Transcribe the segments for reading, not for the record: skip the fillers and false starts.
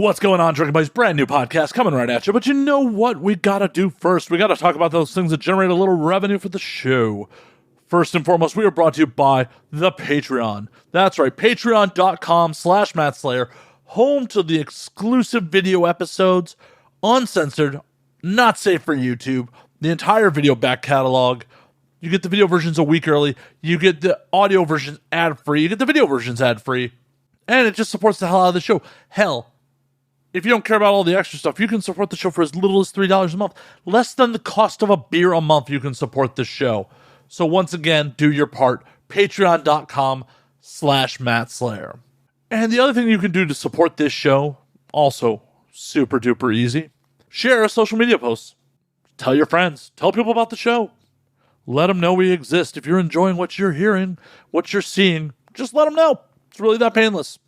What's going on, Drinking Buddies? Brand new podcast coming right at you. But you know what we gotta do first? We gotta talk about those things that generate a little revenue for the show. First and foremost, we are brought to you by the Patreon. That's right, patreon.com/MattSlayer, home to the exclusive video episodes, uncensored, not safe for YouTube, the entire video back catalog. You get the video versions a week early. You get the audio versions ad-free. You get the video versions ad-free. And it just supports the hell out of the show. Hell, if you don't care about all the extra stuff, you can support the show for as little as $3 a month. Less than the cost of a beer a month, you can support the show. So once again, do your part. Patreon.com/MattSlayer. And the other thing you can do to support this show, also super duper easy, share a social media post. Tell your friends. Tell people about the show. Let them know we exist. If you're enjoying what you're hearing, what you're seeing, just let them know. It's really that painless.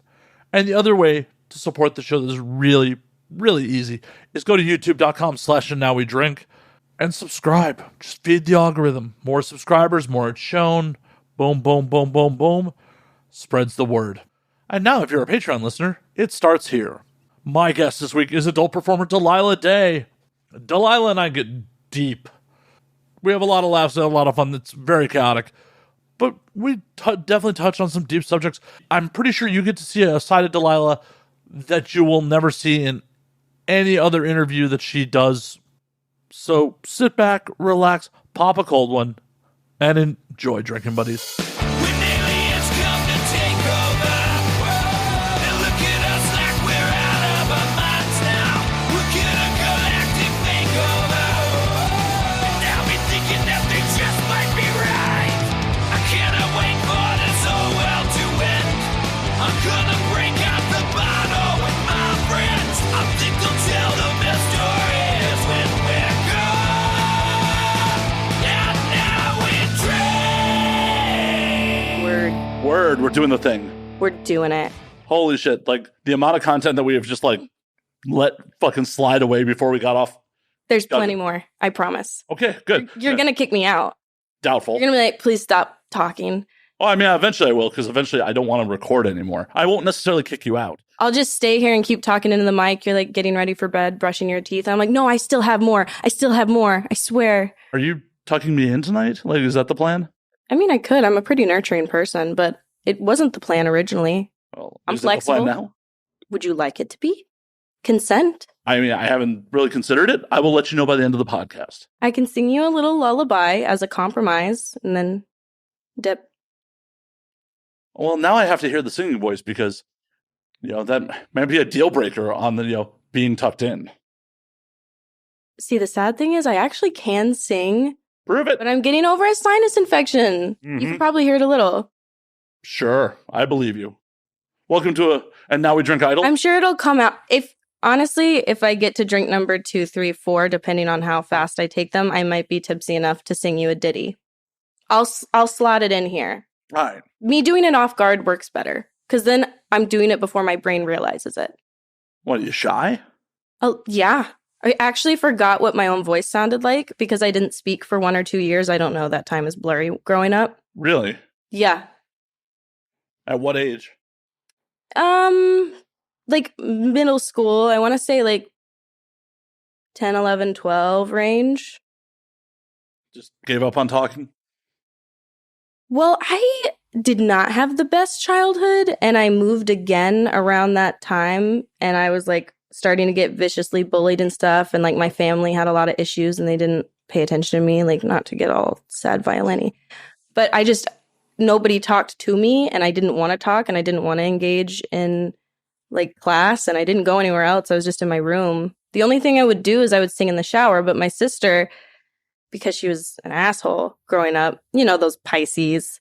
And the other way to support the show that is really, really easy is go to youtube.com/andnowwedrink and subscribe. Just feed the algorithm. More subscribers, more it's shown. Boom, boom, boom, boom, boom. Spreads the word. And now, if you're a Patreon listener, it starts here. My guest this week is adult performer Delilah Day. Delilah and I get deep. We have a lot of laughs and a lot of fun. It's very chaotic. But we definitely touch on some deep subjects. I'm pretty sure you get to see a side of Delilah that you will never see in any other interview that she does. So sit back, relax, pop a cold one, and enjoy Drinking Buddies. Word, we're doing the thing. We're doing it. Holy shit. Like, the amount of content that we have just, like, let fucking slide away before we got off. There's plenty more, I promise. Okay, good. You're going to kick me out. Doubtful. You're going to be like, please stop talking. Oh, I mean, eventually I will, because eventually I don't want to record anymore. I won't necessarily kick you out. I'll just stay here and keep talking into the mic. You're, like, getting ready for bed, brushing your teeth. I'm like, no, I still have more. I still have more. I swear. Are you tucking me in tonight? Like, is that the plan? I mean, I could. I'm a pretty nurturing person, but it wasn't the plan originally. Well, I'm is flexible. It the plan now? Would you like it to be? Consent? I mean, I haven't really considered it. I will let you know by the end of the podcast. I can sing you a little lullaby as a compromise and then dip. Well, now I have to hear the singing voice because, you know, that might be a deal breaker on the, you know, being tucked in. See, the sad thing is I actually can sing. Prove it. But I'm getting over a sinus infection. Mm-hmm. You can probably hear it a little. Sure, I believe you. Welcome to And Now We Drink Idle. I'm sure it'll come out. If I get to drink number 2, 3, 4, depending on how fast I take them, I might be tipsy enough to sing you a ditty. I'll slot it in here. All right. Me doing it off guard works better because then I'm doing it before my brain realizes it. What, are you shy? Oh, yeah. I actually forgot what my own voice sounded like because I didn't speak for 1 or 2 years. I don't know. That time is blurry growing up. Really? Yeah. At what age? Like middle school. I want to say like 10, 11, 12 range. Just gave up on talking? Well, I did not have the best childhood, and I moved again around that time, and I was like starting to get viciously bullied and stuff, and like my family had a lot of issues, and they didn't pay attention to me, like not to get all sad violin-y. But nobody talked to me, and I didn't want to talk, and I didn't want to engage in like class, and I didn't go anywhere else. I was just in my room. The only thing I would do is I would sing in the shower, but my sister, because she was an asshole growing up, you know, those Pisces.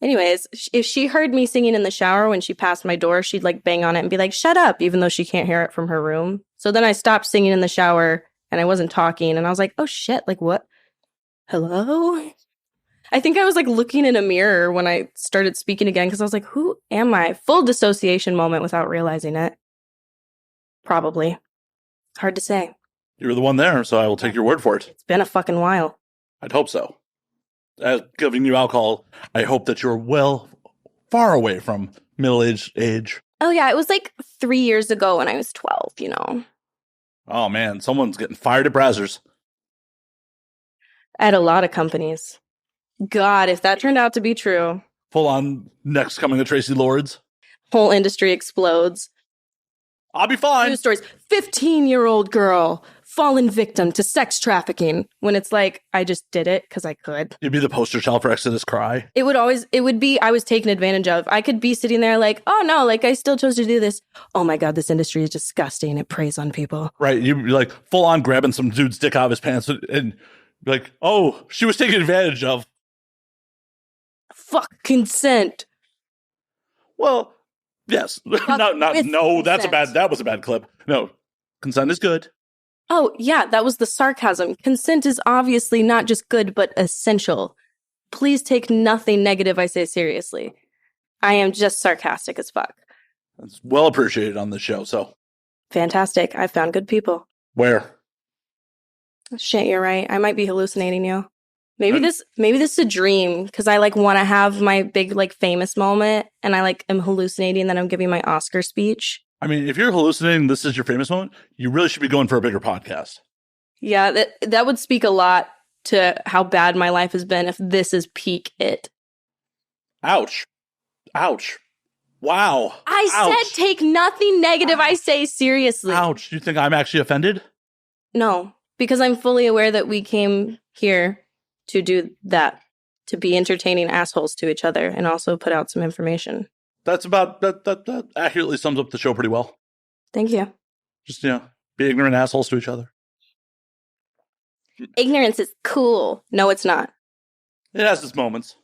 Anyways, if she heard me singing in the shower when she passed my door, she'd like bang on it and be like, shut up, even though she can't hear it from her room. So then I stopped singing in the shower and I wasn't talking, and I was like, oh shit, like what? Hello? I think I was like looking in a mirror when I started speaking again because I was like, who am I? Full dissociation moment without realizing it. Probably. Hard to say. You were the one there, so I will take your word for it. It's been a fucking while. I'd hope so. As giving you alcohol, I hope that you're far away from middle-aged age. Oh, yeah. It was like 3 years ago when I was 12, you know. Oh, man. Someone's getting fired at Brazzers. At a lot of companies. God, if that turned out to be true. Full on next coming to Tracy Lords. Whole industry explodes. I'll be fine. News stories. 15-year-old girl fallen victim to sex trafficking. When it's like, I just did it because I could. You'd be the poster child for Exodus Cry. It would be, I was taken advantage of. I could be sitting there like, oh no, like I still chose to do this. Oh my God, this industry is disgusting. It preys on people. Right. You're like full on grabbing some dude's dick out of his pants and like, oh, she was taken advantage of. Fuck consent. Well, yes. No, that was a bad clip. No, consent is good. Oh, yeah, that was the sarcasm. Consent is obviously not just good, but essential. Please take nothing negative I say seriously. I am just sarcastic as fuck. It's well appreciated on this show, so. Fantastic. I found good people. Where? Shit, you're right. I might be hallucinating you. Maybe this is a dream, because I like want to have my big like famous moment, and I like am hallucinating that I'm giving my Oscar speech. I mean, if you're hallucinating, this is your famous moment, you really should be going for a bigger podcast. Yeah, that would speak a lot to how bad my life has been if this is peak it. Ouch. Ouch. Wow. I said take nothing negative I say seriously. Ouch. You think I'm actually offended? No, because I'm fully aware that we came here to do that, to be entertaining assholes to each other and also put out some information. That's about, that accurately sums up the show pretty well. Thank you. Just, be ignorant assholes to each other. Ignorance is cool. No, it's not. It has its moments.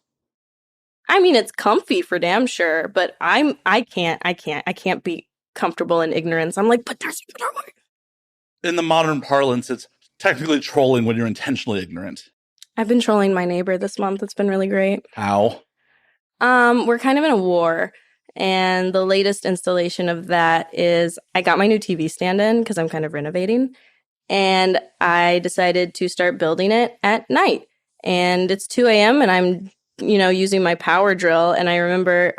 I mean, it's comfy for damn sure, but I can't be comfortable in ignorance. I'm like, but there's a better way. In the modern parlance, it's technically trolling when you're intentionally ignorant. I've been trolling my neighbor this month. It's been really great. How? We're kind of in a war. And the latest installation of that is I got my new TV stand in because I'm kind of renovating. And I decided to start building it at night. And it's 2 a.m. and I'm, using my power drill. And I remember,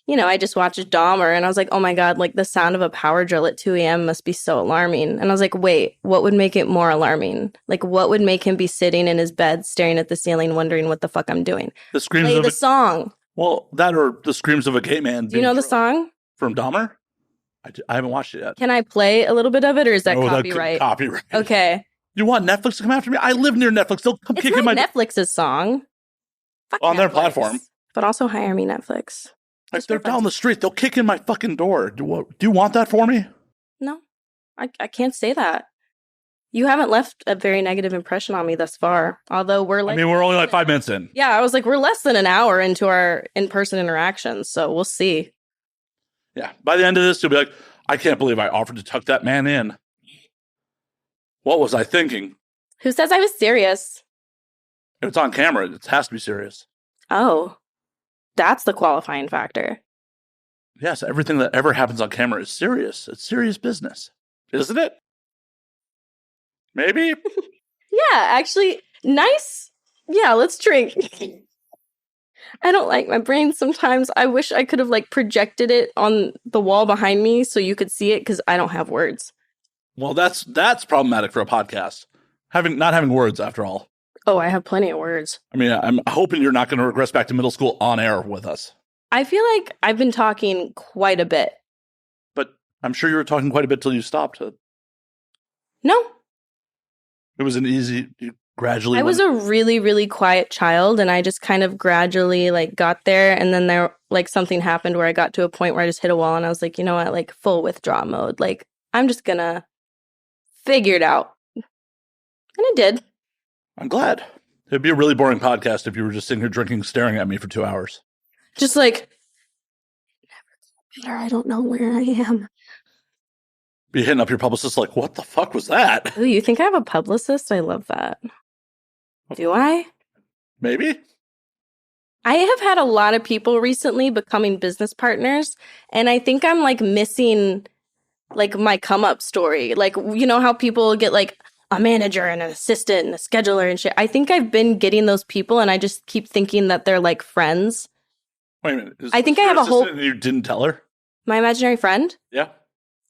I just watched Dahmer and I was like, oh my God, like the sound of a power drill at 2 a.m. must be so alarming. And I was like, wait, what would make it more alarming? Like, what would make him be sitting in his bed staring at the ceiling wondering what the fuck I'm doing? The screams Play of the song. Well, that or the screams of a gay man. Do you know the song? From Dahmer? I haven't watched it yet. Can I play a little bit of it, or is that copyright? Copyright. Okay. You want Netflix to come after me? I live near Netflix. They'll come kick in my... Netflix's song. Fuck on Netflix. Their platform. But also hire me, Netflix. Like, they're down the street. They'll kick in my fucking door. Do you want that for me? No. I can't say that. You haven't left a very negative impression on me thus far. Although we're only like 5 minutes in. Yeah, I was like, we're less than an hour into our in-person interactions, so we'll see. Yeah. By the end of this, you'll be like, I can't believe I offered to tuck that man in. What was I thinking? Who says I was serious? If it's on camera, it has to be serious. Oh, that's the qualifying factor. Yes, everything that ever happens on camera is serious. It's serious business. Isn't it? Maybe? Yeah, actually, nice. Yeah, let's drink. I don't like my brain sometimes. I wish I could have projected it on the wall behind me so you could see it, because I don't have words. Well, that's problematic for a podcast. Not having words, after all. Oh, I have plenty of words. I mean, I'm hoping you're not going to regress back to middle school on air with us. I feel like I've been talking quite a bit. But I'm sure you were talking quite a bit till you stopped. No. It was you gradually... I was a really, really quiet child, and I just kind of gradually, got there, and then there, something happened where I got to a point where I just hit a wall, and I was like, you know what, full withdrawal mode. I'm just gonna figure it out. And I did. I'm glad. It'd be a really boring podcast if you were just sitting here drinking, staring at me for 2 hours. Just never got better. I don't know where I am. Be hitting up your publicist what the fuck was that? Ooh, you think I have a publicist? I love that. Do I? Maybe. I have had a lot of people recently becoming business partners, and I think I'm missing my come up story. You know how people get a manager and an assistant and a scheduler and shit. I think I've been getting those people, and I just keep thinking that they're friends. Wait a minute. I think I have a whole... You didn't tell her? My imaginary friend? Yeah.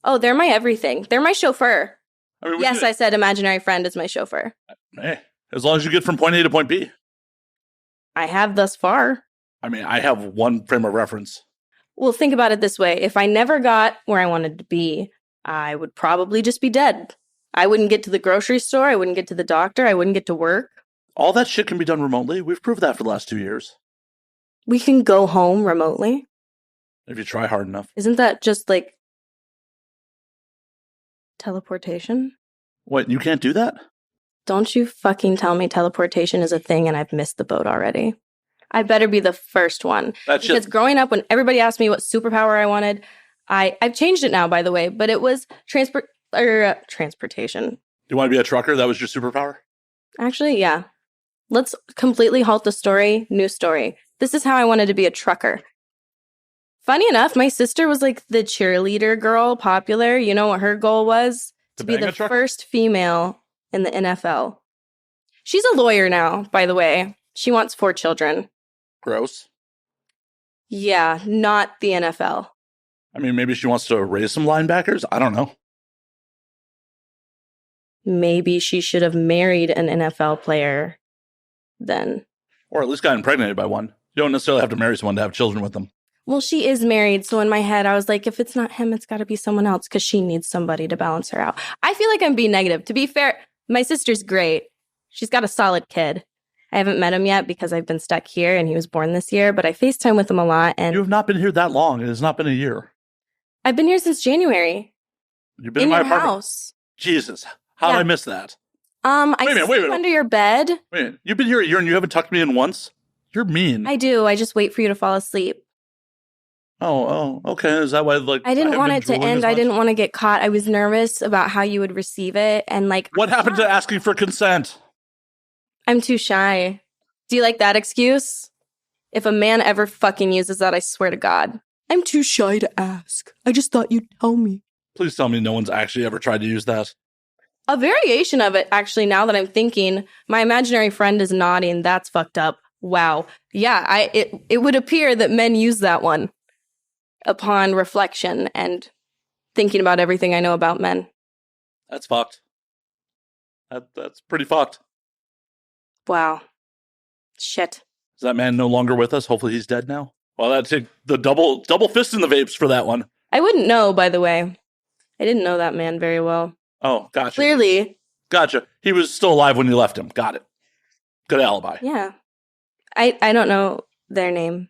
Oh, they're my everything. They're my chauffeur. I mean, yes, I said imaginary friend is my chauffeur. Hey, as long as you get from point A to point B. I have thus far. I mean, I have one frame of reference. Well, think about it this way. If I never got where I wanted to be, I would probably just be dead. I wouldn't get to the grocery store. I wouldn't get to the doctor. I wouldn't get to work. All that shit can be done remotely. We've proved that for the last 2 years. We can go home remotely. If you try hard enough. Isn't that just like teleportation? What, you can't do that? Don't you fucking tell me teleportation is a thing and I've missed the boat already. I better be the first one. Because growing up, when everybody asked me what superpower I wanted, I've changed it now, by the way, but it was transportation. You want to be a trucker? That was your superpower? Actually, yeah. Let's completely halt the story. New story. This is how I wanted to be a trucker. Funny enough, my sister was like the cheerleader girl, popular. You know what her goal was? To be the first female in the NFL. She's a lawyer now, by the way. She wants 4 children. Gross. Yeah, not the NFL. I mean, maybe she wants to raise some linebackers? I don't know. Maybe she should have married an NFL player then. Or at least got impregnated by one. You don't necessarily have to marry someone to have children with them. Well, she is married, so in my head, I was like, if it's not him, it's got to be someone else because she needs somebody to balance her out. I feel like I'm being negative. To be fair, my sister's great. She's got a solid kid. I haven't met him yet because I've been stuck here and he was born this year, but I FaceTime with him a lot. And you have not been here that long. It has not been a year. I've been here since January. You've been in my apartment? House. Jesus. How did I miss that? I sleep under your bed. Wait a minute. You've been here a year and you haven't tucked me in once? You're mean. I do. I just wait for you to fall asleep. Oh, okay. Is that why, I didn't want it to end. I didn't want to get caught. I was nervous about how you would receive it. And what happened to asking for consent? I'm too shy. Do you like that excuse? If a man ever fucking uses that, I swear to God. I'm too shy to ask. I just thought you'd tell me. Please tell me no one's actually ever tried to use that. A variation of it, actually, now that I'm thinking, my imaginary friend is nodding. That's fucked up. Wow. Yeah, it would appear that men use that one upon reflection and thinking about everything I know about men. That's fucked. That's pretty fucked. Wow. Shit. Is that man no longer with us? Hopefully he's dead now. Well, that'd take the double fist in the vapes for that one. I wouldn't know, by the way. I didn't know that man very well. Oh, gotcha. Clearly. Gotcha. He was still alive when you left him. Got it. Good alibi. Yeah. I don't know their name.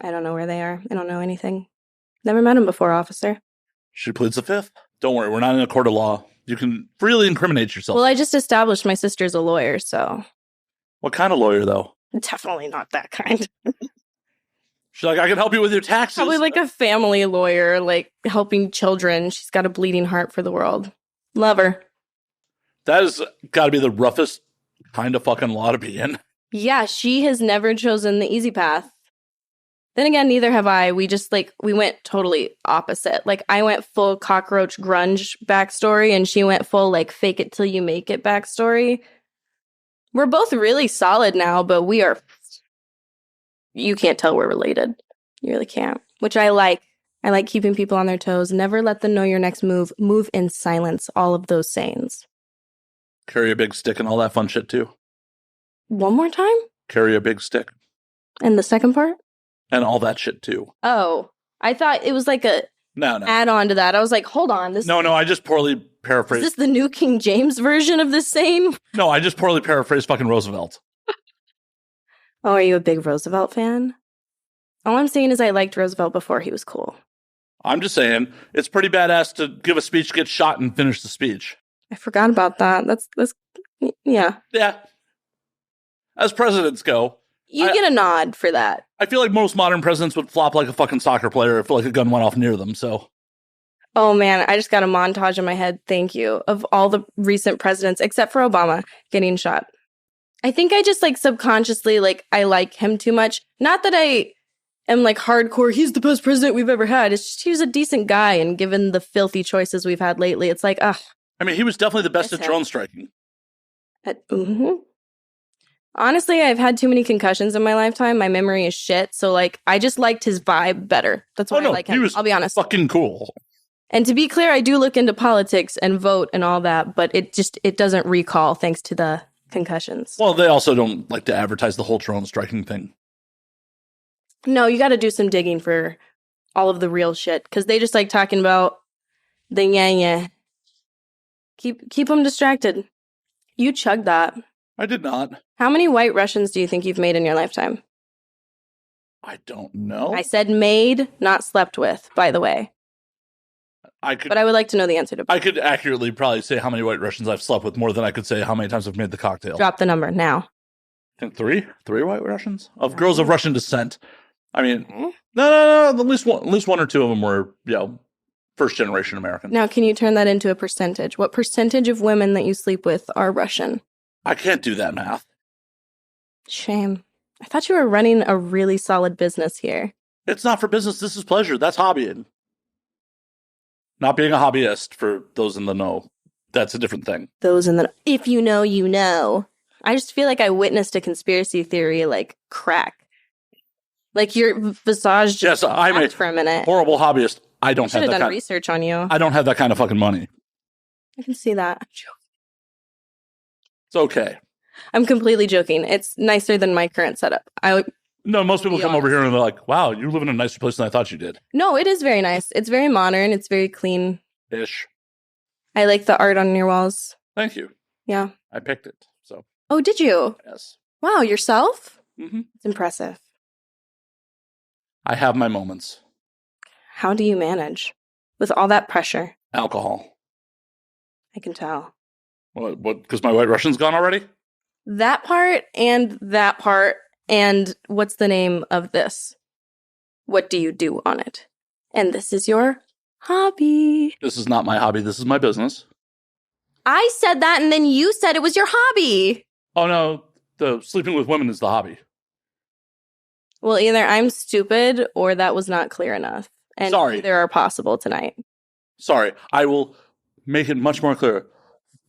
I don't know where they are. I don't know anything. Never met him before, officer. She pleads the fifth. Don't worry, we're not in a court of law. You can freely incriminate yourself. Well, I just established my sister's a lawyer, so... What kind of lawyer, though? Definitely not that kind. She's like, I can help you with your taxes. Probably like a family lawyer, like helping children. She's got a bleeding heart for the world. Love her. That has got to be the roughest kind of fucking law to be in. Yeah, she has never chosen the easy path. Then again, neither have I. We went totally opposite. Like, I went full cockroach grunge backstory, and she went full, like, fake it till you make it backstory. We're both really solid now, but we are... You can't tell we're related. You really can't. Which I like. I like keeping people on their toes. Never let them know your next move. Move in silence. All of those sayings. Carry a big stick and all that fun shit, too. One more time? Carry a big stick. And the second part? And all that shit, too. Oh. I thought it was like a add-on to that. I was like, hold on. No, I just poorly paraphrased. Is this the new King James version of this saying? No, I just poorly paraphrased fucking Roosevelt. Oh, are you a big Roosevelt fan? All I'm saying is I liked Roosevelt before he was cool. I'm just saying, it's pretty badass to give a speech, get shot, and finish the speech. I forgot about that. That's yeah. Yeah. As presidents go. You get a nod for that. I feel like most modern presidents would flop like a fucking soccer player if like a gun went off near them, so. Oh man, I just got a montage in my head, thank you, of all the recent presidents, except for Obama, getting shot. I think I just like subconsciously, like, I like him too much. Not that I am like hardcore, he's the best president we've ever had. It's just he was a decent guy, and given the filthy choices we've had lately, it's like, ugh. I mean, he was definitely the best at drone striking. Mm-hmm. Honestly, I've had too many concussions in my lifetime. My memory is shit. So, like, I just liked his vibe better. That's why I like him. He was I'll be honest. Fucking cool. And to be clear, I do look into politics and vote and all that, but it doesn't recall thanks to the concussions. Well, they also don't like to advertise the whole drone striking thing. No, you got to do some digging for all of the real shit because they just like talking about the yeah. Keep them distracted. You chugged that. I did not. How many White Russians do you think you've made in your lifetime? I don't know. I said made, not slept with, by the way. But I would like to know the answer to both. I could accurately probably say how many White Russians I've slept with more than I could say how many times I've made the cocktail. Drop the number now. I think three White Russians of girls of Russian descent. I mean, no. At least one or two of them were, first generation American. Now, can you turn that into a percentage? What percentage of women that you sleep with are Russian? I can't do that math. Shame. I thought you were running a really solid business here. It's not for business. This is pleasure. That's hobbying. Not being a hobbyist, for those in the know. That's a different thing. If you know, you know. I just feel like I witnessed a conspiracy theory, like, crack. Like, your visage just I'm for a minute. Horrible hobbyist. I don't have that done research on you. I don't have that kind of fucking money. I can see that. I'm joking. It's okay. I'm completely joking. It's nicer than my current setup. No, most people come over here and they're like, wow, you live in a nicer place than I thought you did. No, it is very nice. It's very modern. It's very clean-ish. I like the art on your walls. Thank you. Yeah. I picked it, so. Oh, did you? Yes. Wow, yourself? Mm-hmm. It's impressive. I have my moments. How do you manage with all that pressure? Alcohol. I can tell. What? Because my White Russian's gone already? That part and that part. And what's the name of this? What do you do on it? And this is your hobby. This is not my hobby. This is my business. I said that and then you said it was your hobby. Oh, no. The sleeping with women is the hobby. Well, either I'm stupid or that was not clear enough. And Sorry. Either are possible tonight. Sorry. I will make it much more clear.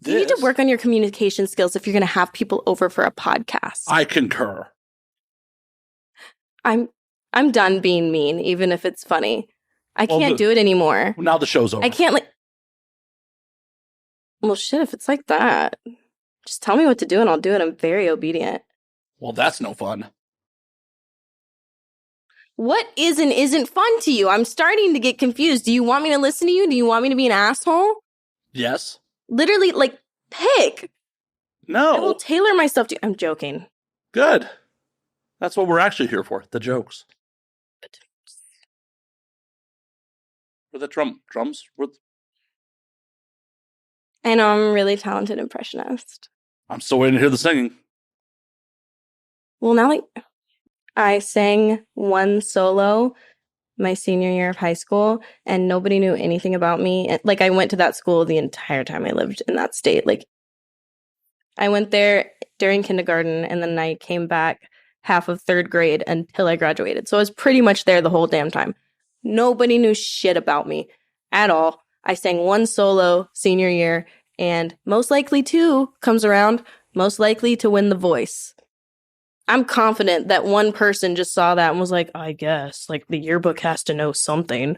You need to work on your communication skills if you're going to have people over for a podcast. I concur. I'm done being mean, even if it's funny. I can't do it anymore. Now the show's over. I can't Well, shit, if it's like that, just tell me what to do and I'll do it. I'm very obedient. Well, that's no fun. What is and isn't fun to you? I'm starting to get confused. Do you want me to listen to you? Do you want me to be an asshole? Yes. Literally, pick. No. I will tailor myself to you. I'm joking. Good. That's what we're actually here for. The jokes. For the drums. I know I'm a really talented impressionist. I'm still waiting to hear the singing. Well, now I sang one solo my senior year of high school, and nobody knew anything about me. I went to that school the entire time I lived in that state. I went there during kindergarten, and then I came back half of third grade until I graduated. So I was pretty much there the whole damn time. Nobody knew shit about me at all. I sang one solo senior year, and most likely to comes around, most likely to win The Voice. I'm confident that one person just saw that and was like, I guess, the yearbook has to know something.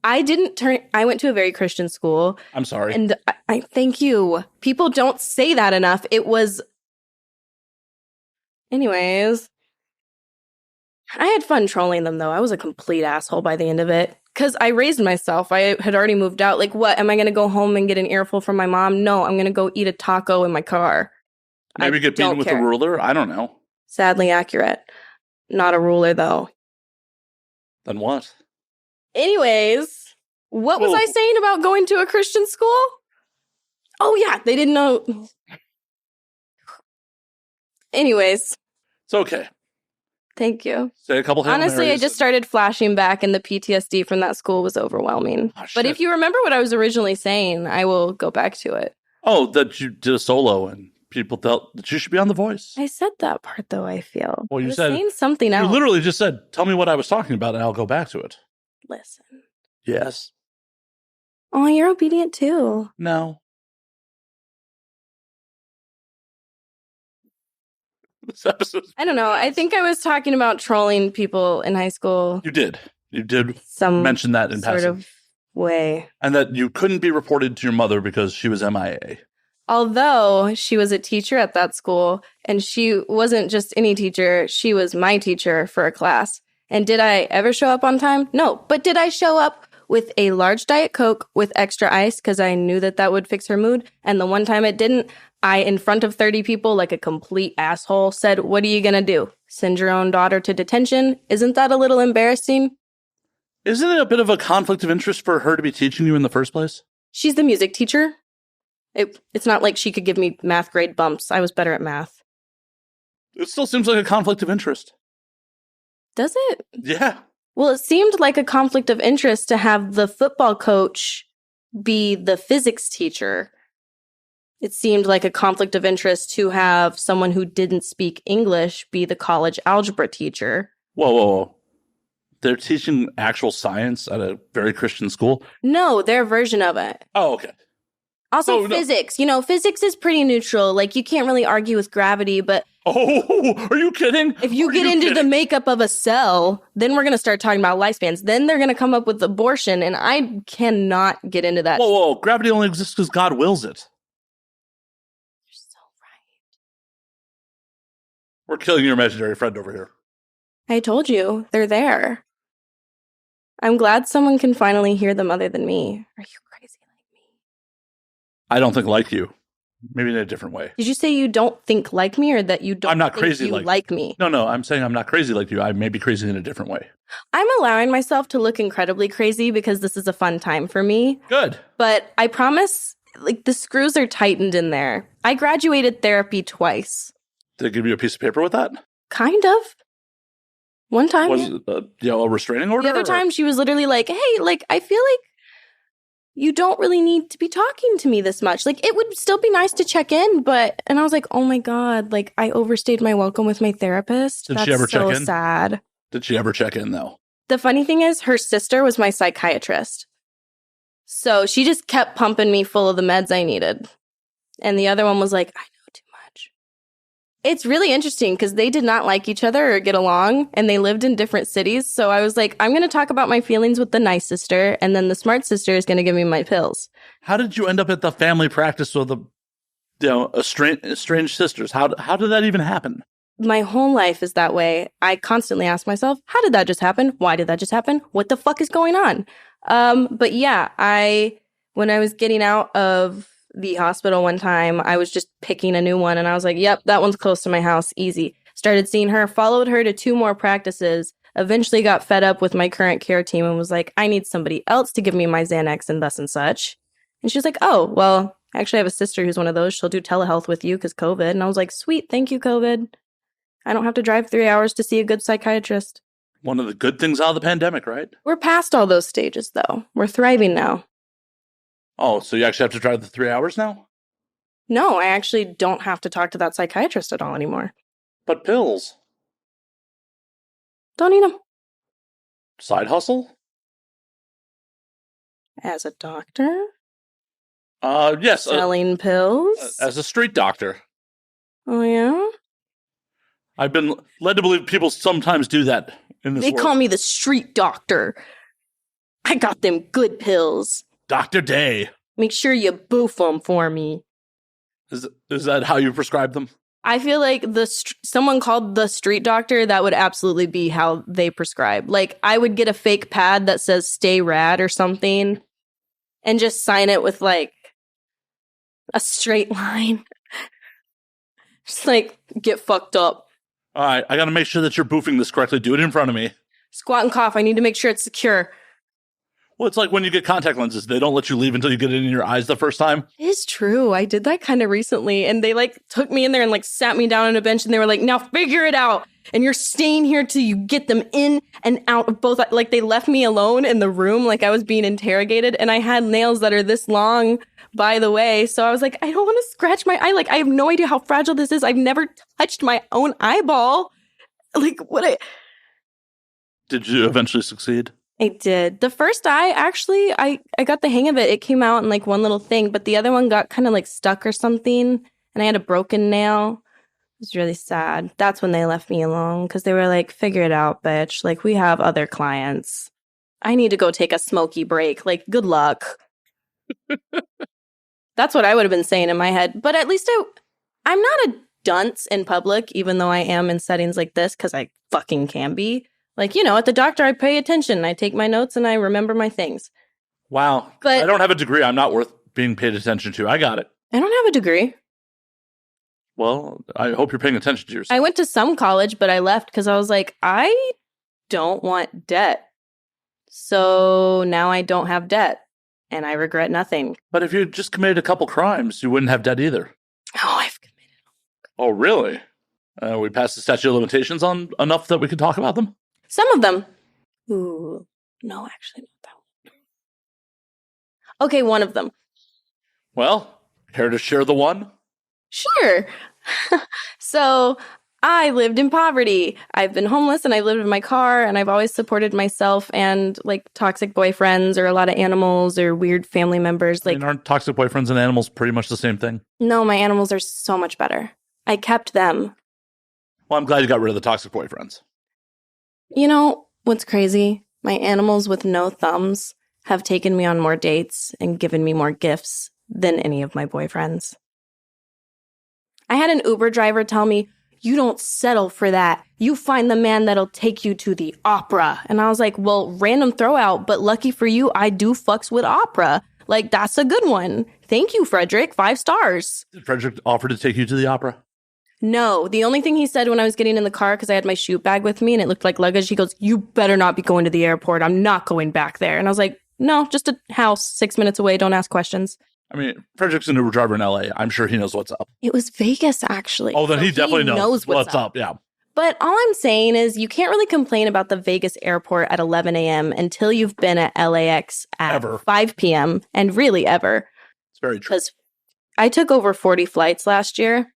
I went to a very Christian school. I'm sorry. And I thank you. People don't say that enough. Anyways, I had fun trolling them, though. I was a complete asshole by the end of it. Because I raised myself. I had already moved out. What? Am I going to go home and get an earful from my mom? No, I'm going to go eat a taco in my car. Maybe get beaten with a ruler? I don't know. Sadly accurate. Not a ruler, though. Then what? Anyways, what was I saying about going to a Christian school? Oh, yeah, they didn't know. Anyways. It's okay. Thank you. Say a couple. Honestly, I just started flashing back, and the PTSD from that school was overwhelming. Oh, but if you remember what I was originally saying, I will go back to it. Oh, that you did a solo and people felt that you should be on The Voice. I said that part, though, I feel. Well, you said saying something else. You literally just said, tell me what I was talking about, and I'll go back to it. Listen. Yes. Oh, you're obedient, too. No. This episode. I don't know. I think I was talking about trolling people in high school. You did Some mention that in sort passing. Of way. And that you couldn't be reported to your mother because she was MIA. Although she was a teacher at that school, and she wasn't just any teacher, she was my teacher for a class. And did I ever show up on time? No. But did I show up with a large Diet Coke with extra ice because I knew that would fix her mood? And the one time it didn't, I, in front of 30 people, like a complete asshole, said, "What are you going to do? Send your own daughter to detention? Isn't that a little embarrassing?" Isn't it a bit of a conflict of interest for her to be teaching you in the first place? She's the music teacher. It's not like she could give me math grade bumps. I was better at math. It still seems like a conflict of interest. Does it? Yeah. Well, it seemed like a conflict of interest to have the football coach be the physics teacher. It seemed like a conflict of interest to have someone who didn't speak English be the college algebra teacher. Whoa. They're teaching actual science at a very Christian school? No, their version of it. Oh, okay. Also, physics. No. You know, physics is pretty neutral. Like, you can't really argue with gravity, but... Oh, are you kidding? If you get into the makeup of a cell, then we're going to start talking about lifespans. Then they're going to come up with abortion, and I cannot get into that. Whoa. Gravity only exists because God wills it. You're so right. We're killing your imaginary friend over here. I told you. They're there. I'm glad someone can finally hear them other than me. Are you crazy like me? I don't think like you. Maybe in a different way. Did you say you don't think like me, or that you don't I'm not think crazy you like me? No, I'm saying I'm not crazy like you. I may be crazy in a different way. I'm allowing myself to look incredibly crazy because this is a fun time for me. Good. But I promise, like, the screws are tightened in there. I graduated therapy twice. Did they give you a piece of paper with that? Kind of. One time. Was it a restraining order? The other time she was literally like, "Hey, like, I feel like you don't really need to be talking to me this much. Like, it would still be nice to check in, but..." And I was like, oh my God, like, I overstayed my welcome with my therapist. Did she ever check in? So sad. Did she ever check in, though? The funny thing is, her sister was my psychiatrist. So she just kept pumping me full of the meds I needed. And the other one was like, "I know too much." It's really interesting because they did not like each other or get along, and they lived in different cities. So I was like, I'm going to talk about my feelings with the nice sister, and then the smart sister is going to give me my pills. How did you end up at the family practice with estranged sisters? How did that even happen? My whole life is that way. I constantly ask myself, how did that just happen? Why did that just happen? What the fuck is going on? But yeah, when I was getting out of the hospital one time, I was just picking a new one, and I was like, yep, that one's close to my house, easy. Started seeing her, followed her to 2 more practices, eventually got fed up with my current care team and was like, I need somebody else to give me my Xanax and thus and such. And she was like, oh, well, I actually have a sister who's one of those. She'll do telehealth with you because COVID. And I was like, sweet, thank you, COVID. I don't have to drive 3 hours to see a good psychiatrist. One of the good things out of the pandemic, right? We're past all those stages, though. We're thriving now. Oh, so you actually have to drive the 3 hours now? No, I actually don't have to talk to that psychiatrist at all anymore. But pills. Don't need them. Side hustle? As a doctor? Yes. Selling pills? As a street doctor. Oh, yeah? I've been led to believe people sometimes do that in this world. They call me the street doctor. I got them good pills. Dr. Day. Make sure you boof them for me. Is that how you prescribe them? I feel like someone called the street doctor, that would absolutely be how they prescribe. Like, I would get a fake pad that says stay rad or something and just sign it with, like, a straight line. Just, like, get fucked up. All right, I got to make sure that you're boofing this correctly. Do it in front of me. Squat and cough. I need to make sure it's secure. Well, it's like when you get contact lenses. They don't let you leave until you get it in your eyes the first time. It is true. I did that kind of recently, and they, like, took me in there and, like, sat me down on a bench, and they were like, now figure it out. And you're staying here till you get them in and out of both. Like, they left me alone in the room like I was being interrogated, and I had nails that are this long, by the way. So I was like, I don't want to scratch my eye. Like, I have no idea how fragile this is. I've never touched my own eyeball. Like, Did you eventually succeed? I did. The first eye, actually, I got the hang of it. It came out in, like, one little thing, but the other one got kind of, like, stuck or something, and I had a broken nail. was really sad. That's when they left me alone because they were like, figure it out, bitch. Like, we have other clients. I need to go take a smoky break. Like, good luck. That's what I would have been saying in my head. But at least I'm not a dunce in public, even though I am in settings like this, because I fucking can be. Like, you know, at the doctor, I pay attention. I take my notes and I remember my things. Wow. But I don't have a degree. I'm not worth being paid attention to. I got it. I don't have a degree. Well, I hope you're paying attention to yourself. I went to some college, but I left because I was like, I don't want debt. So now I don't have debt. And I regret nothing. But if you just committed a couple crimes, you wouldn't have debt either. Oh, I've committed. Oh, really? We passed the statute of limitations on enough that we could talk about them? Some of them. Ooh, no, actually not that one. Okay, one of them. Well, care to share the one? Sure. So I lived in poverty. I've been homeless and I lived in my car and I've always supported myself and like toxic boyfriends or a lot of animals or weird family members. Like, aren't toxic boyfriends and animals pretty much the same thing? No, my animals are so much better. I kept them. Well, I'm glad you got rid of the toxic boyfriends. You know what's crazy? My animals with no thumbs have taken me on more dates and given me more gifts than any of my boyfriends. I had an Uber driver tell me, you don't settle for that. You find the man that'll take you to the opera. And I was like, well, random throwout, but lucky for you, I do fucks with opera. Like, that's a good one. Thank you, Frederick. 5 stars. Did Frederick offer to take you to the opera? No. The only thing he said when I was getting in the car, because I had my shoot bag with me and it looked like luggage, he goes, you better not be going to the airport. I'm not going back there. And I was like, no, just a house 6 minutes away. Don't ask questions. I mean, Frederick's an Uber driver in LA. I'm sure he knows what's up. It was Vegas, actually. Oh, then so he definitely knows what's up. Yeah. But all I'm saying is you can't really complain about the Vegas airport at 11 a.m. until you've been at LAX at 5 p.m. and really ever. It's very true. Because I took over 40 flights last year.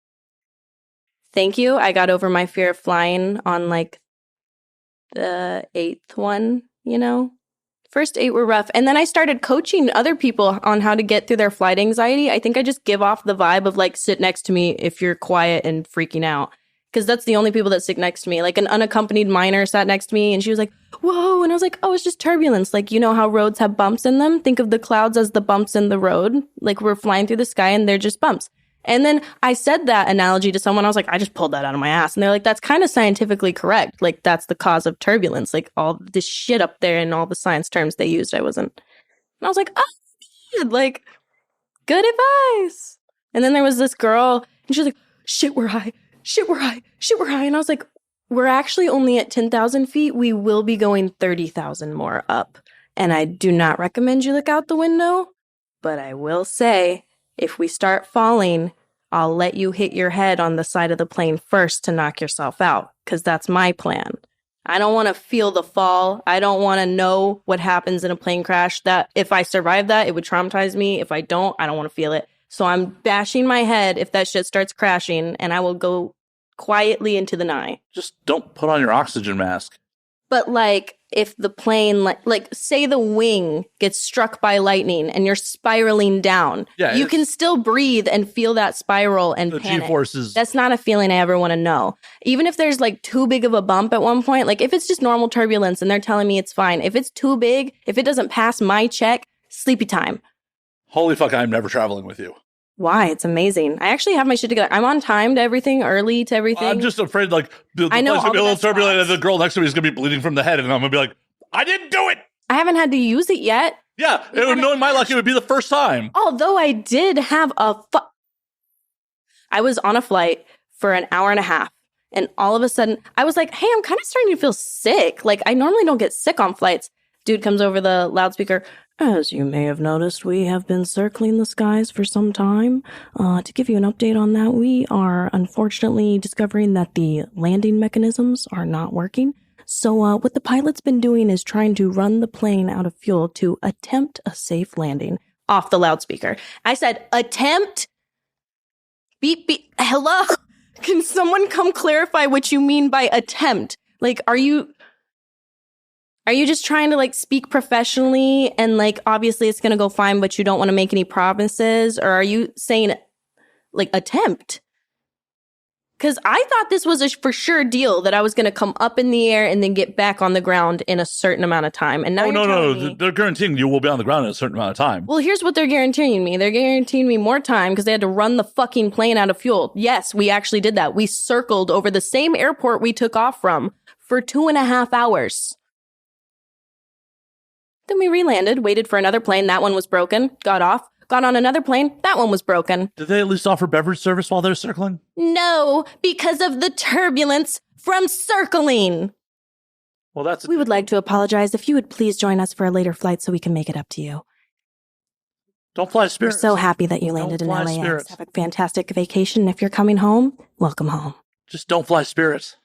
Thank you. I got over my fear of flying on like the 8th one, you know? First 8 were rough. And then I started coaching other people on how to get through their flight anxiety. I think I just give off the vibe of like, sit next to me if you're quiet and freaking out. Because that's the only people that sit next to me. Like an unaccompanied minor sat next to me and she was like, whoa. And I was like, oh, it's just turbulence. Like, you know how roads have bumps in them? Think of the clouds as the bumps in the road. Like we're flying through the sky and they're just bumps. And then I said that analogy to someone. I was like, I just pulled that out of my ass. And they're like, that's kind of scientifically correct. Like, that's the cause of turbulence. Like, all this shit up there and all the science terms they used, I wasn't. And I was like, oh, good. Like, good advice. And then there was this girl, and she was like, shit, we're high. Shit, we're high. Shit, we're high. And I was like, we're actually only at 10,000 feet. We will be going 30,000 more up. And I do not recommend you look out the window. But I will say, if we start falling, I'll let you hit your head on the side of the plane first to knock yourself out, because that's my plan. I don't want to feel the fall. I don't want to know what happens in a plane crash. That if I survive that, it would traumatize me. If I don't want to feel it. So I'm bashing my head if that shit starts crashing, and I will go quietly into the night. Just don't put on your oxygen mask. But like, if the plane, like say the wing gets struck by lightning and you're spiraling down, you can still breathe and feel that spiral and panic. G-forces. That's not a feeling I ever want to know. Even if there's like too big of a bump at one point, like if it's just normal turbulence and they're telling me it's fine. If it's too big, if it doesn't pass my check, sleepy time. Holy fuck, I'm never traveling with you. Why? It's amazing. I actually have my shit together. I'm on time to everything, early to everything. I'm just afraid, like, the place will be a little turbulent and the girl next to me is going to be bleeding from the head, and I'm going to be like, I didn't do it! I haven't had to use it yet. Yeah, knowing my luck, it would be the first time. Although I did have I was on a flight for an hour and a half, and all of a sudden, I was like, hey, I'm kind of starting to feel sick. Like, I normally don't get sick on flights. Dude comes over the loudspeaker. As you may have noticed, we have been circling the skies for some time. To give you an update on that, we are unfortunately discovering that the landing mechanisms are not working. So what the pilot's been doing is trying to run the plane out of fuel to attempt a safe landing. Off the loudspeaker. I said, attempt? Beep, beep. Hello? Can someone come clarify what you mean by attempt? Like, are you just trying to, like, speak professionally and, like, obviously it's going to go fine, but you don't want to make any promises? Or are you saying, like, attempt? Because I thought this was a for sure deal that I was going to come up in the air and then get back on the ground in a certain amount of time. And now no. They're guaranteeing you will be on the ground in a certain amount of time. Well, here's what they're guaranteeing me. They're guaranteeing me more time because they had to run the fucking plane out of fuel. Yes, we actually did that. We circled over the same airport we took off from for 2.5 hours. Then we relanded, waited for another plane. That one was broken. Got off. Got on another plane. That one was broken. Did they at least offer beverage service while they're circling? No, because of the turbulence from circling. Well, we would like to apologize. If you would please join us for a later flight so we can make it up to you. Don't fly Spirit. We're so happy that you landed in LAX. Spirit. Have a fantastic vacation. If you're coming home, welcome home. Just don't fly Spirit.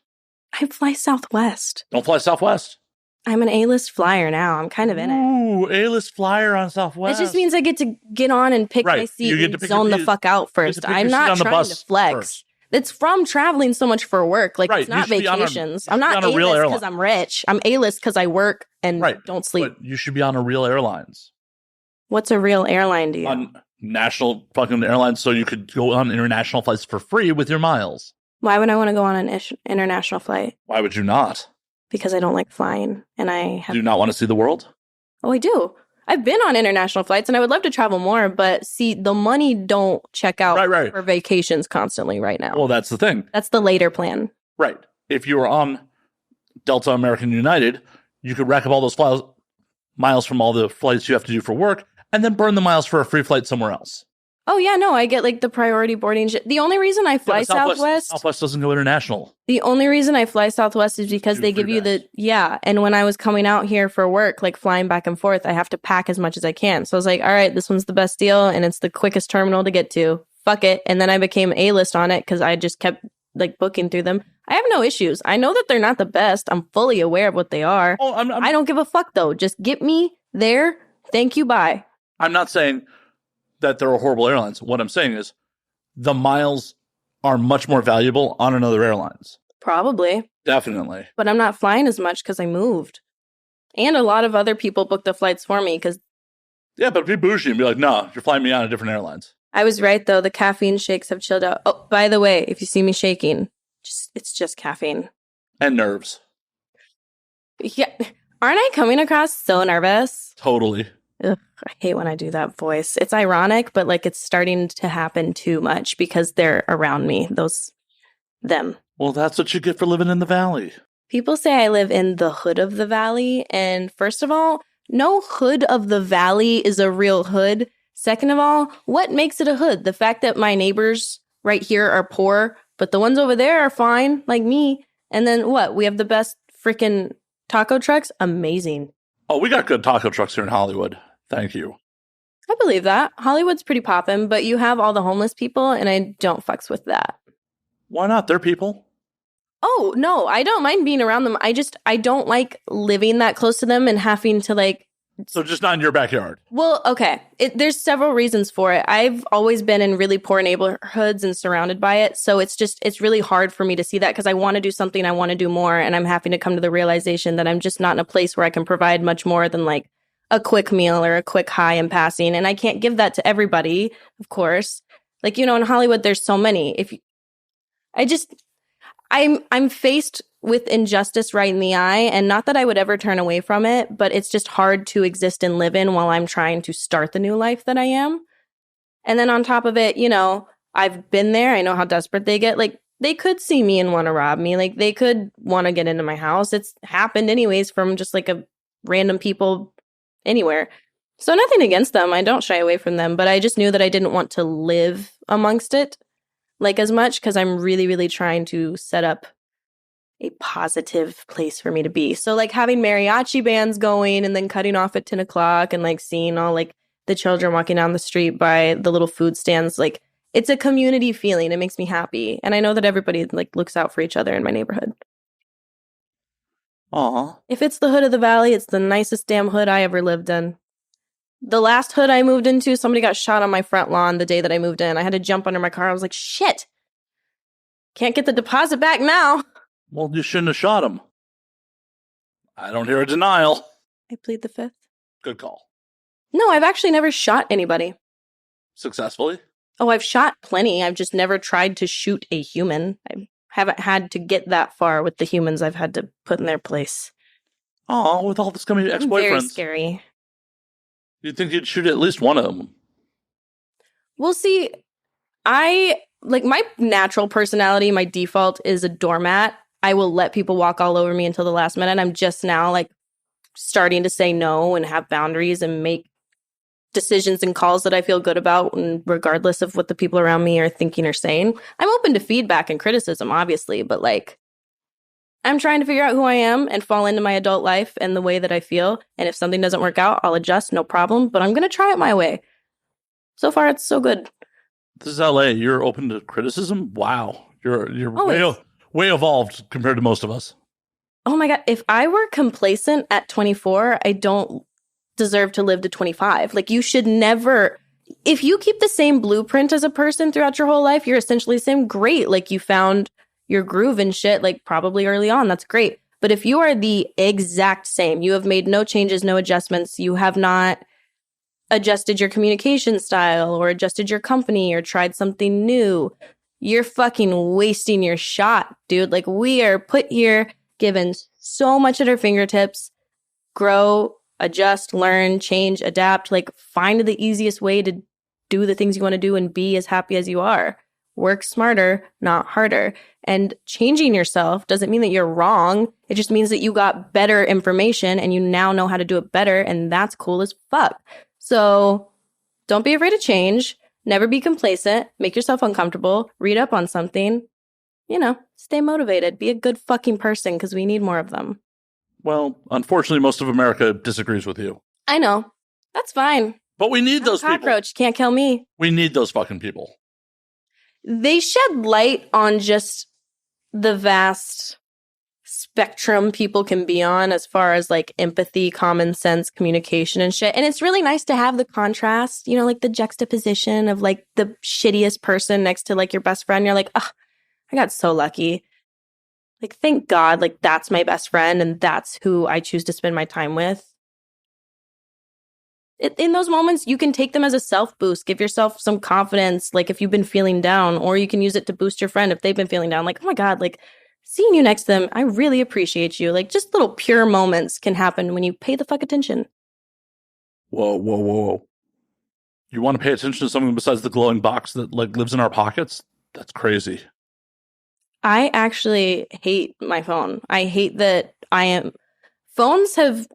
I fly Southwest. Don't fly Southwest. I'm an A-list flyer now. I'm kind of in it. Ooh, A-list flyer on Southwest. It just means I get to get on and pick my seat and zone the fuck out first. I'm not trying to flex. First. It's from traveling so much for work. Like, it's not vacations. I'm not A-list because I'm rich. I'm A-list because I work and don't sleep. But you should be on a real airlines. What's a real airline to you? On national fucking airlines, so you could go on international flights for free with your miles. Why would I want to go on an international flight? Why would you not? Because I don't like flying, and I have... Do you not want to see the world? Oh, I do. I've been on international flights, and I would love to travel more, but see, the money don't check out for vacations constantly right now. Well, that's the thing. That's the later plan. Right. If you were on Delta American United, you could rack up all those miles from all the flights you have to do for work, and then burn the miles for a free flight somewhere else. Oh, yeah, no, I get, like, the priority boarding shit. The only reason I fly Southwest... Southwest doesn't go international. The only reason I fly Southwest is because they give you and when I was coming out here for work, like, flying back and forth, I have to pack as much as I can. So I was like, all right, this one's the best deal, and it's the quickest terminal to get to. Fuck it. And then I became A-list on it because I just kept, like, booking through them. I have no issues. I know that they're not the best. I'm fully aware of what they are. Oh, I don't give a fuck, though. Just get me there. Thank you. Bye. I'm not saying that they're horrible airlines. What I'm saying is the miles are much more valuable on another airlines. Probably. Definitely. But I'm not flying as much because I moved. And a lot of other people booked the flights for me because... Yeah, but be bougie and be like, no, you're flying me on a different airlines. I was right, though. The caffeine shakes have chilled out. Oh, by the way, if you see me shaking, it's just caffeine. And nerves. Yeah. Aren't I coming across so nervous? Totally. Ugh, I hate when I do that voice. It's ironic, but like it's starting to happen too much because they're around me, them. Well, that's what you get for living in the valley. People say I live in the hood of the valley. And first of all, no hood of the valley is a real hood. Second of all, what makes it a hood? The fact that my neighbors right here are poor, but the ones over there are fine, like me. And then what? We have the best freaking taco trucks? Amazing. Oh, we got good taco trucks here in Hollywood. Thank you. I believe that. Hollywood's pretty poppin', but you have all the homeless people, and I don't fucks with that. Why not? They're people. Oh, no, I don't mind being around them. I don't like living that close to them and having to, like... So just not in your backyard. Well, okay. There's several reasons for it. I've always been in really poor neighborhoods and surrounded by it, so it's really hard for me to see that because I want to do something, I want to do more, and I'm having to come to the realization that I'm just not in a place where I can provide much more than, like, a quick meal or a quick high in passing. And I can't give that to everybody, of course. Like, in Hollywood, there's so many. I'm faced with injustice right in the eye, and not that I would ever turn away from it, but it's just hard to exist and live in while I'm trying to start the new life that I am. And then on top of it, I've been there. I know how desperate they get. Like, they could see me and want to rob me. Like, they could want to get into my house. It's happened anyways from just like a random people anywhere. So nothing against them. I don't shy away from them, but I just knew that I didn't want to live amongst it like as much because I'm really, really trying to set up a positive place for me to be. So like having mariachi bands going and then cutting off at 10 o'clock and like seeing all like the children walking down the street by the little food stands, like it's a community feeling. It makes me happy. And I know that everybody like looks out for each other in my neighborhood. Aw. If it's the hood of the valley, it's the nicest damn hood I ever lived in. The last hood I moved into, somebody got shot on my front lawn the day that I moved in. I had to jump under my car. I was like, shit. Can't get the deposit back now. Well, you shouldn't have shot him. I don't hear a denial. I plead the fifth. Good call. No, I've actually never shot anybody. Successfully? Oh, I've shot plenty. I've just never tried to shoot a human. I haven't had to get that far with the humans I've had to put in their place. Oh, with all this coming ex-boyfriends. Very scary. You'd think you'd shoot at least one of them. Well, see, my natural personality, my default is a doormat. I will let people walk all over me until the last minute. I'm just now like starting to say no and have boundaries and make decisions and calls that I feel good about, and regardless of what the people around me are thinking or saying. I'm open to feedback and criticism, obviously, but like, I'm trying to figure out who I am and fall into my adult life and the way that I feel. And if something doesn't work out, I'll adjust, no problem. But I'm going to try it my way. So far, it's so good. This is LA. You're open to criticism? Wow. You're way evolved compared to most of us. Oh my God. If I were complacent at 24, I don't deserve to live to 25. Like, you should never, if you keep the same blueprint as a person throughout your whole life, you're essentially the same. Great. Like, you found your groove and shit, like probably early on. That's great. But if you are the exact same, you have made no changes, no adjustments, you have not adjusted your communication style or adjusted your company or tried something new, you're fucking wasting your shot, dude. Like, we are put here, given so much at our fingertips. Grow, adjust, learn, change, adapt. Like, find the easiest way to do the things you want to do and be as happy as you are. Work smarter, not harder. And changing yourself doesn't mean that you're wrong. It just means that you got better information and you now know how to do it better. And that's cool as fuck. So don't be afraid to change. Never be complacent. Make yourself uncomfortable. Read up on something. You know, stay motivated. Be a good fucking person, because we need more of them. Well, unfortunately, most of America disagrees with you. I know. That's fine. But we need those people. Cockroach can't kill me. We need those fucking people. They shed light on just the vast spectrum people can be on as far as like empathy, common sense, communication and shit. And it's really nice to have the contrast, you know, like the juxtaposition of like the shittiest person next to like your best friend. You're like, oh, I got so lucky. Like, thank God, like that's my best friend and that's who I choose to spend my time with. In those moments, you can take them as a self-boost. Give yourself some confidence, like if you've been feeling down, or you can use it to boost your friend if they've been feeling down. Like, oh my God, like seeing you next to them, I really appreciate you. Like, just little pure moments can happen when you pay the fuck attention. Whoa. You want to pay attention to something besides the glowing box that like lives in our pockets? That's crazy. I actually hate my phone. I hate that phones have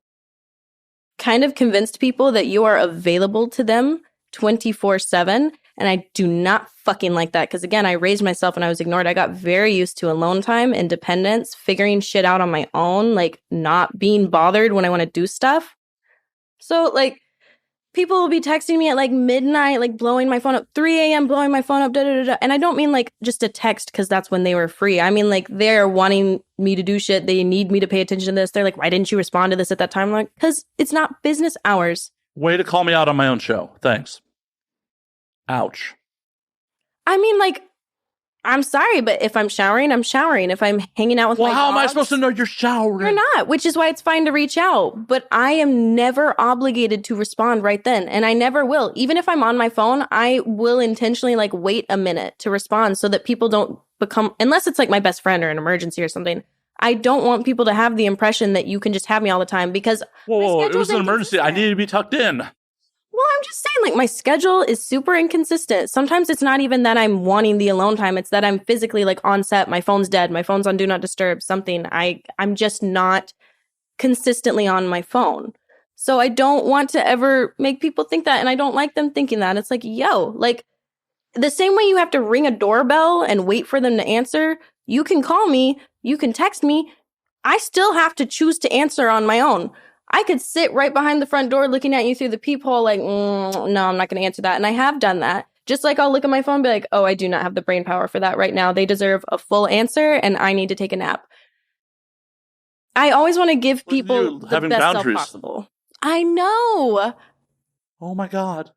kind of convinced people that you are available to them 24/7. And I do not fucking like that. Because again, I raised myself and I was ignored. I got very used to alone time, independence, figuring shit out on my own, like not being bothered when I want to do stuff. So like people will be texting me at like midnight, like blowing my phone up, 3 a.m., blowing my phone up, da da da. And I don't mean like just a text because that's when they were free. I mean like they're wanting me to do shit. They need me to pay attention to this. They're like, why didn't you respond to this at that time? I'm like, because it's not business hours. Way to call me out on my own show. Thanks. Ouch. I mean, like, I'm sorry, but if I'm showering, I'm showering. If I'm hanging out with my dogs, how am I supposed to know you're showering? You're not, which is why it's fine to reach out. But I am never obligated to respond right then. And I never will. Even if I'm on my phone, I will intentionally like wait a minute to respond so that people don't become, unless it's like my best friend or an emergency or something. I don't want people to have the impression that you can just have me all the time because whoa, it was an emergency. I needed to be tucked in. Well, I'm just saying, like, my schedule is super inconsistent. Sometimes it's not even that I'm wanting the alone time. It's that I'm physically, like, on set. My phone's dead. My phone's on Do Not Disturb, something. I'm just not consistently on my phone. So I don't want to ever make people think that, and I don't like them thinking that. It's like, yo, like, the same way you have to ring a doorbell and wait for them to answer, you can call me, you can text me. I still have to choose to answer on my own. I could sit right behind the front door looking at you through the peephole like, no, I'm not going to answer that. And I have done that. Just like I'll look at my phone and be like, oh, I do not have the brain power for that right now. They deserve a full answer and I need to take a nap. I always want to give people the best boundaries. self possible. I know. Oh my God.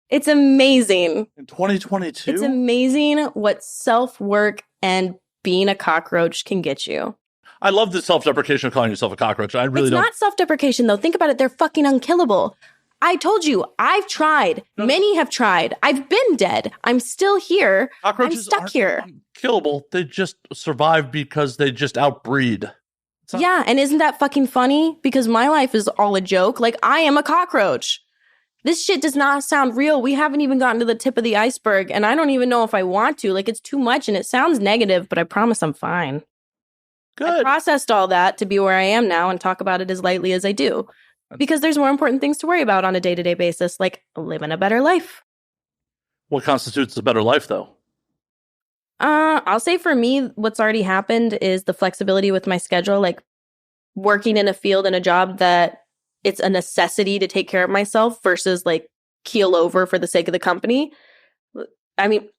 It's amazing. In 2022? It's amazing what self-work and being a cockroach can get you. I love the self-deprecation of calling yourself a cockroach. I really don't. It's not self-deprecation, though. Think about it. They're fucking unkillable. I told you, I've tried. No. Many have tried. I've been dead. I'm still here. Cockroaches I'm stuck here. Killable. They just survive because they just outbreed. Yeah, and isn't that fucking funny? Because my life is all a joke. Like, I am a cockroach. This shit does not sound real. We haven't even gotten to the tip of the iceberg, and I don't even know if I want to. Like, it's too much, and it sounds negative, but I promise I'm fine. Good. I processed all that to be where I am now and talk about it as lightly as I do. Because there's more important things to worry about on a day-to-day basis, like living a better life. What constitutes a better life, though? I'll say for me, what's already happened is the flexibility with my schedule, like working in a field and a job that it's a necessity to take care of myself versus like keel over for the sake of the company. I mean,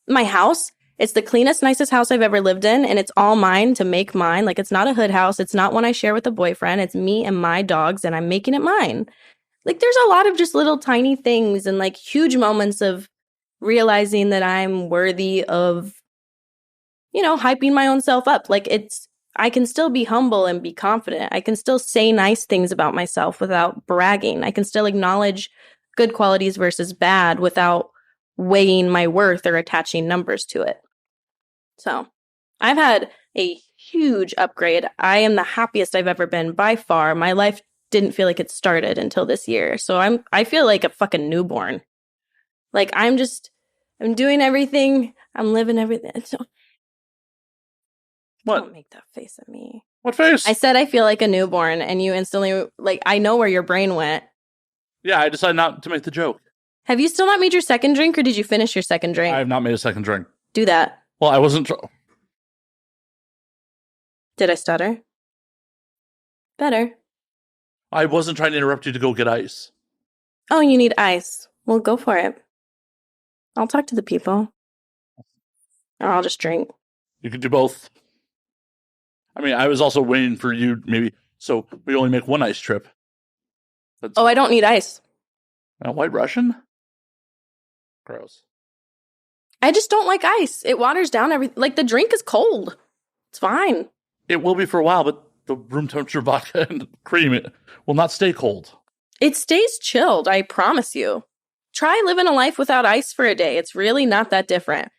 my house, it's the cleanest, nicest house I've ever lived in, and it's all mine to make mine. Like, it's not a hood house. It's not one I share with a boyfriend. It's me and my dogs, and I'm making it mine. Like, there's a lot of just little tiny things and like huge moments of realizing that I'm worthy of, hyping my own self up. Like, I can still be humble and be confident. I can still say nice things about myself without bragging. I can still acknowledge good qualities versus bad without weighing my worth or attaching numbers to it. So I've had a huge upgrade. I am the happiest I've ever been by far. My life didn't feel like it started until this year. So I feel like a fucking newborn. Like, I'm doing everything. I'm living everything. What? Don't make that face at me. What face? I said I feel like a newborn, and you instantly, like, I know where your brain went. Yeah, I decided not to make the joke. Have you still not made your second drink, or did you finish your second drink? I have not made a second drink. Do that. Well, I wasn't... Did I stutter? Better. I wasn't trying to interrupt you to go get ice. Oh, you need ice. Well, go for it. I'll talk to the people. Or I'll just drink. You can do both. I mean, I was also waiting for you, maybe, so we only make one ice trip. Oh, I don't need ice. White Russian? Gross. I just don't like ice. It waters down everything. Like, the drink is cold. It's fine. It will be for a while, but the room temperature vodka and cream will not stay cold. It stays chilled, I promise you. Try living a life without ice for a day. It's really not that different.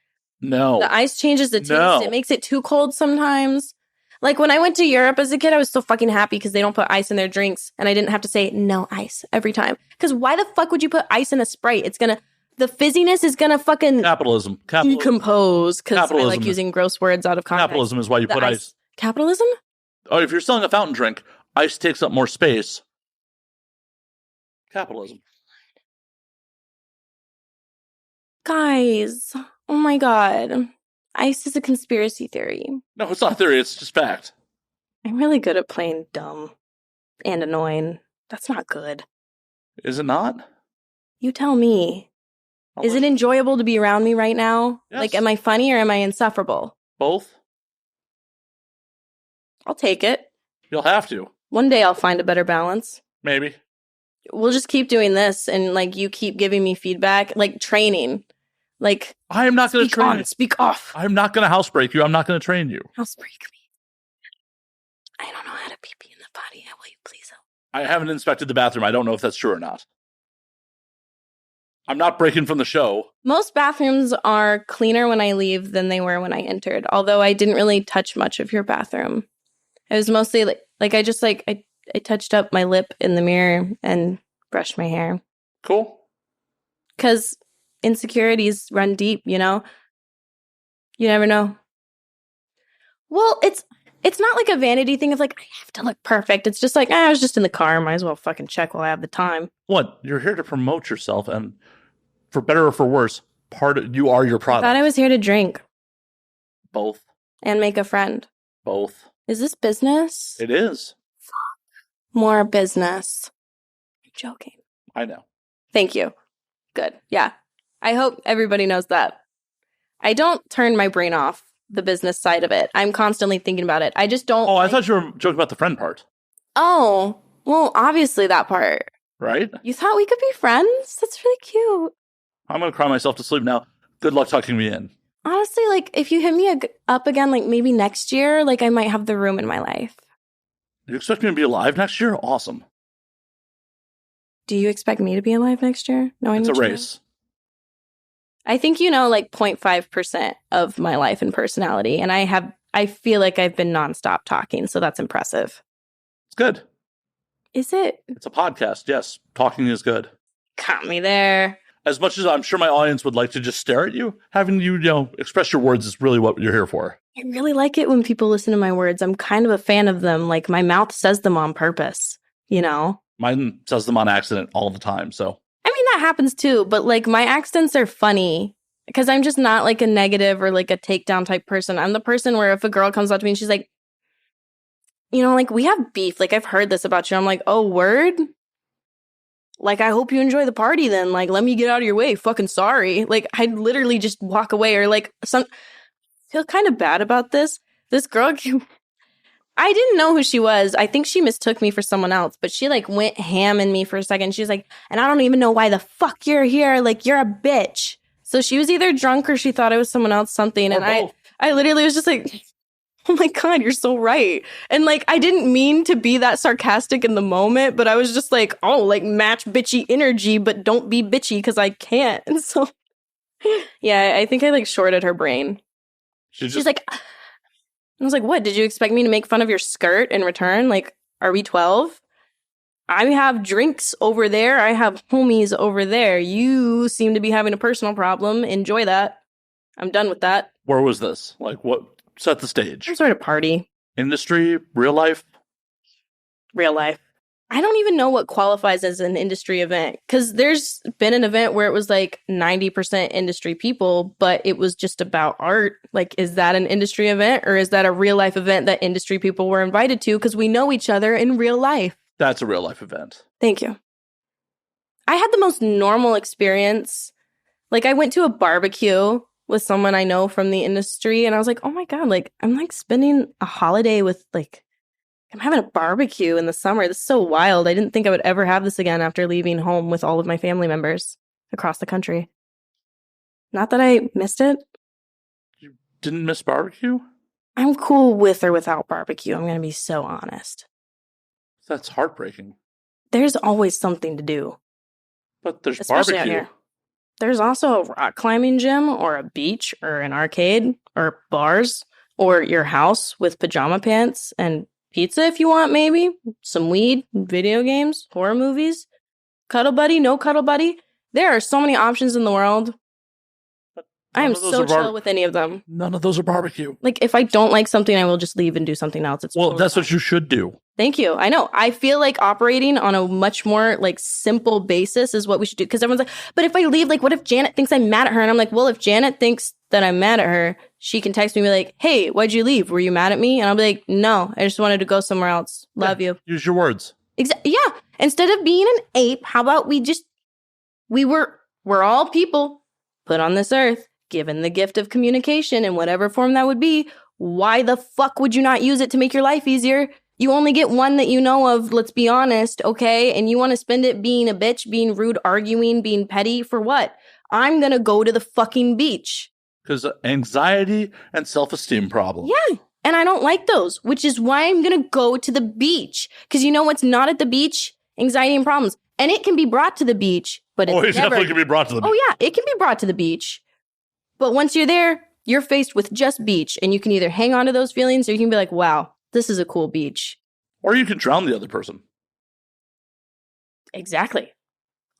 No. The ice changes the taste. No. It makes it too cold sometimes. Like, when I went to Europe as a kid, I was so fucking happy because they don't put ice in their drinks, and I didn't have to say no ice every time. Because why the fuck would you put ice in a Sprite? The fizziness is gonna fucking Capitalism. decompose, because I like using gross words out of context. Capitalism is why you put ice. Capitalism? Oh, if you're selling a fountain drink, ice takes up more space. Capitalism. Guys, oh my god. Ice is a conspiracy theory. No, it's not theory, it's just fact. I'm really good at playing dumb and annoying. That's not good. Is it not? You tell me. Is it enjoyable to be around me right now? Yes. Like, am I funny or am I insufferable? Both? I'll take it. You'll have to. One day I'll find a better balance. Maybe. We'll just keep doing this, and like, you keep giving me feedback, like training. Like, I am not going to train you. Speak off. I'm not going to housebreak you. I'm not going to train you. Housebreak me. I don't know how to pee in the potty. Will you please help? I haven't inspected the bathroom. I don't know if that's true or not. I'm not breaking from the show. Most bathrooms are cleaner when I leave than they were when I entered, although I didn't really touch much of your bathroom. It was mostly I touched up my lip in the mirror and brushed my hair. Cool. Because insecurities run deep, you know? You never know. Well, it's not like a vanity thing of like, I have to look perfect. It's just like, I was just in the car. Might as well fucking check while I have the time. What? You're here to promote yourself, and for better or for worse, you are your product. I thought I was here to drink. Both. And make a friend. Both. Is this business? It is. More business. I'm joking. I know. Thank you. Good. Yeah. I hope everybody knows that. I don't turn my brain off the business side of it. I'm constantly thinking about it. I just don't. Oh, I thought you were joking about the friend part. Oh, well, obviously that part. Right? You thought we could be friends? That's really cute. I'm going to cry myself to sleep now. Good luck tucking me in. Honestly, like, if you hit me up again, like, maybe next year, like, I might have the room in my life. You expect me to be alive next year? Awesome. Do you expect me to be alive next year? It's a race. I think you know like 0.5% of my life and personality. And I feel like I've been nonstop talking. So that's impressive. It's good. Is it? It's a podcast. Yes. Talking is good. Got me there. As much as I'm sure my audience would like to just stare at you, having you, express your words is really what you're here for. I really like it when people listen to my words. I'm kind of a fan of them. Like my mouth says them on purpose, you know? Mine says them on accident all the time, so. I mean, that happens too, but like my accents are funny because I'm just not like a negative or like a takedown type person. I'm the person where if a girl comes up to me and she's like, like we have beef. Like I've heard this about you. I'm like, oh, word? Like, I hope you enjoy the party then. Like, let me get out of your way. Fucking sorry. Like, I'd literally just walk away or like I feel kind of bad about this. This girl, I didn't know who she was. I think she mistook me for someone else, but she like went ham in me for a second. She was like, and I don't even know why the fuck you're here. Like, you're a bitch. So she was either drunk or she thought I was someone else, something. And I literally was just like, oh my God, you're so right. And like, I didn't mean to be that sarcastic in the moment, but I was just like, oh, like match bitchy energy, but don't be bitchy because I can't. And so, yeah, I think I like shorted her brain. She's like, I was like, what? Did you expect me to make fun of your skirt in return? Like, are we 12? I have drinks over there. I have homies over there. You seem to be having a personal problem. Enjoy that. I'm done with that. Where was this? Like, what? Set the stage. Some sort of party. Industry? Real life? Real life. I don't even know what qualifies as an industry event because there's been an event where it was like 90% industry people, but it was just about art. Like, is that an industry event or is that a real life event that industry people were invited to because we know each other in real life? That's a real life event. Thank you. I had the most normal experience. Like, I went to a barbecue with someone I know from the industry and I was like, oh my God, like, I'm like spending a holiday with like, I'm having a barbecue in the summer. This is so wild. I didn't think I would ever have this again after leaving home with all of my family members across the country. Not that I missed it. You didn't miss barbecue? I'm cool with or without barbecue. I'm going to be so honest. That's heartbreaking. There's always something to do. But there's especially barbecue. Out here. There's also a rock climbing gym or a beach or an arcade or bars or your house with pajama pants and pizza if you want, maybe. Some weed, video games, horror movies. Cuddle buddy, no cuddle buddy. There are so many options in the world. I am so chill with any of them. None of those are barbecue. Like, if I don't like something, I will just leave and do something else. It's well, that's fine. What you should do. Thank you. I know. I feel like operating on a much more, like, simple basis is what we should do. Because everyone's like, but if I leave, like, what if Janet thinks I'm mad at her? And I'm like, well, if Janet thinks that I'm mad at her, she can text me and be like, hey, why'd you leave? Were you mad at me? And I'll be like, no, I just wanted to go somewhere else. Love you. Use your words. Yeah. Instead of being an ape, how about we're all people put on this earth, given the gift of communication in whatever form that would be. Why the fuck would you not use it to make your life easier? You only get one that you know of, let's be honest, okay? And you want to spend it being a bitch, being rude, arguing, being petty for what? I'm going to go to the fucking beach. Because anxiety and self-esteem problems. Yeah, and I don't like those, which is why I'm going to go to the beach. Because you know what's not at the beach? Anxiety and problems. And it can be brought to the beach, but it's definitely can be brought to the beach. Oh yeah, it can be brought to the beach. But once you're there, you're faced with just beach, and you can either hang on to those feelings or you can be like, wow, this is a cool beach. Or you can drown the other person. Exactly.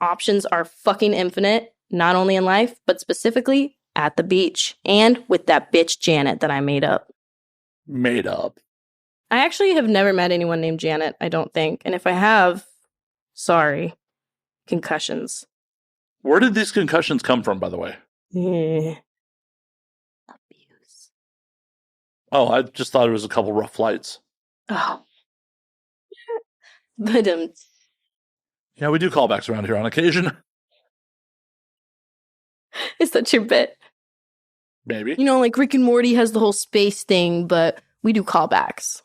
Options are fucking infinite, not only in life, but specifically at the beach. And with that bitch Janet that I made up. Made up? I actually have never met anyone named Janet, I don't think. And if I have, sorry. Concussions. Where did these concussions come from, by the way? Abuse. Oh, I just thought it was a couple rough flights. Oh. But yeah, we do callbacks around here on occasion. Is that your bit? Maybe. You know, like Rick and Morty has the whole space thing, but we do callbacks.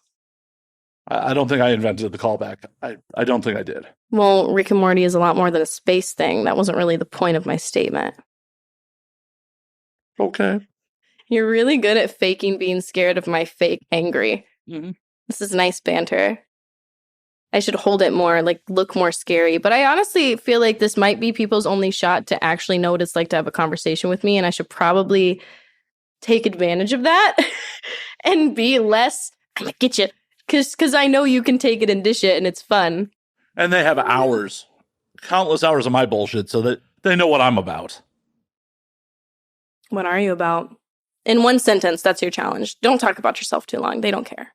I don't think I invented the callback. I don't think I did. Well, Rick and Morty is a lot more than a space thing. That wasn't really the point of my statement. Okay. You're really good at faking being scared of my fake angry. Mm-hmm. This is nice banter. I should hold it more, like look more scary. But I honestly feel like this might be people's only shot to actually know what it's like to have a conversation with me. And I should probably take advantage of that and be less, I'm gonna get you. Because I know you can take it and dish it and it's fun. And they have hours, countless hours of my bullshit, so that they know what I'm about. What are you about? In one sentence, that's your challenge. Don't talk about yourself too long. They don't care.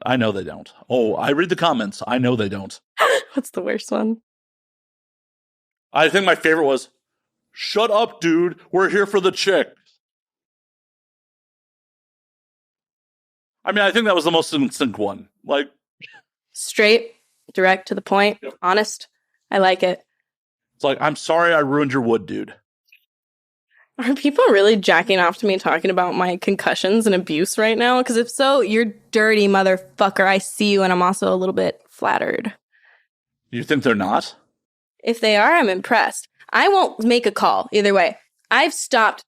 I know they don't. Oh, I read the comments. I know they don't. What's the worst one? I think my favorite was, shut up, dude. We're here for the chick. I mean, I think that was the most in sync one. Like, straight, direct, to the point, yep. Honest. I like it. It's like, I'm sorry I ruined your wood, dude. Are people really jacking off to me talking about my concussions and abuse right now? Because if so, you're dirty, motherfucker. I see you, and I'm also a little bit flattered. You think they're not? If they are, I'm impressed. I won't make a call either way. I've stopped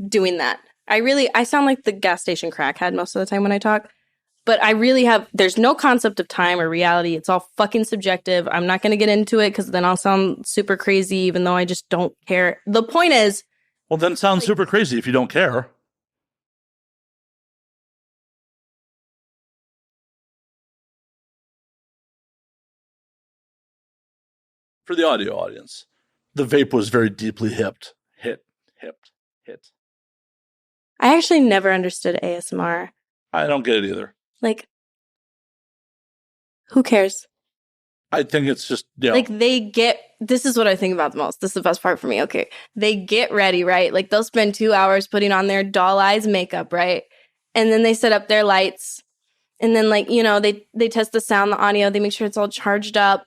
doing that. I sound like the gas station crackhead most of the time when I talk. But I really have, there's no concept of time or reality. It's all fucking subjective. I'm not going to get into it because then I'll sound super crazy, even though I just don't care. The point is, well, then sound super crazy if you don't care. For the audio audience, the vape was very deeply hipped. Hit. I actually never understood ASMR. I don't get it either. Like, who cares? I think it's just, like this is what I think about the most. This is the best part for me. Okay. They get ready, right? Like they'll spend 2 hours putting on their doll eyes makeup, right? And then they set up their lights. And then like, they test the sound, the audio. They make sure it's all charged up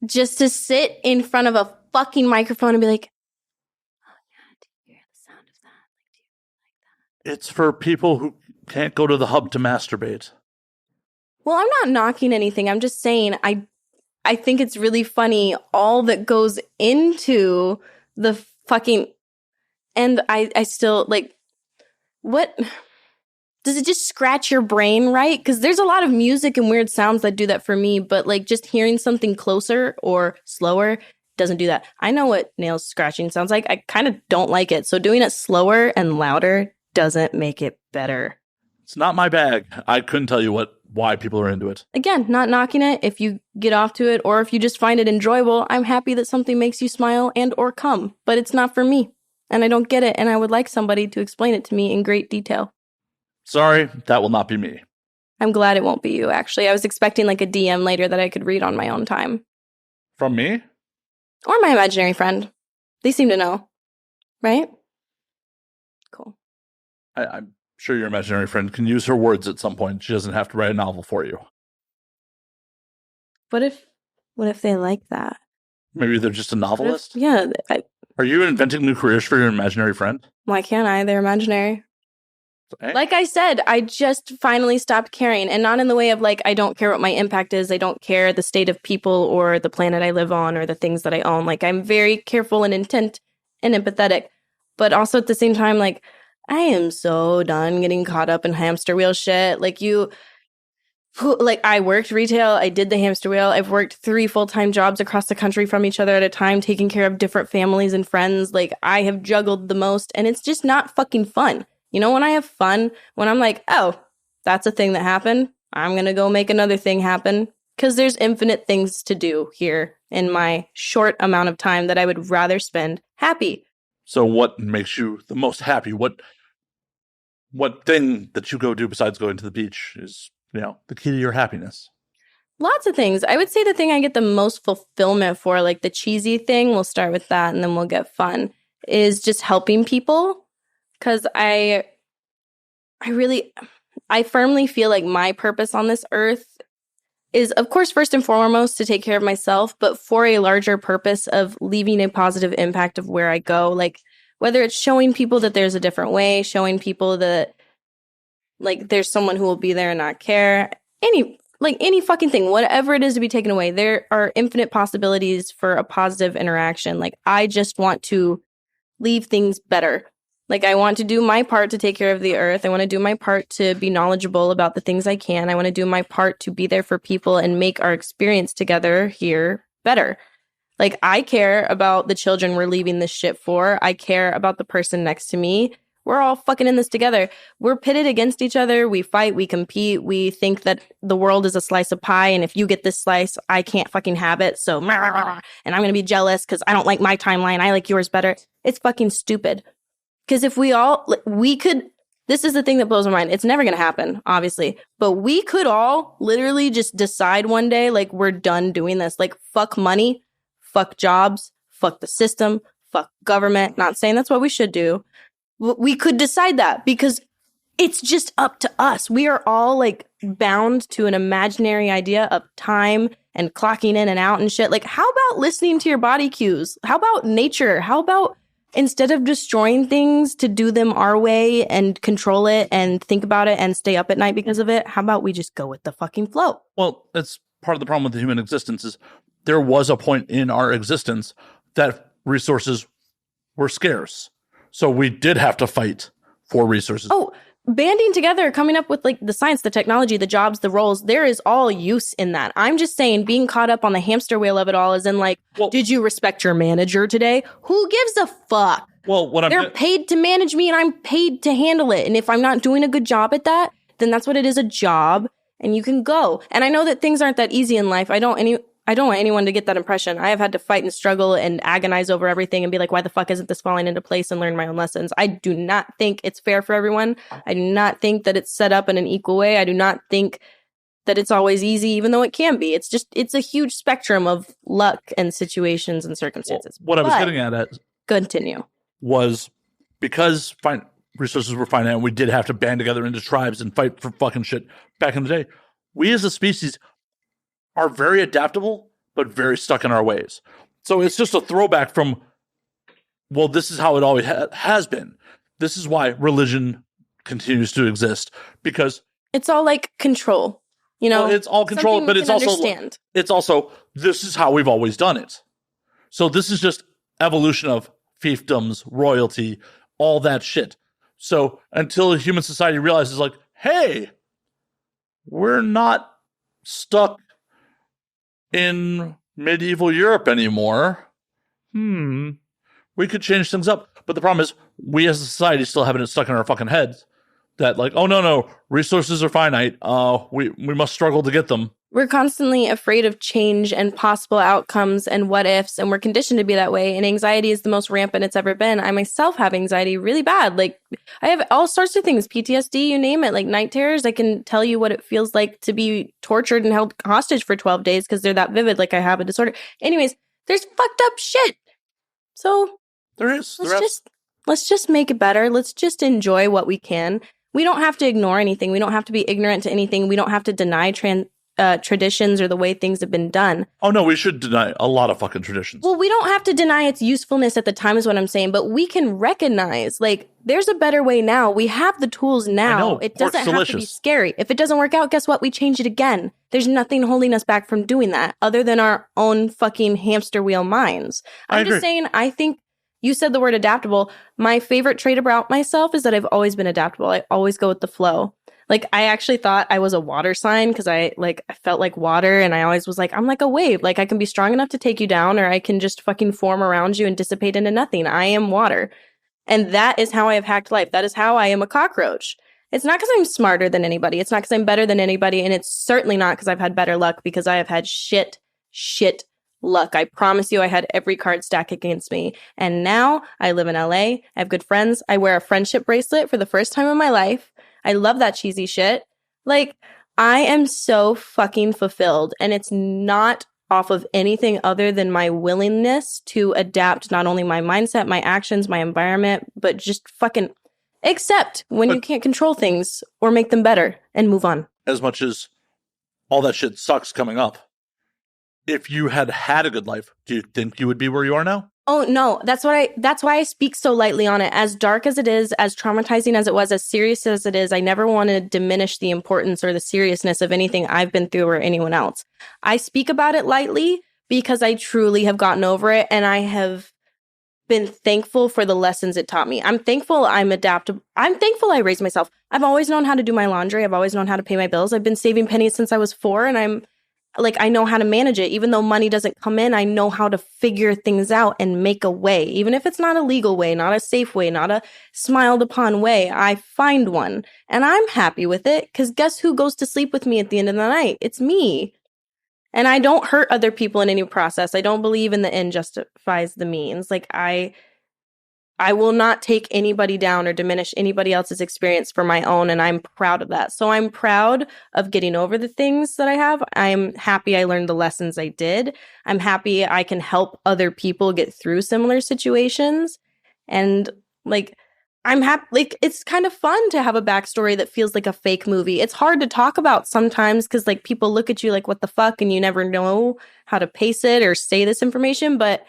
just to sit in front of a fucking microphone and be like, oh yeah, do you hear the sound of that? Like, do you like that? It's for people who can't go to the hub to masturbate. Well, I'm not knocking anything. I'm just saying I think it's really funny all that goes into the fucking, and I still like, what does it just scratch your brain, right? Because there's a lot of music and weird sounds that do that for me, but like just hearing something closer or slower doesn't do that. I know what nails scratching sounds like. I kind of don't like it. So doing it slower and louder doesn't make it better. It's not my bag. I couldn't tell you why people are into it. Again, not knocking it. If you get off to it or if you just find it enjoyable, I'm happy that something makes you smile and or come. But it's not for me. And I don't get it. And I would like somebody to explain it to me in great detail. Sorry, that will not be me. I'm glad it won't be you, actually. I was expecting like a DM later that I could read on my own time. From me? Or my imaginary friend. They seem to know. Right? Cool. I'm sure your imaginary friend can use her words at some point. She doesn't have to write a novel for you. What if they like that? Maybe they're just a novelist? Yeah. Are you inventing new careers for your imaginary friend? Why can't I? They're imaginary. Like I said, I just finally stopped caring. And not in the way of like, I don't care what my impact is. I don't care the state of people or the planet I live on or the things that I own. Like I'm very careful and intent and empathetic. But also at the same time, like, I am so done getting caught up in hamster wheel shit. Like I worked retail. I did the hamster wheel. I've worked 3 full-time jobs across the country from each other at a time, taking care of different families and friends. Like I have juggled the most and it's just not fucking fun. You know, when I have fun, when I'm like, oh, that's a thing that happened. I'm going to go make another thing happen. Because there's infinite things to do here in my short amount of time that I would rather spend happy. So what makes you the most happy? What thing that you go do besides going to the beach is, the key to your happiness? Lots of things. I would say the thing I get the most fulfillment for, like the cheesy thing, we'll start with that and then we'll get fun, is just helping people. Because I firmly feel like my purpose on this earth is, of course, first and foremost, to take care of myself, but for a larger purpose of leaving a positive impact of where I go. Like, whether it's showing people that there's a different way, showing people that, like, there's someone who will be there and not care, any fucking thing, whatever it is to be taken away, there are infinite possibilities for a positive interaction. Like, I just want to leave things better. Like, I want to do my part to take care of the earth. I want to do my part to be knowledgeable about the things I can. I want to do my part to be there for people and make our experience together here better. Like, I care about the children we're leaving this shit for. I care about the person next to me. We're all fucking in this together. We're pitted against each other. We fight. We compete. We think that the world is a slice of pie. And if you get this slice, I can't fucking have it. So, and I'm going to be jealous because I don't like my timeline. I like yours better. It's fucking stupid. Because if we could, this is the thing that blows my mind. It's never going to happen, obviously. But we could all literally just decide one day, like, we're done doing this. Like, fuck money, fuck jobs, fuck the system, fuck government. Not saying that's what we should do. We could decide that because it's just up to us. We are all like bound to an imaginary idea of time and clocking in and out and shit. Like, how about listening to your body cues? How about nature? How about instead of destroying things to do them our way and control it and think about it and stay up at night because of it, how about we just go with the fucking flow? Well, that's part of the problem with the human existence is there was a point in our existence that resources were scarce. So we did have to fight for resources. Oh, banding together, coming up with like the science, the technology, the jobs, the roles, there is all use in that. I'm just saying being caught up on the hamster wheel of it all is in like, well, did you respect your manager today? Who gives a fuck? Well, they're paid to manage me and I'm paid to handle it. And if I'm not doing a good job at that, then that's what it is, a job, and you can go. And I know that things aren't that easy in life. I don't want anyone to get that impression. I have had to fight and struggle and agonize over everything and be like, why the fuck isn't this falling into place, and learn my own lessons. I do not think it's fair for everyone. I do not think that it's set up in an equal way. I do not think that it's always easy, even though it can be. It's a huge spectrum of luck and situations and circumstances. Well, what I was getting at continue was because resources were finite and we did have to band together into tribes and fight for fucking shit back in the day. We as a species are very adaptable, but very stuck in our ways. So it's just a throwback from, well, this is how it always has been. This is why religion continues to exist, because it's all like control, you know. Well, it's all control, but it's also this is how we've always done it. So this is just evolution of fiefdoms, royalty, all that shit. So until human society realizes, like, hey, we're not stuck in medieval Europe anymore. We could change things up. But the problem is, we as a society still have it stuck in our fucking heads that, like, oh, no, resources are finite. We must struggle to get them. We're constantly afraid of change and possible outcomes and what ifs, and we're conditioned to be that way. And anxiety is the most rampant it's ever been. I myself have anxiety really bad. Like, I have all sorts of things, PTSD, you name it, like night terrors. I can tell you what it feels like to be tortured and held hostage for 12 days because they're that vivid, like I have a disorder. Anyways, there's fucked up shit. So there is. Let's just make it better. Let's just enjoy what we can. We don't have to ignore anything. We don't have to be ignorant to anything. We don't have to deny traditions or the way things have been done. Oh, no, we should deny a lot of fucking traditions. Well, we don't have to deny its usefulness at the time is what I'm saying, but we can recognize, like, there's a better way now. We have the tools now. I know. It doesn't have to be scary. If it doesn't work out, guess what? We change it again. There's nothing holding us back from doing that other than our own fucking hamster wheel minds. I'm just saying, I think you said the word adaptable. My favorite trait about myself is that I've always been adaptable. I always go with the flow. Like, I actually thought I was a water sign because I felt like water, and I always was like, I'm like a wave. Like, I can be strong enough to take you down, or I can just fucking form around you and dissipate into nothing. I am water. And that is how I have hacked life. That is how I am a cockroach. It's not because I'm smarter than anybody. It's not because I'm better than anybody. And it's certainly not because I've had better luck, because I have had shit luck. I promise you, I had every card stack against me. And now I live in LA. I have good friends. I wear a friendship bracelet for the first time in my life. I love that cheesy shit. Like, I am so fucking fulfilled, and it's not off of anything other than my willingness to adapt not only my mindset, my actions, my environment, but just fucking accept when you can't control things or make them better and move on. As much as all that shit sucks coming up, if you had a good life, do you think you would be where you are now? Oh, no, that's why I speak so lightly on it. As dark as it is, as traumatizing as it was, as serious as it is, I never want to diminish the importance or the seriousness of anything I've been through or anyone else. I speak about it lightly because I truly have gotten over it, and I have been thankful for the lessons it taught me. I'm thankful I'm adaptable. I'm thankful I raised myself. I've always known how to do my laundry. I've always known how to pay my bills. I've been saving pennies since I was 4, and I'm like, I know how to manage it. Even though money doesn't come in, I know how to figure things out and make a way. Even if it's not a legal way, not a safe way, not a smiled upon way, I find one. And I'm happy with it, because guess who goes to sleep with me at the end of the night? It's me. And I don't hurt other people in any process. I don't believe in the end justifies the means. Like, I will not take anybody down or diminish anybody else's experience for my own, and I'm proud of that. So I'm proud of getting over the things that I have. I'm happy I learned the lessons I did. I'm happy I can help other people get through similar situations. And like, I'm happy. Like, it's kind of fun to have a backstory that feels like a fake movie. It's hard to talk about sometimes because like people look at you like, what the fuck? And you never know how to pace it or say this information. But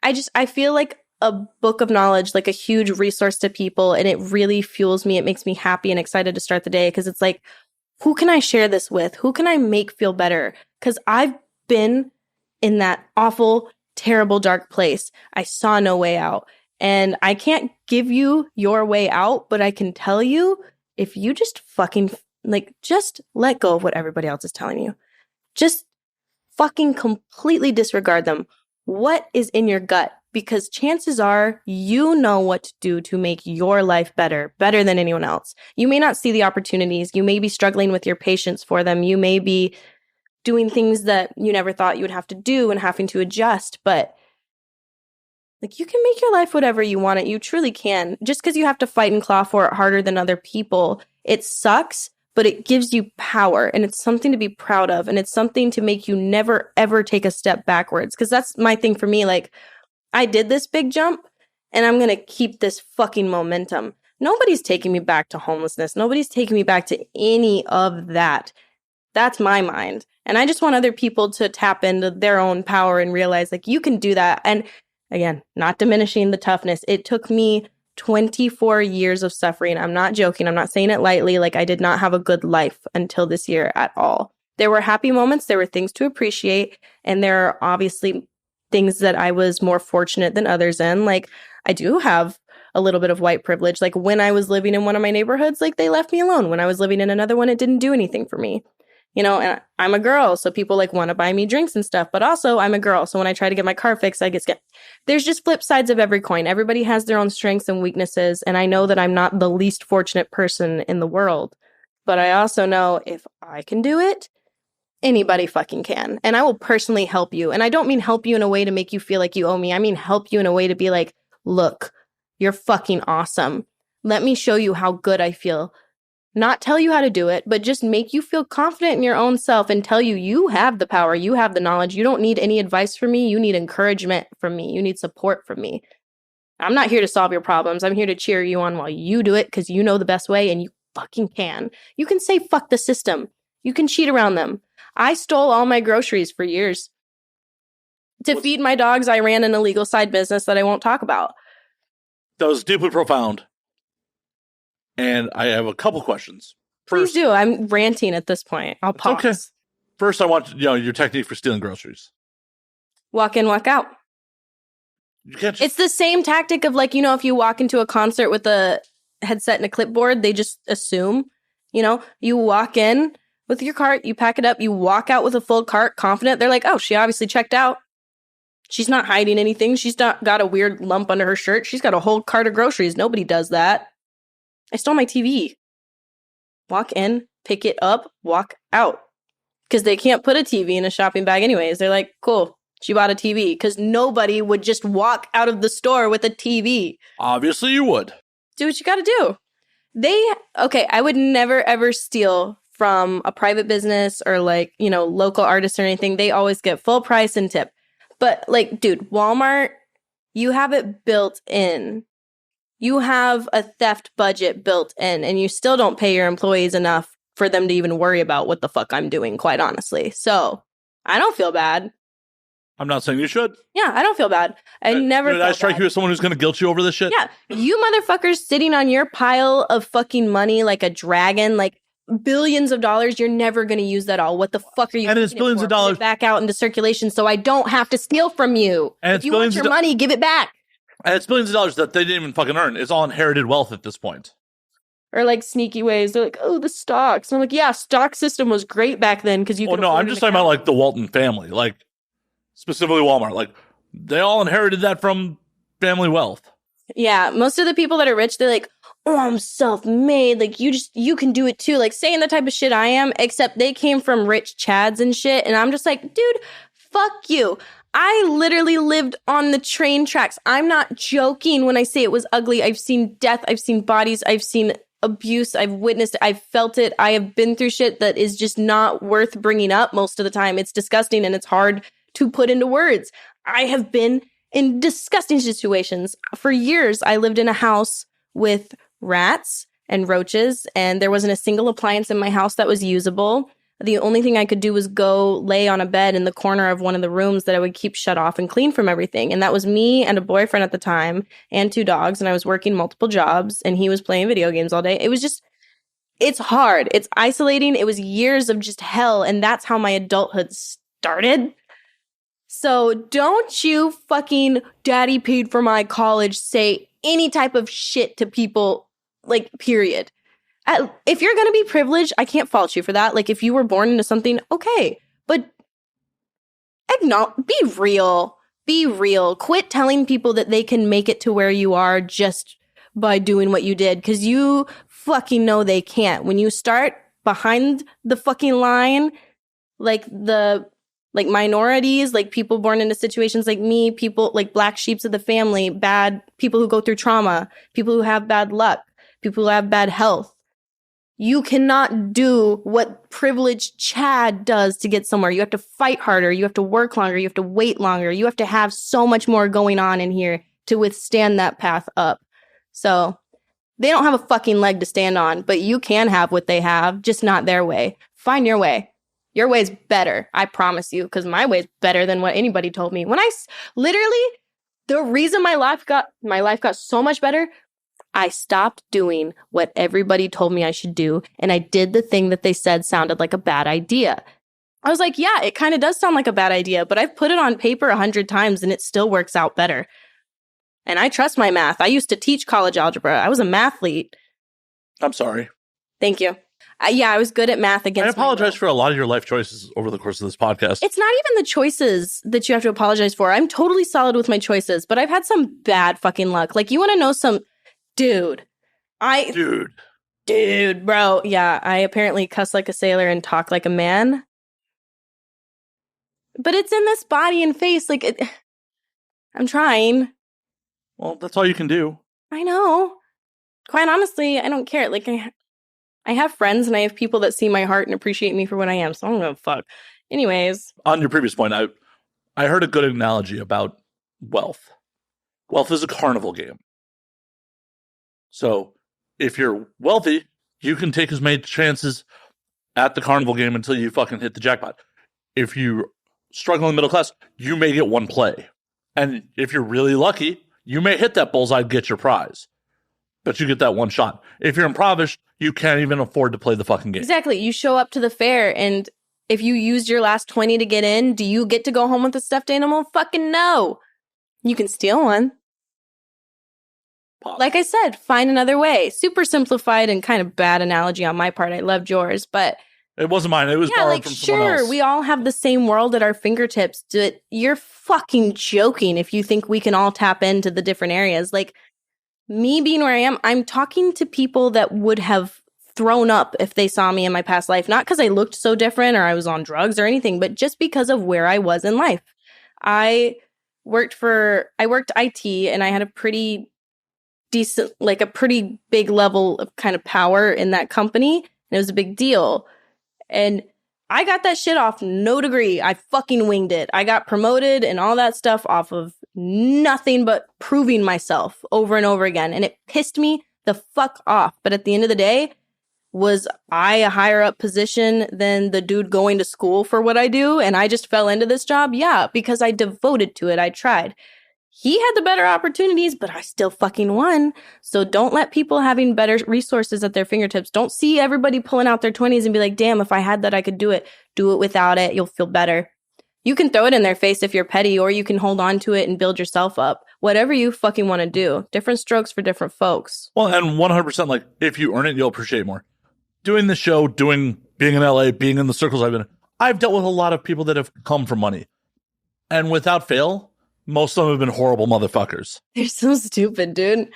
I feel like a book of knowledge, like a huge resource to people, and it really fuels me. It makes me happy and excited to start the day, because it's like, who can I share this with? Who can I make feel better? Because I've been in that awful, terrible, dark place. I saw no way out. And I can't give you your way out, but I can tell you, if you just fucking, like, just let go of what everybody else is telling you. Just fucking completely disregard them. What is in your gut? Because chances are you know what to do to make your life better than anyone else. You may not see the opportunities. You may be struggling with your patience for them. You may be doing things that you never thought you would have to do and having to adjust. But like, you can make your life whatever you want it. You truly can. Just because you have to fight and claw for it harder than other people, it sucks, but it gives you power, and it's something to be proud of. And it's something to make you never, ever take a step backwards. Because that's my thing for me. Like, I did this big jump, and I'm going to keep this fucking momentum. Nobody's taking me back to homelessness. Nobody's taking me back to any of that. That's my mind. And I just want other people to tap into their own power and realize, like, you can do that. And again, not diminishing the toughness. It took me 24 years of suffering. I'm not joking. I'm not saying it lightly. Like, I did not have a good life until this year at all. There were happy moments. There were things to appreciate. And there are obviously things that I was more fortunate than others in. Like, I do have a little bit of white privilege. Like, when I was living in one of my neighborhoods, like, they left me alone. When I was living in another one, it didn't do anything for me. You know, and I'm a girl, so people like want to buy me drinks and stuff. But also, I'm a girl, so when I try to get my car fixed, I get scared. There's just flip sides of every coin. Everybody has their own strengths and weaknesses, and I know that I'm not the least fortunate person in the world. But I also know if I can do it, anybody fucking can. And I will personally help you. And I don't mean help you in a way to make you feel like you owe me. I mean help you in a way to be like, look, you're fucking awesome. Let me show you how good I feel. Not tell you how to do it, but just make you feel confident in your own self and tell you you have the power, you have the knowledge. You don't need any advice from me. You need encouragement from me. You need support from me. I'm not here to solve your problems. I'm here to cheer you on while you do it, because you know the best way, and you fucking can. You can say fuck the system. You can cheat around them. I stole all my groceries for years. To feed my dogs, I ran an illegal side business that I won't talk about. That was deeply profound. And I have a couple questions. First, please do. I'm ranting at this point. I'll pause. Okay. First, I want your technique for stealing groceries. Walk in, walk out. You can't It's the same tactic of, like, if you walk into a concert with a headset and a clipboard, they just assume, you walk in with your cart, you pack it up, you walk out with a full cart, confident. They're like, oh, she obviously checked out. She's not hiding anything. She's not got a weird lump under her shirt. She's got a whole cart of groceries. Nobody does that. I stole my TV. Walk in, pick it up, walk out. Because they can't put a TV in a shopping bag anyways. They're like, cool, she bought a TV. Because nobody would just walk out of the store with a TV. Obviously you would. Do what you got to do. I would never, ever steal from a private business or local artists or anything. They always get full price and tip. But dude, Walmart, you have it built in. You have a theft budget built in, and you still don't pay your employees enough for them to even worry about what the fuck I'm doing, quite honestly. So I don't feel bad. I'm not saying you should. Yeah, I don't feel bad. I strike you as someone who's going to guilt you over this shit? Yeah. You motherfuckers sitting on your pile of fucking money like a dragon. billions of dollars. You're never going to use that all. What the fuck are you? And it's billions of dollars Put it back out into circulation, so I don't have to steal from you. And if you want your money, give it back. And it's billions of dollars that they didn't even fucking earn. It's all inherited wealth at this point. Or like sneaky ways. They're like, oh, the stocks. And I'm like, yeah, stock system was great back then because you. Well, no, I'm just talking about like the Walton family, like specifically Walmart. Like they all inherited that from family wealth. Yeah, most of the people that are rich, they're like, oh, I'm self-made. Like, you can do it too. Like, saying the type of shit I am, except they came from rich chads and shit. And I'm just like, dude, fuck you. I literally lived on the train tracks. I'm not joking when I say it was ugly. I've seen death. I've seen bodies. I've seen abuse. I've witnessed it. I've felt it. I have been through shit that is just not worth bringing up most of the time. It's disgusting and it's hard to put into words. I have been in disgusting situations. For years, I lived in a house with rats and roaches, and there wasn't a single appliance in my house that was usable. The only thing I could do was go lay on a bed in the corner of one of the rooms that I would keep shut off and clean from everything. And that was me and a boyfriend at the time and 2 dogs, and I was working multiple jobs, and he was playing video games all day. It was just, it's hard. It's isolating. It was years of just hell, and that's how my adulthood started. So don't you fucking daddy paid for my college say any type of shit to people, like, period. If you're going to be privileged, I can't fault you for that. Like, if you were born into something, okay. But be real. Be real. Quit telling people that they can make it to where you are just by doing what you did. Because you fucking know they can't. When you start behind the fucking line, like minorities, like people born into situations like me, people like black sheeps of the family, bad people who go through trauma, people who have bad luck, people who have bad health. You cannot do what privileged Chad does to get somewhere. You have to fight harder. You have to work longer. You have to wait longer. You have to have so much more going on in here to withstand that path up. So they don't have a fucking leg to stand on, but you can have what they have, just not their way. Find your way. Your way's better, I promise you, because my way's better than what anybody told me. When literally, the reason my life got so much better, I stopped doing what everybody told me I should do, and I did the thing that they said sounded like a bad idea. I was like, yeah, it kind of does sound like a bad idea, but I've put it on paper 100 times, and it still works out better. And I trust my math. I used to teach college algebra. I was a mathlete. I'm sorry. Thank you. I was good at math against. I apologize for a lot of your life choices over the course of this podcast. It's not even the choices that you have to apologize for. I'm totally solid with my choices, but I've had some bad fucking luck. Like, you want to know some... Dude, bro. Yeah, I apparently cuss like a sailor and talk like a man. But it's in this body and face. Like, I'm trying. Well, that's all you can do. I know. Quite honestly, I don't care. Like, I have friends and I have people that see my heart and appreciate me for what I am, so I don't give a fuck. Anyways. On your previous point, I heard a good analogy about wealth. Wealth is a carnival game. So if you're wealthy, you can take as many chances at the carnival game until you fucking hit the jackpot. If you're struggling middle class, you may get one play. And if you're really lucky, you may hit that bullseye and get your prize. But you get that one shot. If you're impoverished, you can't even afford to play the fucking game. Exactly. You show up to the fair, and if you used your last 20 to get in, do you get to go home with a stuffed animal? Fucking no. You can steal one. Like I said, find another way. Super simplified and kind of bad analogy on my part. I loved yours, but... It wasn't mine. It was borrowed from someone else. Sure, we all have the same world at our fingertips. You're fucking joking if you think we can all tap into the different areas. Like, me being where I am, I'm talking to people that would have thrown up if they saw me in my past life. Not because I looked so different or I was on drugs or anything, but just because of where I was in life. I worked IT, and I had a pretty decent, like a pretty big level of kind of power in that company. And it was a big deal. And I got that shit off no degree. I fucking winged it. I got promoted and all that stuff off of nothing but proving myself over and over again. And it pissed me the fuck off. But at the end of the day, was I a higher up position than the dude going to school for what I do? And I just fell into this job? Yeah, because I devoted to it. I tried. He had the better opportunities, but I still fucking won. So don't let people having better resources at their fingertips. Don't see everybody pulling out their 20s and be like, damn, if I had that, I could do it. Do it without it. You'll feel better. You can throw it in their face if you're petty, or you can hold on to it and build yourself up. Whatever you fucking want to do. Different strokes for different folks. Well, and 100%, like, if you earn it, you'll appreciate it more. Doing the show, being in LA, being in the circles I've been in, I've dealt with a lot of people that have come for money. And without fail, most of them have been horrible motherfuckers. They're so stupid, dude.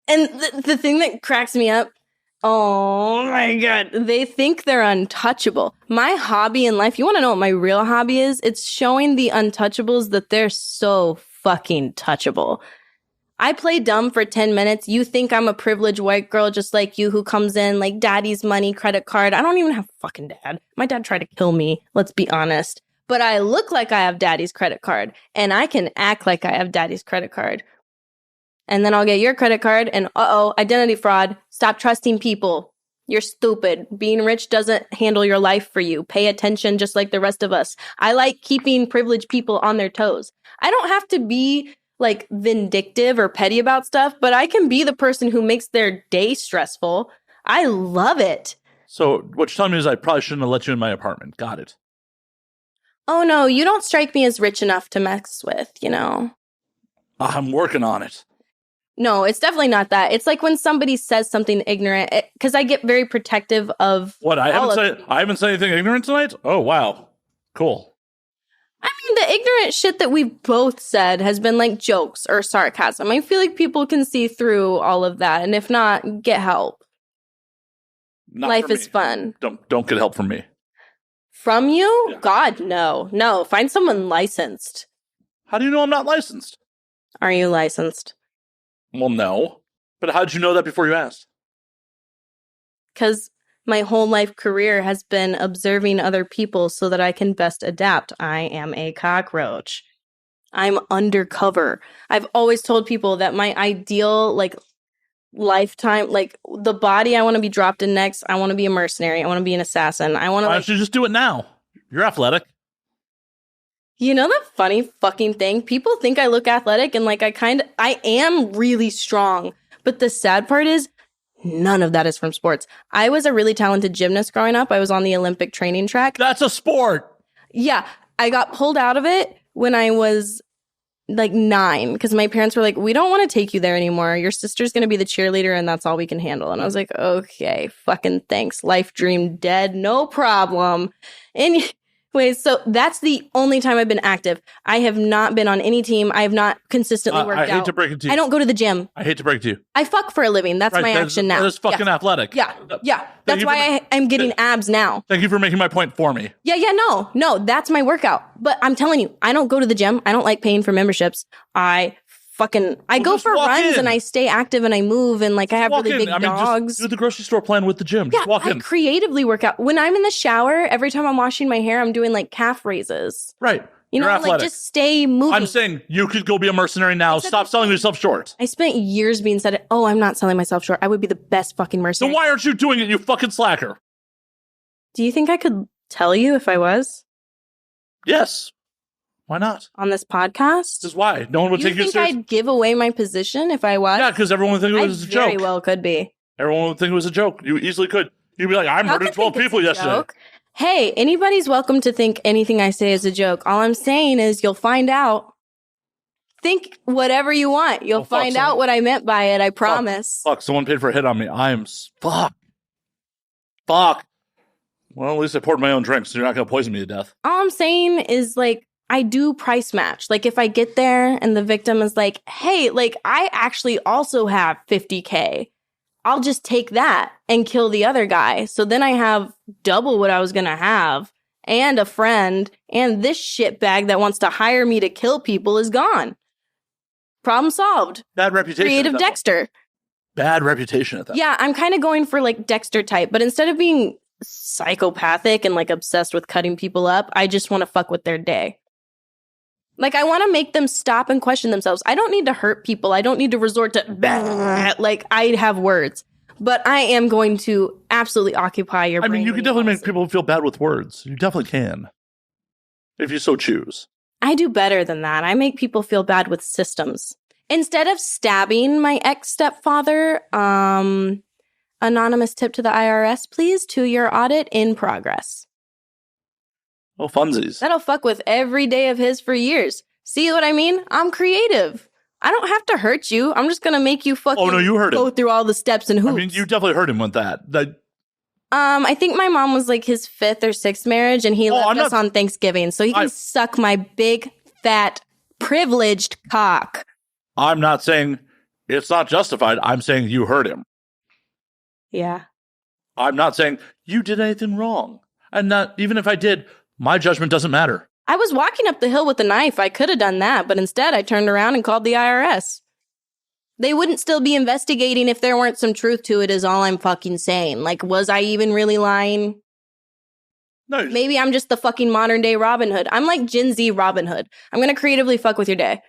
And the thing that cracks me up, oh my God, they think they're untouchable. My hobby in life, you want to know what my real hobby is? It's showing the untouchables that they're so fucking touchable. I play dumb for 10 minutes. You think I'm a privileged white girl just like you who comes in like daddy's money, credit card. I don't even have a fucking dad. My dad tried to kill me. Let's be honest. But I look like I have daddy's credit card, and I can act like I have daddy's credit card. And then I'll get your credit card, and identity fraud. Stop trusting people. You're stupid. Being rich doesn't handle your life for you. Pay attention just like the rest of us. I like keeping privileged people on their toes. I don't have to be like vindictive or petty about stuff, but I can be the person who makes their day stressful. I love it. So what you're telling me is I probably shouldn't have let you in my apartment. Got it. Oh, no, you don't strike me as rich enough to mess with, you know? I'm working on it. No, it's definitely not that. It's like when somebody says something ignorant, because I get very protective of what? I haven't said anything ignorant tonight? Oh, wow. Cool. I mean, the ignorant shit that we've both said has been like jokes or sarcasm. I feel like people can see through all of that. And if not, get help. Life is fun. Don't get help from me. From you? Yeah. God, no. No, find someone licensed. How do you know I'm not licensed? Are you licensed? Well, no. But how did you know that before you asked? Because my whole life career has been observing other people so that I can best adapt. I am a cockroach. I'm undercover. I've always told people that my ideal, like, lifetime, like, the body I want to be dropped in next, I want to be a mercenary. I want to be an assassin. I want to. Why don't you just do it now? You're athletic. You know the funny fucking thing? People think I look athletic, and like I am really strong. But the sad part is none of that is from sports. I was a really talented gymnast growing up. I was on the Olympic training track. That's a sport. Yeah. I got pulled out of it when I was like 9 because my parents were like, we don't want to take you there anymore. Your sister's going to be the cheerleader and that's all we can handle. And I was like, okay, fucking thanks. Life dream dead. No problem. Anyways, so that's the only time I've been active. I have not been on any team. I have not consistently worked out. I hate to break it to you. I don't go to the gym. I hate to break it to you. I fuck for a living. That's my action now. That's fucking athletic. Yeah. That's why I'm getting abs now. Thank you for making my point for me. Yeah, no, that's my workout. But I'm telling you, I don't go to the gym. I don't like paying for memberships. I go for runs and I stay active and I move and like I have really big dogs. Just do the grocery store plan with the gym. Just walk in. I creatively work out. When I'm in the shower, every time I'm washing my hair, I'm doing like calf raises. Right. You know, athletic. like just stay moving. I'm saying you could go be a mercenary now. Stop selling yourself short. I spent years being said, oh, I'm not selling myself short. I would be the best fucking mercenary. So why aren't you doing it, you fucking slacker? Do you think I could tell you if I was? Yes. Why not? On this podcast? This is why. No one would take you seriously. You think I'd give away my position if I was? Yeah, because everyone would think it was a joke. I very well could be. Everyone would think it was a joke. You easily could. You'd be like, I murdered 12 people yesterday. Joke? Hey, anybody's welcome to think anything I say is a joke. All I'm saying is you'll find out. Think whatever you want. You'll find out what I meant by it. I promise. Fuck, someone paid for a hit on me. Fuck. Well, at least I poured my own drink, so you're not going to poison me to death. All I'm saying is, like, I do price match. Like, if I get there and the victim is like, hey, like, I actually also have $50K. I'll just take that and kill the other guy. So then I have double what I was going to have, and a friend, and this shitbag that wants to hire me to kill people is gone. Problem solved. Bad reputation. Creative Dexter. Bad reputation at that. Yeah, I'm kind of going for like Dexter type, but instead of being psychopathic and like obsessed with cutting people up, I just want to fuck with their day. Like, I want to make them stop and question themselves. I don't need to hurt people. I don't need to resort to like, I have words. But I am going to absolutely occupy your brain. I mean, you can definitely make people feel bad with words. You definitely can. If you so choose. I do better than that. I make people feel bad with systems. Instead of stabbing my ex-stepfather, anonymous tip to the IRS, please, to your audit in progress. Oh, funsies. That'll fuck with every day of his for years. See what I mean? I'm creative. I don't have to hurt you. I'm just going to make you fucking go through all the steps and hoops. I mean, you definitely hurt him with that. I think my mom was like his 5th or 6th marriage, and he left us on Thanksgiving, so he can suck my big, fat, privileged cock. I'm not saying it's not justified. I'm saying you hurt him. Yeah. I'm not saying you did anything wrong. And not even if I did, my judgment doesn't matter. I was walking up the hill with a knife. I could have done that, but instead I turned around and called the IRS. They wouldn't still be investigating if there weren't some truth to it, is all I'm fucking saying. Like, was I even really lying? No. Maybe I'm just the fucking modern day Robin Hood. I'm like Gen Z Robin Hood. I'm going to creatively fuck with your day.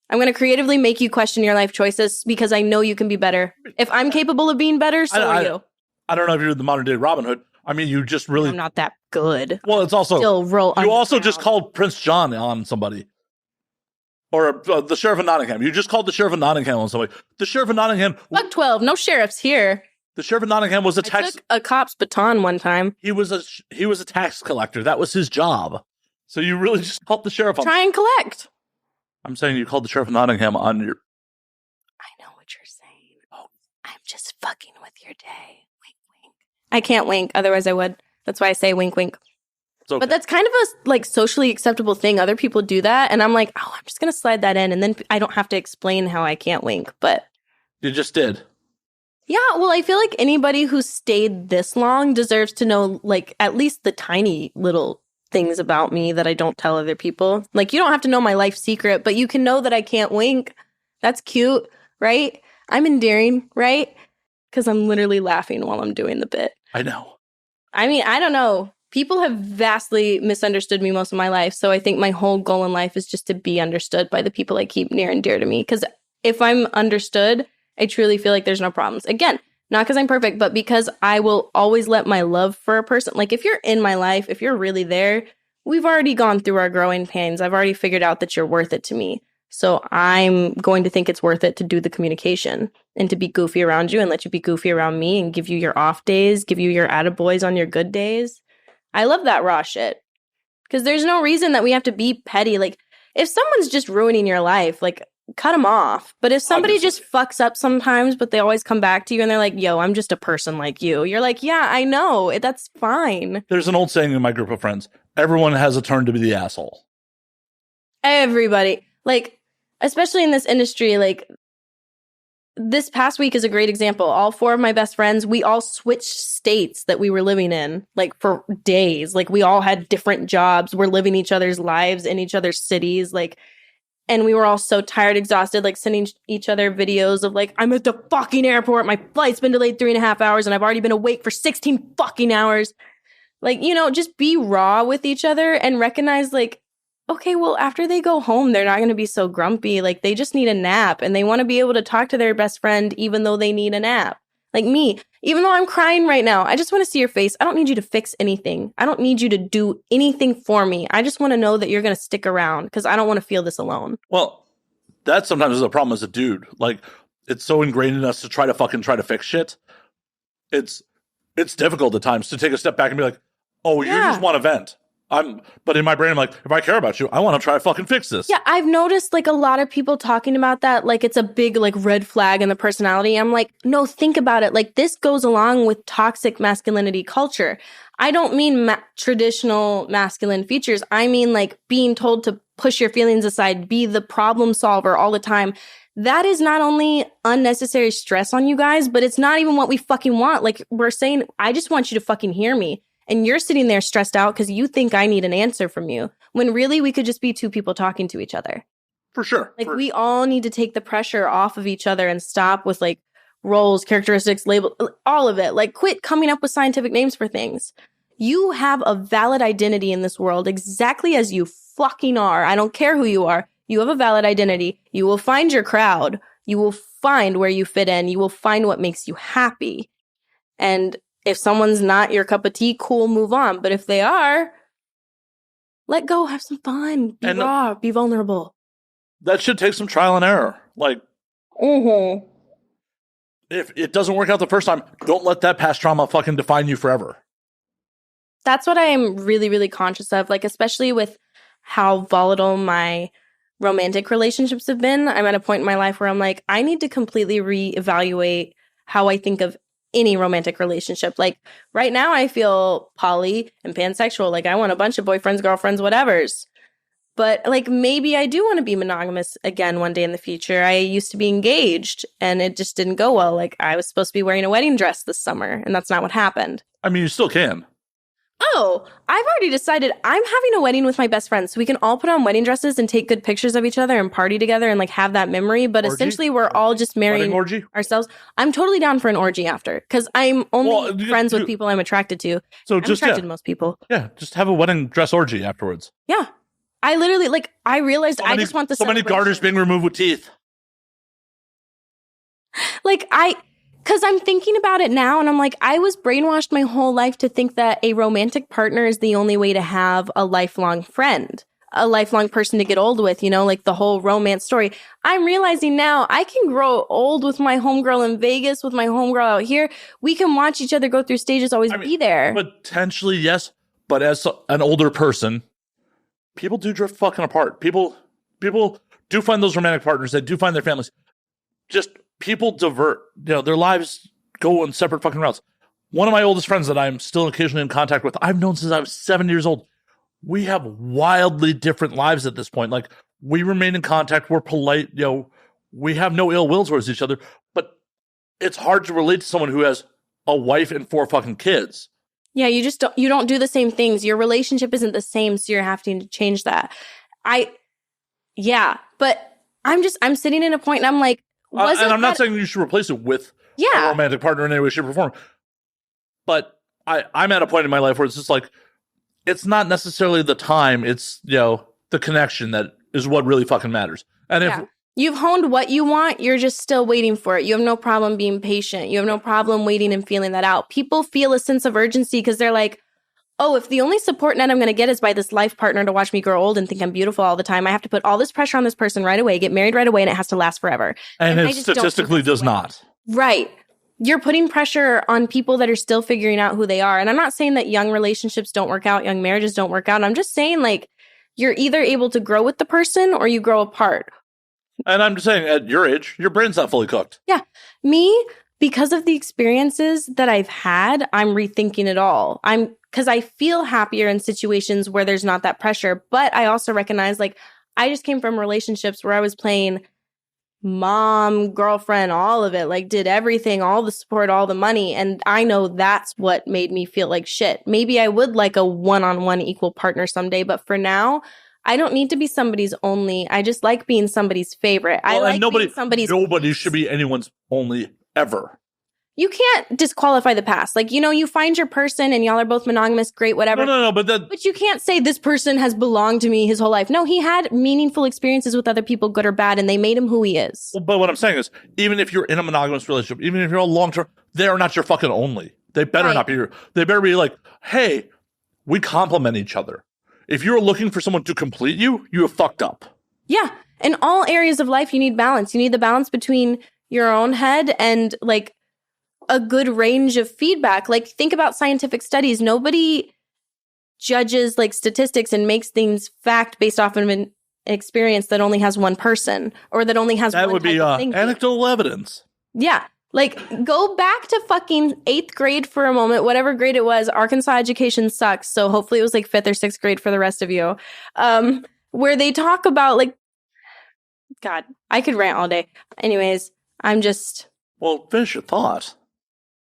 I'm going to creatively make you question your life choices because I know you can be better. If I'm capable of being better, so are you. I don't know if you're the modern day Robin Hood. I mean, you just really... I'm not that good. Well, it's also... You also just called Prince John on somebody. Or the Sheriff of Nottingham. You just called the Sheriff of Nottingham on somebody. The Sheriff of Nottingham... Fuck 12. No sheriffs here. The Sheriff of Nottingham was a tax... I took a cop's baton one time. He was a tax collector. That was his job. So you really just called the sheriff on... Try and collect. I'm saying you called the Sheriff of Nottingham on your... I know what you're saying. Oh, I'm just fucking with your day. I can't wink, otherwise I would. That's why I say wink, wink. Okay. But that's kind of a like socially acceptable thing. Other people do that, and I'm like, oh, I'm just gonna slide that in, and then I don't have to explain how I can't wink. But you just did. Yeah, well, I feel like anybody who stayed this long deserves to know, like, at least the tiny little things about me that I don't tell other people. Like, you don't have to know my life secret, but you can know that I can't wink. That's cute, right? I'm endearing, right? Because I'm literally laughing while I'm doing the bit. I know. I mean, I don't know. People have vastly misunderstood me most of my life. So I think my whole goal in life is just to be understood by the people I keep near and dear to me. Because if I'm understood, I truly feel like there's no problems. Again, not because I'm perfect, but because I will always let my love for a person. Like, if you're in my life, if you're really there, we've already gone through our growing pains. I've already figured out that you're worth it to me. So I'm going to think it's worth it to do the communication and to be goofy around you and let you be goofy around me and give you your off days, give you your attaboys on your good days. I love that raw shit. Because there's no reason that we have to be petty. Like, if someone's just ruining your life, like, cut them off. But if somebody just fucks up sometimes, but they always come back to you and they're like, yo, I'm just a person like you. You're like, yeah, I know. That's fine. There's an old saying in my group of friends. Everyone has a turn to be the asshole. Everybody. Like, especially in this industry, like, this past week is a great example. All 4 of my best friends, we all switched states that we were living in, like, for days. Like, we all had different jobs. We're living each other's lives in each other's cities. Like, and we were all so tired, exhausted, like, sending each other videos of, like, I'm at the fucking airport. My flight's been delayed 3.5 hours, and I've already been awake for 16 fucking hours. Like, you know, just be raw with each other and recognize, like, okay, well, after they go home, they're not going to be so grumpy. Like, they just need a nap, and they want to be able to talk to their best friend even though they need a nap. Like me, even though I'm crying right now, I just want to see your face. I don't need you to fix anything. I don't need you to do anything for me. I just want to know that you're going to stick around because I don't want to feel this alone. Well, that sometimes is a problem as a dude. Like, it's so ingrained in us to try to fix shit. It's difficult at times to take a step back and be like, oh, you just want to vent. But in my brain, I'm like, if I care about you, I want to try to fucking fix this. Yeah, I've noticed, like, a lot of people talking about that, like, it's a big, like, red flag in the personality. I'm like, no, think about it. Like, this goes along with toxic masculinity culture. I don't mean traditional masculine features. I mean, like, being told to push your feelings aside, be the problem solver all the time. That is not only unnecessary stress on you guys, but it's not even what we fucking want. Like, we're saying, I just want you to fucking hear me. And you're sitting there stressed out because you think I need an answer from you, when really we could just be 2 people talking to each other. For sure. Like, we all need to take the pressure off of each other and stop with, like, roles, characteristics, label, all of it. Like, quit coming up with scientific names for things. You have a valid identity in this world exactly as you fucking are. I don't care who you are. You have a valid identity. You will find your crowd. You will find where you fit in. You will find what makes you happy. And if someone's not your cup of tea, cool, move on. But if they are, Let go, have some fun, be raw, be vulnerable. That should take some trial and error. Like, if it doesn't work out the first time, don't let that past trauma fucking define you forever. That's what I am really, really conscious of, like, especially with how volatile my romantic relationships have been. I'm at a point in my life where I'm like, I need to completely reevaluate how I think of any romantic relationship. Like, right now I feel poly and pansexual. Like, I want a bunch of boyfriends, girlfriends, whatevers. But, like, maybe I do want to be monogamous again one day in the future. I used to be engaged, and it just didn't go well. Like, I was supposed to be wearing a wedding dress this summer, and that's not what happened. I mean, you still can. Oh, I've already decided I'm having a wedding with my best friends, so we can all put on wedding dresses and take good pictures of each other and party together and, like, have that memory. But essentially, we're all just marrying ourselves. I'm totally down for an orgy after, because I'm only friends with people I'm attracted to. So I'm attracted to most people. Yeah, just have a wedding dress orgy afterwards. Yeah. I literally, like, I realized I just want the so many garters being removed with teeth. Like, because I'm thinking about it now, and I'm like, I was brainwashed my whole life to think that a romantic partner is the only way to have a lifelong friend, a lifelong person to get old with, you know, like the whole romance story. I'm realizing now I can grow old with my homegirl in Vegas, with my homegirl out here. We can watch each other go through stages, always be there. Potentially, yes. But as an older person, people do drift fucking apart. People do find those romantic partners. They do find their families. Just people divert. You know, their lives go on separate fucking routes. One of my oldest friends that I'm still occasionally in contact with, I've known since I was 7 years old. We have wildly different lives at this point. Like, we remain in contact. We're polite. You know, we have no ill will towards each other. But it's hard to relate to someone who has a wife and 4 fucking kids. Yeah, you don't do the same things. Your relationship isn't the same, so you're having to change that. But I'm sitting in a point and I'm like, and I'm not saying you should replace it with a romantic partner in any way, shape, or form. But I'm at a point in my life where it's just like, it's not necessarily the time, it's, you know, the connection that is what really fucking matters. And if you've honed what you want, you're just still waiting for it. You have no problem being patient. You have no problem waiting and feeling that out. People feel a sense of urgency because they're like, oh, if the only support net I'm going to get is by this life partner to watch me grow old and think I'm beautiful all the time, I have to put all this pressure on this person right away, get married right away, and it has to last forever. And it statistically does not. Right. You're putting pressure on people that are still figuring out who they are. And I'm not saying that young relationships don't work out, young marriages don't work out. I'm just saying, like, you're either able to grow with the person or you grow apart. And I'm just saying, at your age, your brain's not fully cooked. Yeah. Me, because of the experiences that I've had, I'm rethinking it all. Because I feel happier in situations where there's not that pressure. But I also recognize, like, I just came from relationships where I was playing mom, girlfriend, all of it, like, did everything, all the support, all the money. And I know that's what made me feel like shit. Maybe I would like a one-on-one equal partner someday. But for now, I don't need to be somebody's only. I just like being somebody's favorite. Nobody should be anyone's only ever. You can't disqualify the past. Like, you know, you find your person and y'all are both monogamous, great, whatever. No, but you can't say this person has belonged to me his whole life. No, he had meaningful experiences with other people, good or bad, and they made him who he is. Well, but what I'm saying is, even if you're in a monogamous relationship, even if you're a long-term, they're not your fucking only. They better not be they better be like, hey, we complement each other. If you're looking for someone to complete you, you have fucked up. Yeah. In all areas of life, you need balance. You need the balance between your own head and, like, a good range of feedback. Like, think about scientific studies. Nobody judges, like, statistics and makes things fact based off of an experience that only has one person or that only has one type of thinking. That would be anecdotal evidence. Yeah. Like, go back to fucking 8th grade for a moment, whatever grade it was. Arkansas education sucks. So hopefully it was like 5th or 6th grade for the rest of you. Where they talk about, like, God, I could rant all day. Anyways, I'm just... Well, finish your thought.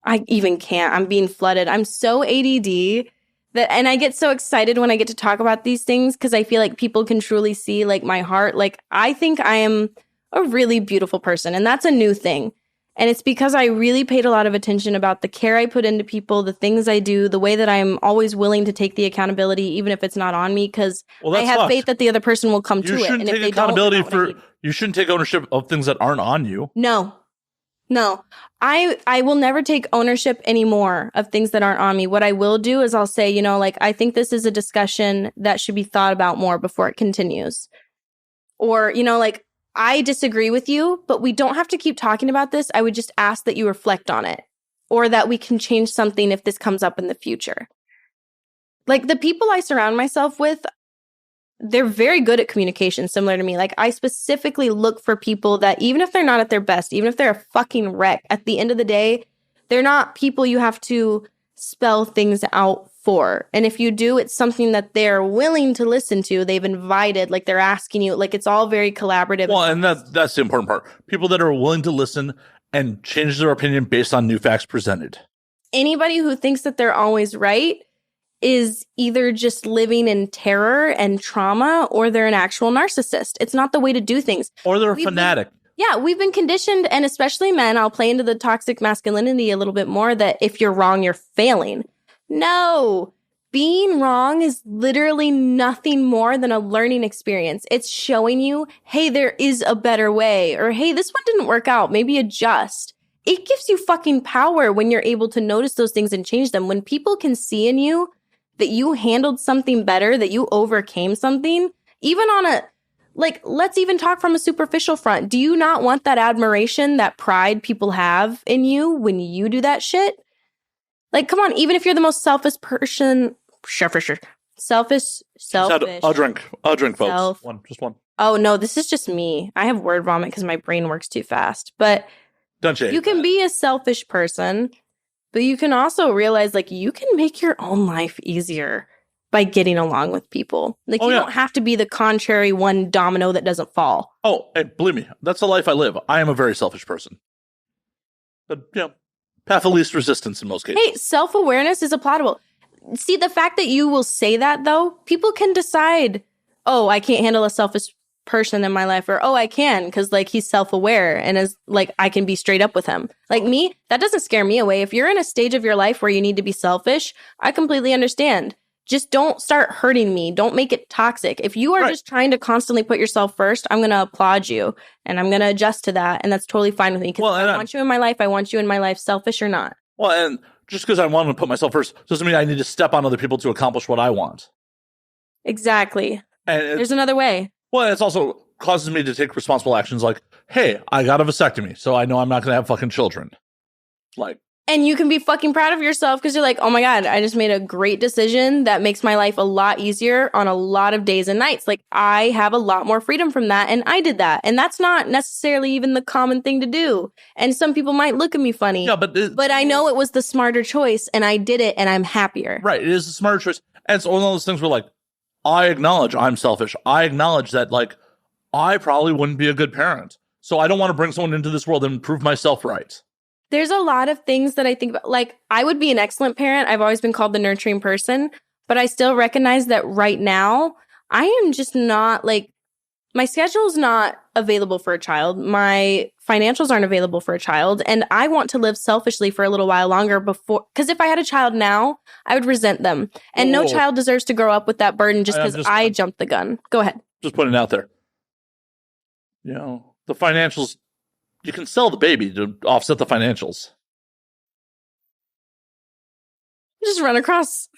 I even can't. I'm being flooded. I'm so ADD and I get so excited when I get to talk about these things because I feel like people can truly see, like, my heart. Like, I think I am a really beautiful person, and that's a new thing. And it's because I really paid a lot of attention about the care I put into people, the things I do, the way that I'm always willing to take the accountability, even if it's not on me, because I have faith that the other person will come to it. And if they don't, you shouldn't take ownership of things that aren't on you. No. No, I will never take ownership anymore of things that aren't on me. What I will do is I'll say, you know, like, I think this is a discussion that should be thought about more before it continues. Or, you know, like, I disagree with you, but we don't have to keep talking about this. I would just ask that you reflect on it, or that we can change something if this comes up in the future. Like, the people I surround myself with, they're very good at communication, similar to me. Like, I specifically look for people that, even if they're not at their best, even if they're a fucking wreck, at the end of the day, they're not people you have to spell things out for. And if you do, it's something that they're willing to listen to. They've invited, like, they're asking you, like, it's all very collaborative. Well, and that's the important part. People that are willing to listen and change their opinion based on new facts presented. Anybody who thinks that they're always right is either just living in terror and trauma, or they're an actual narcissist. It's not the way to do things. Or they're a fanatic. We've been conditioned, and especially men, I'll play into the toxic masculinity a little bit more, that if you're wrong, you're failing. No, being wrong is literally nothing more than a learning experience. It's showing you, hey, there is a better way, or hey, this one didn't work out, maybe adjust. It gives you fucking power when you're able to notice those things and change them. When people can see in you that you handled something better, that you overcame something, even on a, like, let's even talk from a superficial front. Do you not want that admiration, that pride people have in you when you do that shit? Like, come on, even if you're the most selfish person, selfish. A drink, folks. Just one. Oh, no, this is just me. I have word vomit because my brain works too fast. But don't you can be a selfish person, but you can also realize, like, you can make your own life easier by getting along with people. Like, you don't have to be the contrary one domino that doesn't fall. Oh, and believe me, that's the life I live. I am a very selfish person. But, path of least resistance in most cases. Hey, self-awareness is applaudable. See, the fact that you will say that, though, people can decide, oh, I can't handle a selfish person in my life, or oh, I can, because, like, he's self-aware and is, like, I can be straight up with him. Like, me, that doesn't scare me away. If you're in a stage of your life where you need to be selfish, I completely understand. Just don't start hurting me. Don't make it toxic. If you are just trying to constantly put yourself first, I'm going to applaud you, and I'm going to adjust to that, and that's totally fine with me, because I want you in my life. I want you in my life, selfish or not. Well, and just because I want to put myself first doesn't mean I need to step on other people to accomplish what I want. Exactly. And there's another way. Well, it's also causes me to take responsible actions, like, hey, I got a vasectomy, so I know I'm not going to have fucking children. Like, and you can be fucking proud of yourself because you're like, oh my God, I just made a great decision that makes my life a lot easier on a lot of days and nights. Like, I have a lot more freedom from that, and I did that. And that's not necessarily even the common thing to do. And some people might look at me funny. Yeah, but I know it was the smarter choice, and I did it, and I'm happier. Right, it is a smarter choice. And it's one of those things where, like, I acknowledge I'm selfish. I acknowledge that, like, I probably wouldn't be a good parent. So I don't want to bring someone into this world and prove myself right. There's a lot of things that I think about. Like, I would be an excellent parent. I've always been called the nurturing person, but I still recognize that right now I am just not, like, my schedule is not available for a child. My financials aren't available for a child. And I want to live selfishly for a little while longer before, because if I had a child now, I would resent them. And no child deserves to grow up with that burden just because I jumped the gun. Go ahead. Just putting it out there. You know, the financials, you can sell the baby to offset the financials. Just run across.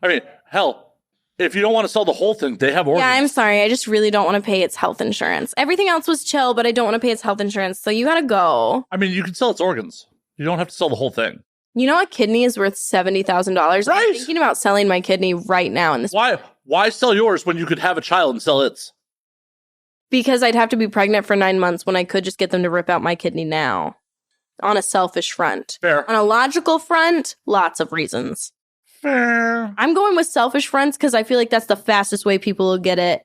I mean, hell, if you don't want to sell the whole thing, they have organs. Yeah, I'm sorry. I just really don't want to pay its health insurance. Everything else was chill, but I don't want to pay its health insurance. So you gotta go. I mean, you can sell its organs. You don't have to sell the whole thing. You know, a kidney is worth $70,000. Right. I'm thinking about selling my kidney right now. In this. Why sell yours when you could have a child and sell its? Because I'd have to be pregnant for 9 months when I could just get them to rip out my kidney now. On a selfish front. Fair. On a logical front, lots of reasons. Fair. I'm going with selfish fronts because I feel like that's the fastest way people will get it.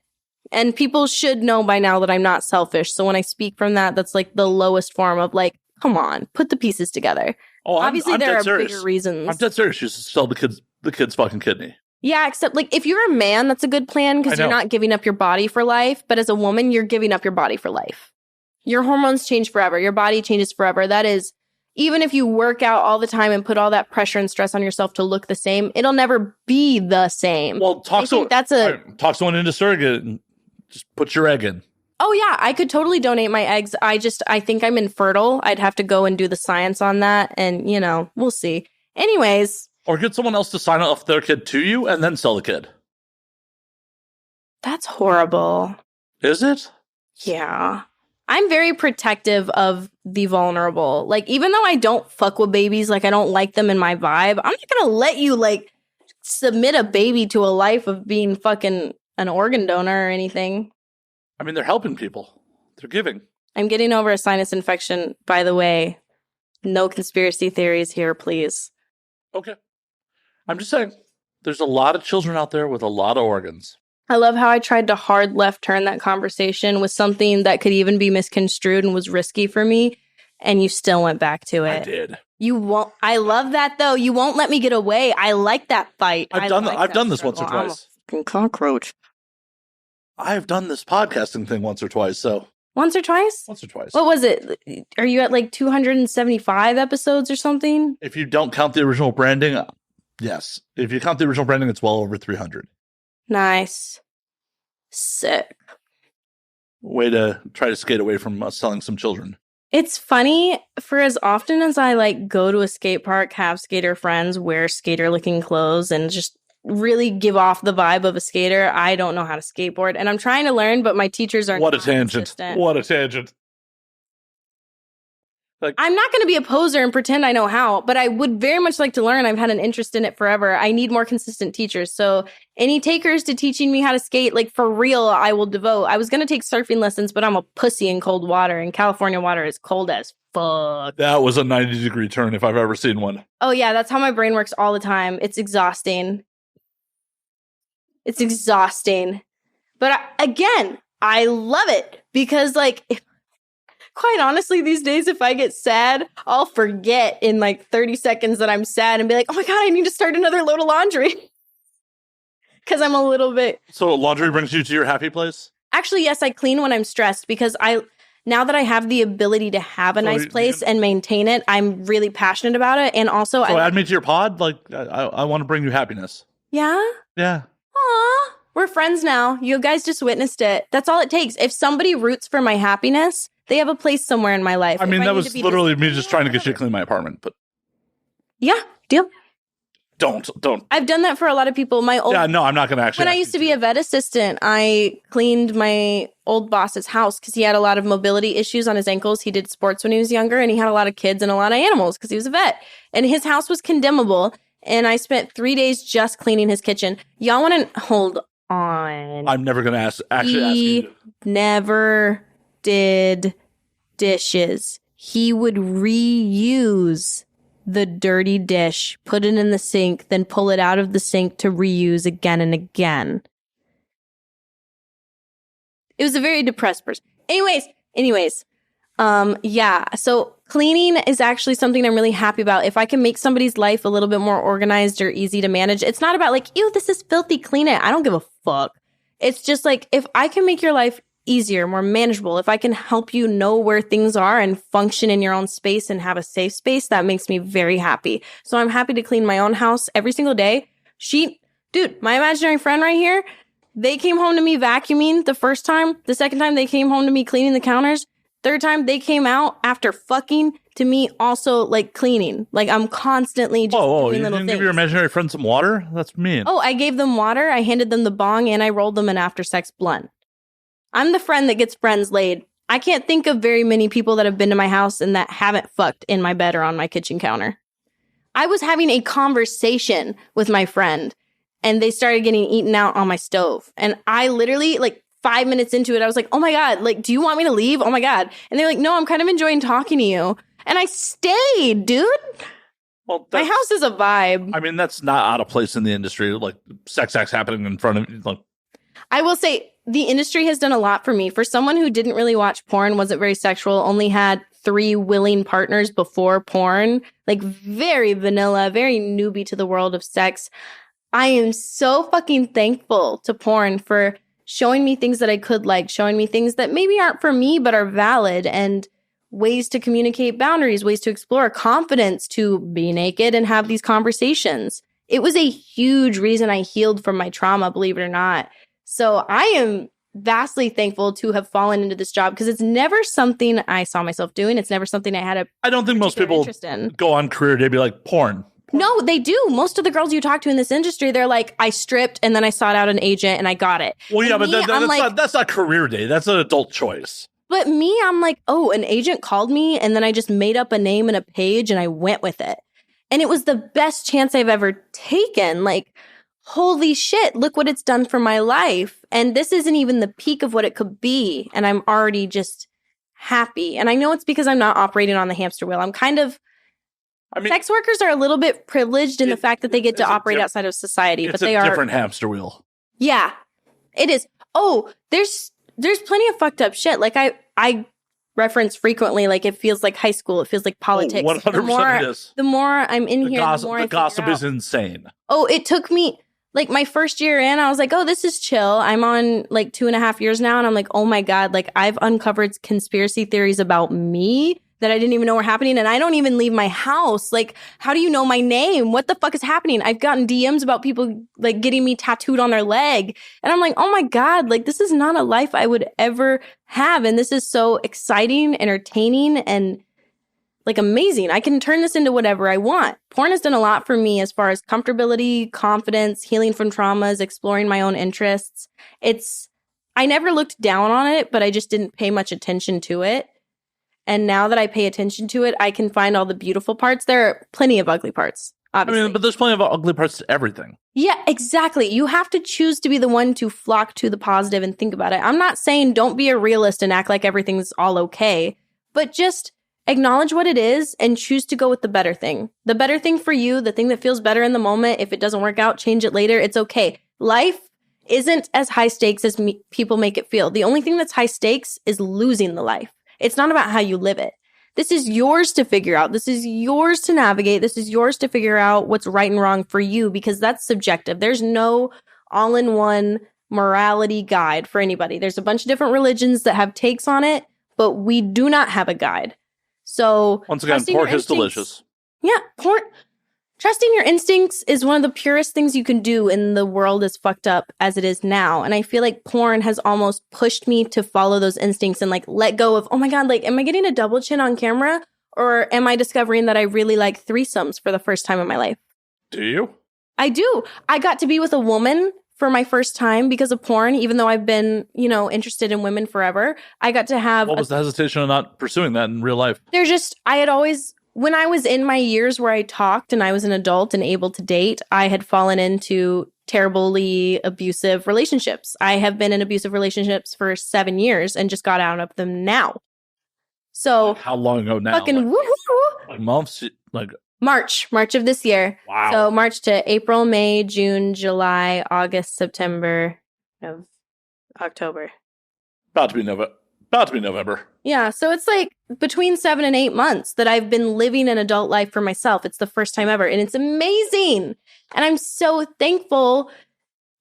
And people should know by now that I'm not selfish. So when I speak from that, that's like the lowest form of, like, come on, put the pieces together. Oh, obviously, I'm there are serious. bigger reasons. I'm dead serious. You should sell the kid's fucking kidney. Yeah, except, like, if you're a man, that's a good plan because you're not giving up your body for life. But as a woman, you're giving up your body for life. Your hormones change forever. Your body changes forever. That is, even if you work out all the time and put all that pressure and stress on yourself to look the same, it'll never be the same. Well, talk someone into surrogate and just put your egg in. Oh, yeah, I could totally donate my eggs. I think I'm infertile. I'd have to go and do the science on that. And, we'll see. Anyways. Or get someone else to sign off their kid to you and then sell the kid. That's horrible. Is it? Yeah. I'm very protective of the vulnerable. Like, even though I don't fuck with babies, like, I don't like them in my vibe, I'm not going to let you, like, submit a baby to a life of being fucking an organ donor or anything. I mean, they're helping people. They're giving. I'm getting over a sinus infection, by the way. No conspiracy theories here, please. Okay. I'm just saying, there's a lot of children out there with a lot of organs. I love how I tried to hard left turn that conversation with something that could even be misconstrued and was risky for me, and you still went back to it. I did. You won't. I love that, though. You won't let me get away. I like that fight. I've done this once or twice. I'm a fucking cockroach. I've done this podcasting thing once or twice, so. Once or twice? Once or twice. What was it? Are you at like 275 episodes or something? If you don't count the original branding, yes. If you count the original branding, it's well over 300. Nice. Sick. Way to try to skate away from us selling some children. It's funny, for as often as I like go to a skate park, have skater friends, wear skater looking clothes, and just really give off the vibe of a skater, I don't know how to skateboard. And I'm trying to learn, but my teachers aren't. What a tangent. Consistent. What a tangent. Like, I'm not going to be a poser and pretend I know how, but I would very much like to learn. I've had an interest in it forever. I need more consistent teachers. So any takers to teaching me how to skate, like for real, I will devote. I was going to take surfing lessons, but I'm a pussy in cold water, and California water is cold as fuck. That was a 90-degree turn if I've ever seen one. Oh yeah, that's how my brain works all the time. It's exhausting. It's exhausting. But again, I love it because like... Quite honestly, these days, if I get sad, I'll forget in like 30 seconds that I'm sad and be like, oh my God, I need to start another load of laundry. Because I'm a little bit... So laundry brings you to your happy place? Actually, yes, I clean when I'm stressed because now that I have the ability to have a nice place and maintain it, I'm really passionate about it. And also... So add me to your pod? Like, I want to bring you happiness. Yeah? Yeah. Aw. We're friends now. You guys just witnessed it. That's all it takes. If somebody roots for my happiness... They have a place somewhere in my life. I mean, that was literally me just trying to get you to clean my apartment. But yeah, deal. Don't. I've done that for a lot of people. Yeah, no, I'm not going to actually. When I used to be a vet assistant, I cleaned my old boss's house because he had a lot of mobility issues on his ankles. He did sports when he was younger, and he had a lot of kids and a lot of animals because he was a vet. And his house was condemnable, and I spent 3 days just cleaning his kitchen. Y'all want to hold on? I'm never going to ask you. Never did dishes. He would reuse the dirty dish, put it in the sink, then pull it out of the sink to reuse again and again. It was a very depressed person. Anyways, yeah. So cleaning is actually something I'm really happy about. If I can make somebody's life a little bit more organized or easy to manage, it's not about like, ew, this is filthy, clean it. I don't give a fuck. It's just like, if I can make your life easier, more manageable, if I can help you know where things are and function in your own space and have a safe space, that makes me very happy. So I'm happy to clean my own house every single day. Dude, my imaginary friend right here, they came home to me vacuuming the first time. The second time they came home to me cleaning the counters. Third time they came out after fucking to me also like cleaning. Like I'm constantly just doing you little didn't things. Give your imaginary friend some water? That's mean. Oh, I gave them water. I handed them the bong and I rolled them an after sex blunt. I'm the friend that gets friends laid. I can't think of very many people that have been to my house and that haven't fucked in my bed or on my kitchen counter. I was having a conversation with my friend and they started getting eaten out on my stove. And I literally, like 5 minutes into it, I was like, oh my God, like, do you want me to leave? Oh my God. And they're like, no, I'm kind of enjoying talking to you. And I stayed, dude. Well, my house is a vibe. I mean, that's not out of place in the industry. Like sex acts happening in front of you. Like, I will say, the industry has done a lot for me. For someone who didn't really watch porn, wasn't very sexual, only had 3 willing partners before porn, like very vanilla, very newbie to the world of sex. I am so fucking thankful to porn for showing me things that I could like, showing me things that maybe aren't for me, but are valid, and ways to communicate boundaries, ways to explore confidence, to be naked and have these conversations. It was a huge reason I healed from my trauma, believe it or not. So I am vastly thankful to have fallen into this job because it's never something I saw myself doing. It's never something I had I don't think most people go on career day be like, porn. No, they do. Most of the girls you talk to in this industry, they're like, I stripped and then I sought out an agent and I got it. Well, yeah, but that's not career day. That's an adult choice. But me, I'm like, oh, an agent called me and then I just made up a name and a page and I went with it. And it was the best chance I've ever taken. Like, holy shit, look what it's done for my life. And this isn't even the peak of what it could be. And I'm already just happy. And I know it's because I'm not operating on the hamster wheel. I'm kind of... sex workers are a little bit privileged in the fact that they get to operate outside of society, but they are... It's a different hamster wheel. Yeah, it is. Oh, there's plenty of fucked up shit. Like, I reference frequently, like, it feels like high school. It feels like politics. 100% it is. The more I'm in here, the more I gossip is insane. Oh, it took me... Like, my first year in, I was like, oh, this is chill. I'm on, like, 2.5 years now, and I'm like, oh, my God. Like, I've uncovered conspiracy theories about me that I didn't even know were happening, and I don't even leave my house. Like, how do you know my name? What the fuck is happening? I've gotten DMs about people, like, getting me tattooed on their leg, and I'm like, oh, my God. Like, this is not a life I would ever have, and this is so exciting, entertaining, and... like, amazing. I can turn this into whatever I want. Porn has done a lot for me as far as comfortability, confidence, healing from traumas, exploring my own interests. I never looked down on it, but I just didn't pay much attention to it. And now that I pay attention to it, I can find all the beautiful parts. There are plenty of ugly parts, obviously. I mean, but there's plenty of ugly parts to everything. Yeah, exactly. You have to choose to be the one to flock to the positive and think about it. I'm not saying don't be a realist and act like everything's all okay, but just... acknowledge what it is and choose to go with the better thing. The better thing for you, the thing that feels better in the moment. If it doesn't work out, change it later. It's okay. Life isn't as high stakes as people make it feel. The only thing that's high stakes is losing the life. It's not about how you live it. This is yours to figure out. This is yours to navigate. This is yours to figure out what's right and wrong for you because that's subjective. There's no all-in-one morality guide for anybody. There's a bunch of different religions that have takes on it, but we do not have a guide. So once again, pork is delicious. Yeah, trusting your instincts is one of the purest things you can do in the world as fucked up as it is now. And I feel like porn has almost pushed me to follow those instincts and like let go of, oh my God, like, am I getting a double chin on camera? Or am I discovering that I really like threesomes for the first time in my life? Do you? I do. I got to be with a woman for my first time because of porn, even though I've been, interested in women forever. I got to have... What was the hesitation of not pursuing that in real life? When I was in my years where I talked and I was an adult and able to date, I had fallen into terribly abusive relationships. I have been in abusive relationships for 7 years and just got out of them now. So... How long ago now? Fucking woohoo! Like months? Like... March of this year. Wow. So March to April, May, June, July, August, September, October. About to be November. Yeah, so it's like between 7 and 8 months that I've been living an adult life for myself. It's the first time ever, and it's amazing. And I'm so thankful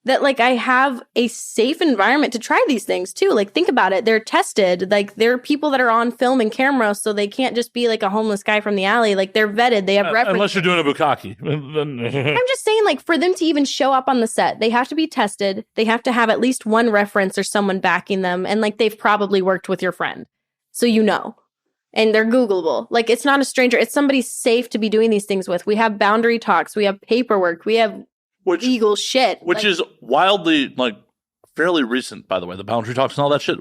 that, like, I have a safe environment to try these things, too. Like, think about it. They're tested. Like, there are people that are on film and camera, so they can't just be, like, a homeless guy from the alley. Like, they're vetted. They have references. Unless you're doing a bukkake. I'm just saying, like, for them to even show up on the set, they have to be tested. They have to have at least one reference or someone backing them. And, like, they've probably worked with your friend. So you know. And they're Googleable. Like, it's not a stranger. It's somebody safe to be doing these things with. We have boundary talks. We have paperwork. We have... legal shit. Which is wildly, like, fairly recent, by the way. The boundary talks and all that shit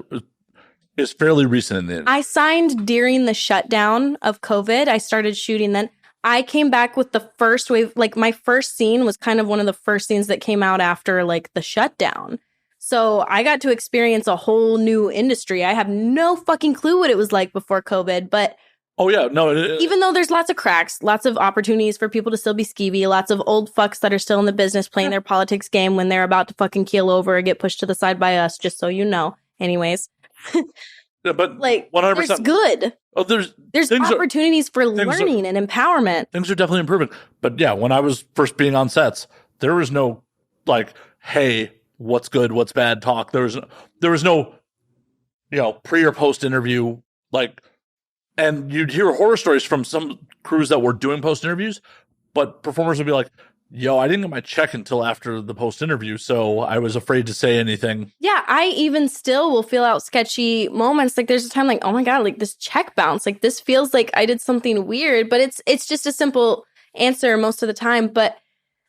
is fairly recent in the industry. I signed during the shutdown of COVID. I started shooting then. I came back with the first wave. Like, my first scene was kind of one of the first scenes that came out after, like, the shutdown. So I got to experience a whole new industry. I have no fucking clue what it was like before COVID, but... Oh, yeah. No. Even though there's lots of cracks, lots of opportunities for people to still be skeevy, lots of old fucks that are still in the business playing their politics game when they're about to fucking keel over or get pushed to the side by us, just so you know. Anyways. Yeah, but like, 100%. There's good. Oh, there's opportunities for learning and empowerment. Things are definitely improving. But yeah, when I was first being on sets, there was no, like, hey, what's good, what's bad talk. There was no, pre or post interview, like... And you'd hear horror stories from some crews that were doing post interviews, but performers would be like, Yo, I didn't get my check until after the post interview, so I was afraid to say anything. Yeah, I even still will feel out sketchy moments. Like there's a time like, oh my God, like this check bounce. Like this feels like I did something weird, but it's just a simple answer most of the time. But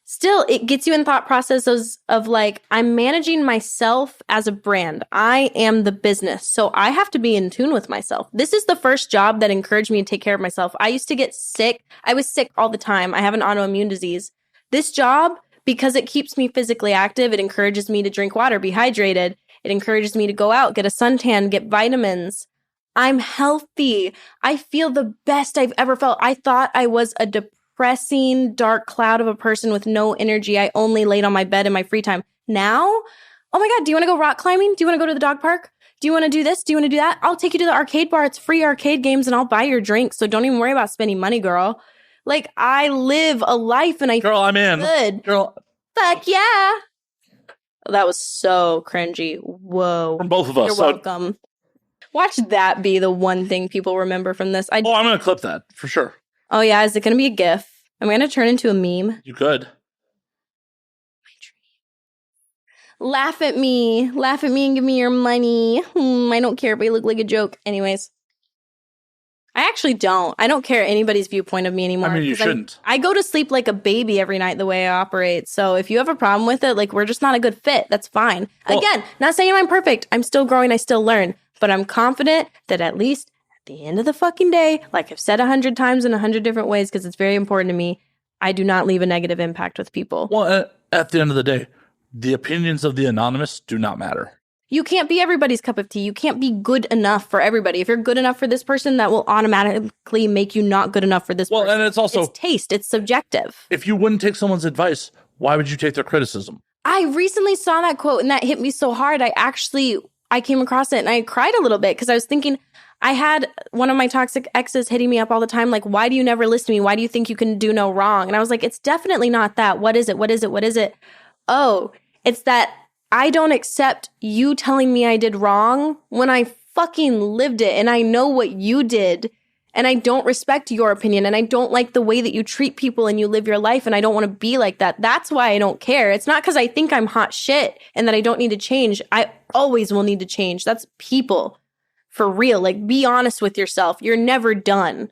still, it gets you in thought processes of like, I'm managing myself as a brand. I am the business. So I have to be in tune with myself. This is the first job that encouraged me to take care of myself. I used to get sick. I was sick all the time. I have an autoimmune disease. This job, because it keeps me physically active, it encourages me to drink water, be hydrated. It encourages me to go out, get a suntan, get vitamins. I'm healthy. I feel the best I've ever felt. I thought I was a depressing, dark cloud of a person with no energy. I only laid on my bed in my free time. Now, oh my God, do you want to go rock climbing? Do you want to go to the dog park? Do you want to do this? Do you want to do that? I'll take you to the arcade bar. It's free arcade games and I'll buy your drink. So don't even worry about spending money, girl. Like, I live a life and I Girl, I'm in. good. Girl, Fuck yeah. That was so cringy. Whoa. from both of us. You're welcome. Watch that be the one thing people remember from this. I'm going to clip that for sure. Oh, yeah. Is it going to be a GIF? I'm going to turn into a meme. You could. Laugh at me. Laugh at me and give me your money. I don't care if I look like a joke. Anyways. I actually don't. I don't care anybody's viewpoint of me anymore. I mean, you shouldn't. I go to sleep like a baby every night the way I operate. So if you have a problem with it, like we're just not a good fit. That's fine. Well, again, not saying I'm perfect. I'm still growing. I still learn. But I'm confident that at least at the end of the fucking day, like I've said 100 times in 100 different ways because it's very important to me, I do not leave a negative impact with people. Well, at the end of the day, the opinions of the anonymous do not matter. You can't be everybody's cup of tea. You can't be good enough for everybody. If you're good enough for this person, that will automatically make you not good enough for this person. Well, and it's also... It's taste. It's subjective. If you wouldn't take someone's advice, why would you take their criticism? I recently saw that quote and that hit me so hard. I came across it and I cried a little bit because I was thinking, I had one of my toxic exes hitting me up all the time. Like, why do you never listen to me? Why do you think you can do no wrong? And I was like, it's definitely not that. What is it? What is it? What is it? Oh, it's that I don't accept you telling me I did wrong when I fucking lived it and I know what you did and I don't respect your opinion and I don't like the way that you treat people and you live your life and I don't want to be like that. That's why I don't care. It's not because I think I'm hot shit and that I don't need to change. I always will need to change. That's people. For real. Like, be honest with yourself. You're never done.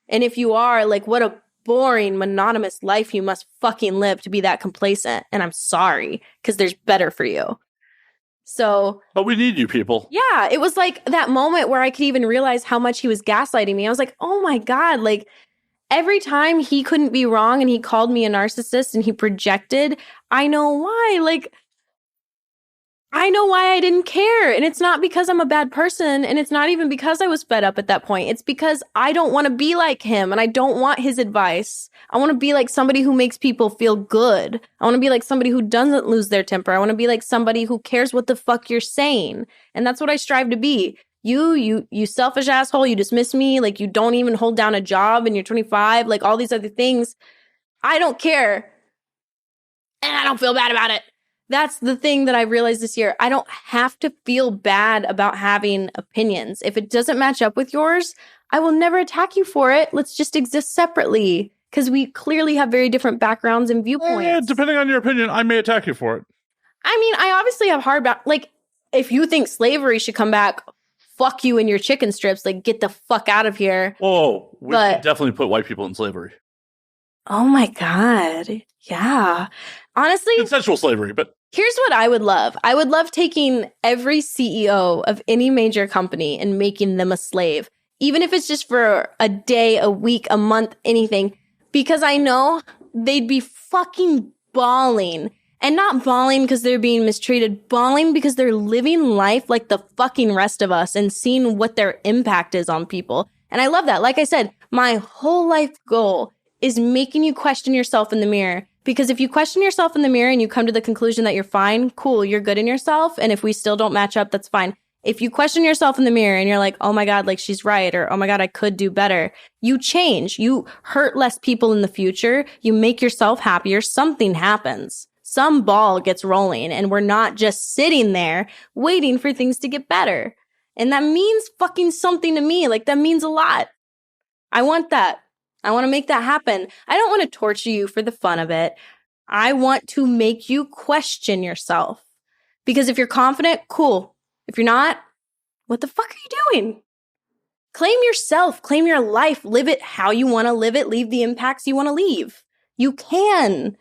And if you are, like, what a boring, monotonous life you must fucking live to be that complacent. And I'm sorry, because there's better for you. So. But we need you people. Yeah. It was like that moment where I could even realize how much he was gaslighting me. I was like, oh my God, like every time he couldn't be wrong and he called me a narcissist and he projected, I know why. Like, I know why I didn't care. And it's not because I'm a bad person. And it's not even because I was fed up at that point. It's because I don't want to be like him and I don't want his advice. I want to be like somebody who makes people feel good. I want to be like somebody who doesn't lose their temper. I want to be like somebody who cares what the fuck you're saying. And that's what I strive to be. You selfish asshole. You dismiss me. Like you don't even hold down a job and you're 25. Like all these other things. I don't care. And I don't feel bad about it. That's the thing that I realized this year. I don't have to feel bad about having opinions. If it doesn't match up with yours, I will never attack you for it. Let's just exist separately because we clearly have very different backgrounds and viewpoints. Yeah, depending on your opinion, I may attack you for it. I mean, I obviously have like, if you think slavery should come back, fuck you and your chicken strips. Like, get the fuck out of here. Whoa, we should definitely put white people in slavery. Oh my God. Yeah. Honestly. Consensual slavery, but. Here's what I would love. I would love taking every CEO of any major company and making them a slave, even if it's just for a day, a week, a month, anything, because I know they'd be fucking bawling. And not bawling because they're being mistreated, bawling because they're living life like the fucking rest of us and seeing what their impact is on people. And I love that. Like I said, my whole life goal is making you question yourself in the mirror. Because if you question yourself in the mirror and you come to the conclusion that you're fine, cool, you're good in yourself. And if we still don't match up, that's fine. If you question yourself in the mirror and you're like, oh my God, like she's right, or oh my God, I could do better, you change. You hurt less people in the future. You make yourself happier. Something happens. Some ball gets rolling and we're not just sitting there waiting for things to get better. And that means fucking something to me. Like that means a lot. I want that. I want to make that happen. I don't want to torture you for the fun of it. I want to make you question yourself. Because if you're confident, cool. If you're not, what the fuck are you doing? Claim yourself, claim your life, live it how you want to live it, leave the impacts you want to leave. You can.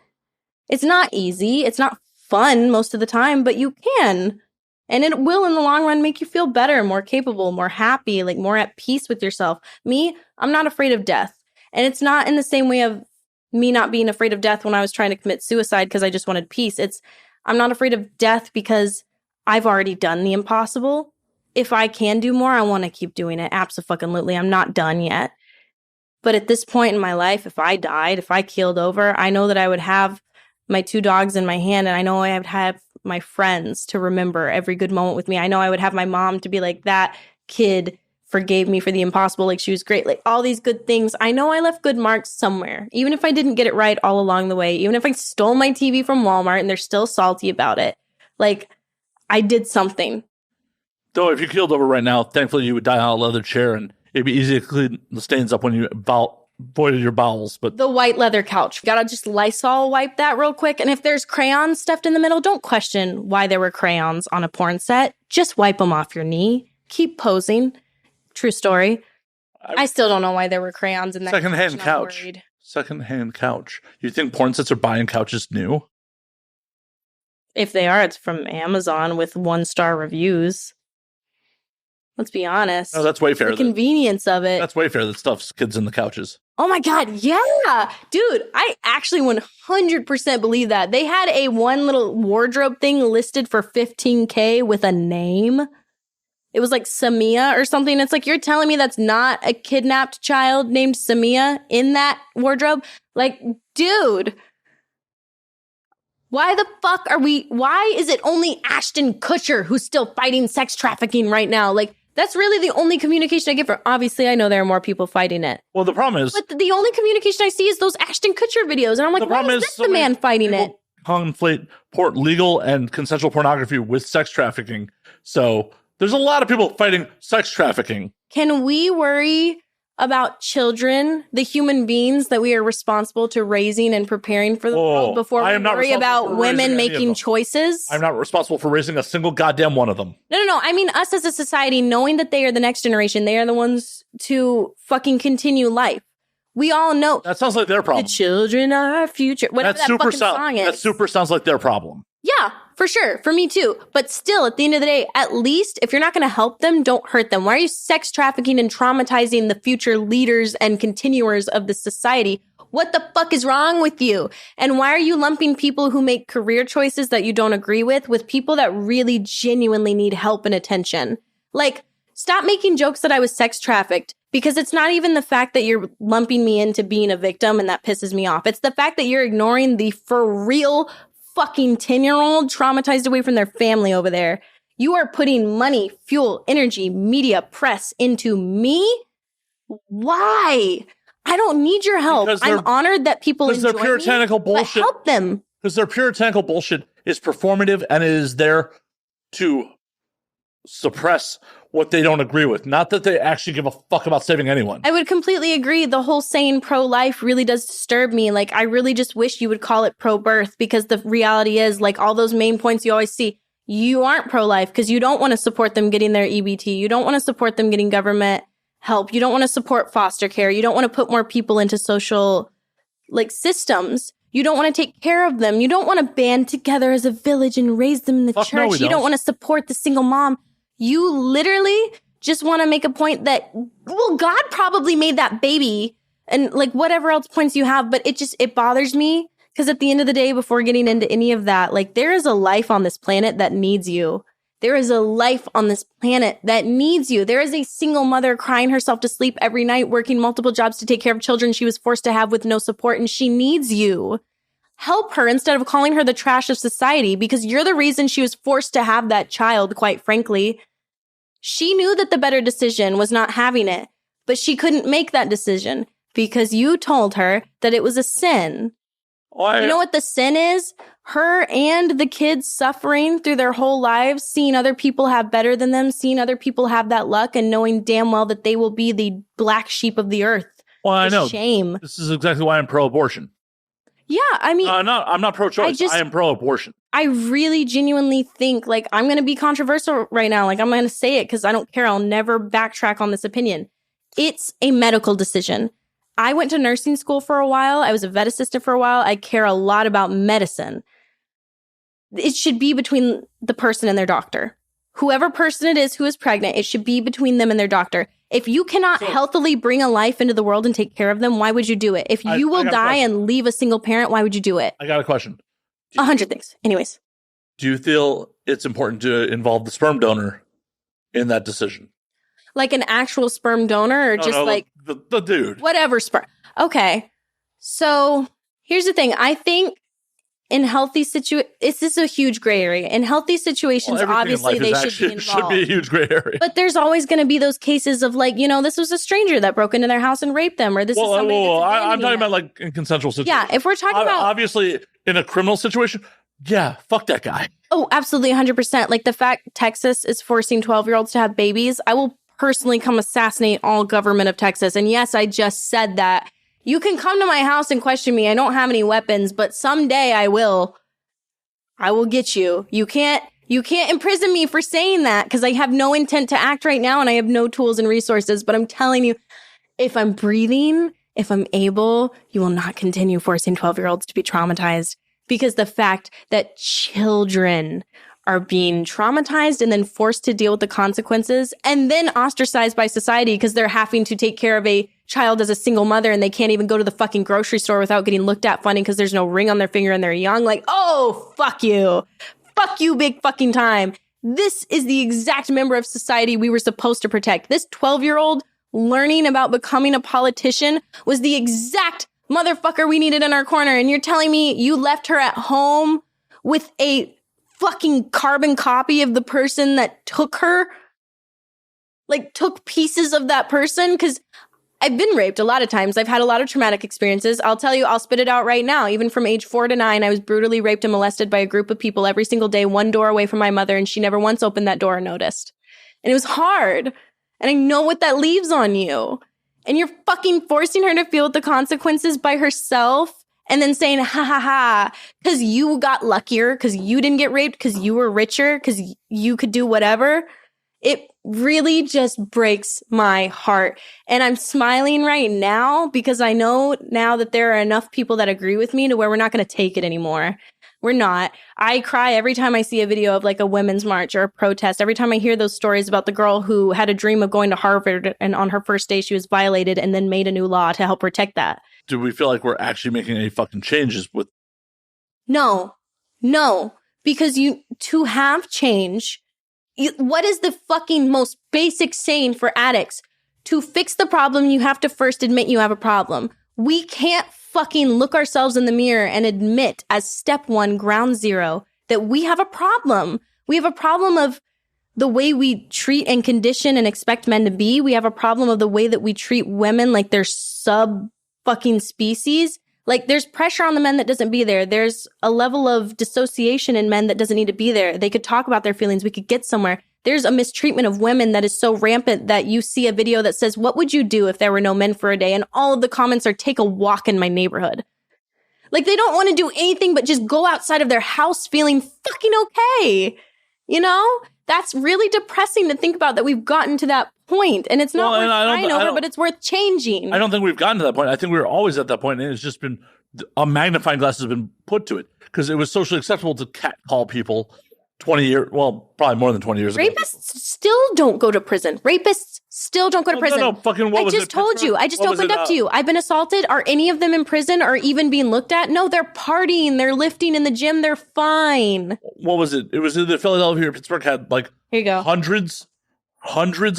It's not easy. It's not fun most of the time, but you can. And it will, in the long run, make you feel better, more capable, more happy, like more at peace with yourself. Me, I'm not afraid of death. And it's not in the same way of me not being afraid of death when I was trying to commit suicide because I just wanted peace. I'm not afraid of death because I've already done the impossible. If I can do more, I want to keep doing it. Absolutely. I'm not done yet. But at this point in my life, if I died, if I keeled over, I know that I would have my 2 dogs in my hand, and I know I would have my friends to remember every good moment with me. I know I would have my mom to be like, that kid forgave me for the impossible, like she was great, like all these good things. I know I left good marks somewhere, even if I didn't get it right all along the way, even if I stole my TV from Walmart and they're still salty about it. Like, I did something. Though if you keeled over right now, thankfully you would die on a leather chair and it'd be easy to clean the stains up when you voided your bowels. But the white leather couch, you gotta just Lysol wipe that real quick. And if there's crayons stuffed in the middle, don't question why there were crayons on a porn set. Just wipe them off your knee. Keep posing. True story. I still don't know why there were crayons in that secondhand couch. Secondhand couch. You think porn sets are buying couches new? If they are, it's from Amazon with 1-star reviews. Let's be honest. No, that's Wayfair. The convenience of it. That's Wayfair that stuffs kids in the couches. Oh my God, yeah. Dude, I actually 100% believe that. They had a one little wardrobe thing listed for $15K with a name. It was like Samia or something. It's like, you're telling me that's not a kidnapped child named Samia in that wardrobe? Like, dude, why the fuck why is it only Ashton Kutcher who's still fighting sex trafficking right now? Like, that's really the only communication I get from. Obviously, I know there are more people fighting it. Well, the problem is, but the only communication I see is those Ashton Kutcher videos, and I'm like, why is this the man fighting it? Conflate legal and consensual pornography with sex trafficking. So there's a lot of people fighting sex trafficking. Can we worry about children, the human beings that we are responsible to raising and preparing for the world before we worry about women making choices? I'm not responsible for raising a single goddamn one of them. No. I mean, us as a society, knowing that they are the next generation, they are the ones to fucking continue life. We all know. That sounds like their problem. The children are our future. Whatever that fucking song is. That super sounds like their problem. Yeah, for sure. For me too. But still, at the end of the day, at least if you're not going to help them, don't hurt them. Why are you sex trafficking and traumatizing the future leaders and continuers of the society? What the fuck is wrong with you? And why are you lumping people who make career choices that you don't agree with people that really genuinely need help and attention? Like, stop making jokes that I was sex trafficked, because it's not even the fact that you're lumping me into being a victim and that pisses me off. It's the fact that you're ignoring the for real fucking 10-year-old traumatized away from their family over there. You are putting money, fuel, energy, media, press into me? Why? I don't need your help. I'm honored that people enjoy their puritanical me, bullshit. But help them. Because their puritanical bullshit is performative and it is there to suppress what they don't agree with. Not that they actually give a fuck about saving anyone. I would completely agree. The whole saying pro-life really does disturb me. Like, I really just wish you would call it pro-birth, because the reality is, like, all those main points you always see, you aren't pro-life because you don't want to support them getting their EBT. You don't want to support them getting government help. You don't want to support foster care. You don't want to put more people into social, like, systems. You don't want to take care of them. You don't want to band together as a village and raise them in the church. No, you don't want to support the single mom. You literally just want to make a point that, well, God probably made that baby, and like whatever else points you have, but it bothers me because at the end of the day, before getting into any of that, like, there is a life on this planet that needs you. There is a life on this planet that needs you. There is a single mother crying herself to sleep every night, working multiple jobs to take care of children she was forced to have with no support, and she needs you. Help her instead of calling her the trash of society, because you're the reason she was forced to have that child, quite frankly. She knew that the better decision was not having it, but she couldn't make that decision because you told her that it was a sin. You know what the sin is? Her and the kids suffering through their whole lives, seeing other people have better than them, seeing other people have that luck, and knowing damn well that they will be the black sheep of the earth. Well, I know. Shame. This is exactly why I'm pro-abortion. Yeah, I mean... I'm not pro-choice. I am pro-abortion. I really genuinely think, like, I'm going to be controversial right now. Like, I'm going to say it because I don't care. I'll never backtrack on this opinion. It's a medical decision. I went to nursing school for a while. I was a vet assistant for a while. I care a lot about medicine. It should be between the person and their doctor. Whoever person it is who is pregnant, it should be between them and their doctor. If you cannot healthily bring a life into the world and take care of them, why would you do it? If you will die and leave a single parent, why would you do it? I got a question. 100 things. Anyways. Do you feel it's important to involve the sperm donor in that decision? Like an actual sperm donor or like... The dude. Whatever sperm. Okay. So here's the thing. I think in healthy situations, this is a huge gray area. In healthy situations, obviously they should be involved. Should be a huge gray area. But there's always going to be those cases of like, this was a stranger that broke into their house and raped them, or this is somebody I'm talking about like in consensual situations. Yeah, if we're talking about... Obviously, in a criminal situation, yeah, fuck that guy. Oh, absolutely, 100%. Like the fact Texas is forcing 12-year-olds to have babies, I will personally come assassinate all government of Texas. And yes, I just said that. You can come to my house and question me. I don't have any weapons, but someday I will. I will get you. You can't imprison me for saying that because I have no intent to act right now and I have no tools and resources. But I'm telling you, if I'm breathing, if I'm able, you will not continue forcing 12-year-olds to be traumatized, because the fact that children are being traumatized and then forced to deal with the consequences and then ostracized by society because they're having to take care of a child as a single mother and they can't even go to the fucking grocery store without getting looked at funny because there's no ring on their finger and they're young. Like, oh, fuck you. Fuck you big fucking time. This is the exact member of society we were supposed to protect. This 12-year-old learning about becoming a politician was the exact motherfucker we needed in our corner. And you're telling me you left her at home with a fucking carbon copy of the person that took her? Like, took pieces of that person? Because I've been raped a lot of times. I've had a lot of traumatic experiences. I'll tell you, I'll spit it out right now. Even from age 4 to 9, I was brutally raped and molested by a group of people every single day, one door away from my mother, and she never once opened that door or noticed. And it was hard. And I know what that leaves on you. And you're fucking forcing her to feel the consequences by herself and then saying, ha ha ha, because you got luckier, because you didn't get raped, because you were richer, because you could do whatever. It really just breaks my heart. And I'm smiling right now because I know now that there are enough people that agree with me to where we're not going to take it anymore. We're not. I cry every time I see a video of like a women's march or a protest. Every time I hear those stories about the girl who had a dream of going to Harvard and on her first day she was violated and then made a new law to help protect that. Do we feel like we're actually making any fucking changes with? No, because to have change, what is the fucking most basic saying for addicts? To fix the problem, you have to first admit you have a problem. We can't fucking look ourselves in the mirror and admit as step one, ground zero, that we have a problem. We have a problem of the way we treat and condition and expect men to be. We have a problem of the way that we treat women like they're sub fucking species. Like, there's pressure on the men that doesn't be there. There's a level of dissociation in men that doesn't need to be there. They could talk about their feelings. We could get somewhere. There's a mistreatment of women that is so rampant that you see a video that says, what would you do if there were no men for a day? And all of the comments are, take a walk in my neighborhood. Like, they don't want to do anything but just go outside of their house feeling fucking okay. You know? That's really depressing to think about, that we've gotten to that point. And it's not worth crying over, but it's worth changing. I don't think we've gotten to that point. I think we were always at that point, and it's just been a magnifying glass has been put to it because it was socially acceptable to catcall people 20 years, well, probably more than 20 years ago. Rapists still don't go to prison. Rapists still don't go to prison. No, fucking what was it? I just told you. I just opened up to you. I've been assaulted. Are any of them in prison or even being looked at? No, they're partying. They're lifting in the gym. They're fine. What was it? It was either Philadelphia or Pittsburgh had like here you go. hundreds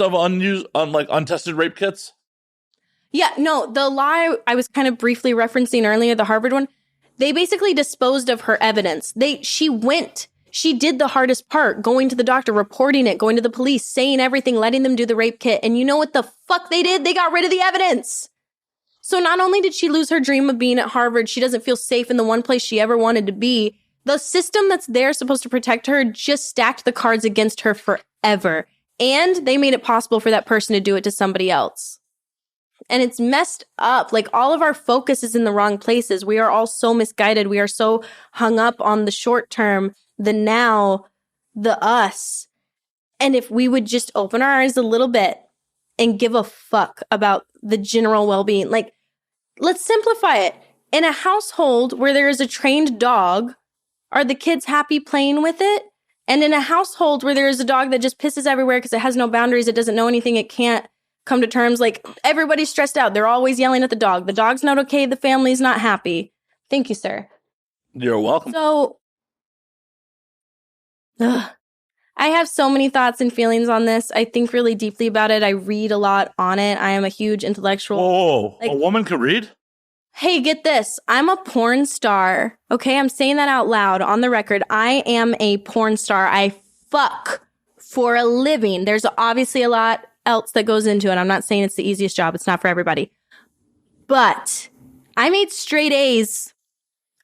of untested rape kits. Yeah, no, the lie I was kind of briefly referencing earlier, the Harvard one, they basically disposed of her evidence. She did the hardest part, going to the doctor, reporting it, going to the police, saying everything, letting them do the rape kit. And you know what the fuck they did? They got rid of the evidence. So not only did she lose her dream of being at Harvard, she doesn't feel safe in the one place she ever wanted to be. The system that's there supposed to protect her just stacked the cards against her forever. And they made it possible for that person to do it to somebody else. And it's messed up. Like, all of our focus is in the wrong places. We are all so misguided. We are so hung up on the short term, the now, the us. And if we would just open our eyes a little bit and give a fuck about the general well-being, like, let's simplify it. In a household where there is a trained dog, are the kids happy playing with it? And in a household where there is a dog that just pisses everywhere because it has no boundaries, it doesn't know anything, it can't come to terms, like, everybody's stressed out. They're always yelling at the dog. The dog's not okay. The family's not happy. Thank you, sir. You're welcome. So, I have so many thoughts and feelings on this. I think really deeply about it. I read a lot on it. I am a huge intellectual. Whoa, a woman can read? Hey, get this. I'm a porn star. Okay, I'm saying that out loud on the record. I am a porn star. I fuck for a living. There's obviously a lot else that goes into it. I'm not saying it's the easiest job. It's not for everybody. But I made straight A's.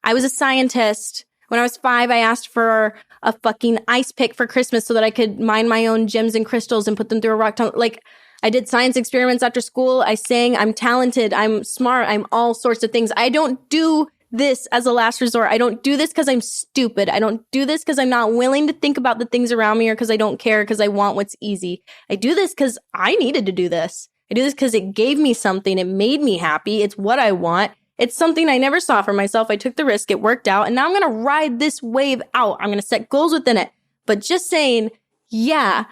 I was a scientist. When I was 5, I asked for a fucking ice pick for Christmas so that I could mine my own gems and crystals and put them through a rock tunnel. Like, I did science experiments after school. I sang. I'm talented. I'm smart. I'm all sorts of things. I don't do this as a last resort. I don't do this because I'm stupid. I don't do this because I'm not willing to think about the things around me or because I don't care, because I want what's easy. I do this because I needed to do this. I do this because it gave me something. It made me happy. It's what I want. It's something I never saw for myself. I took the risk. It worked out. And now I'm going to ride this wave out. I'm going to set goals within it. But just saying, yeah,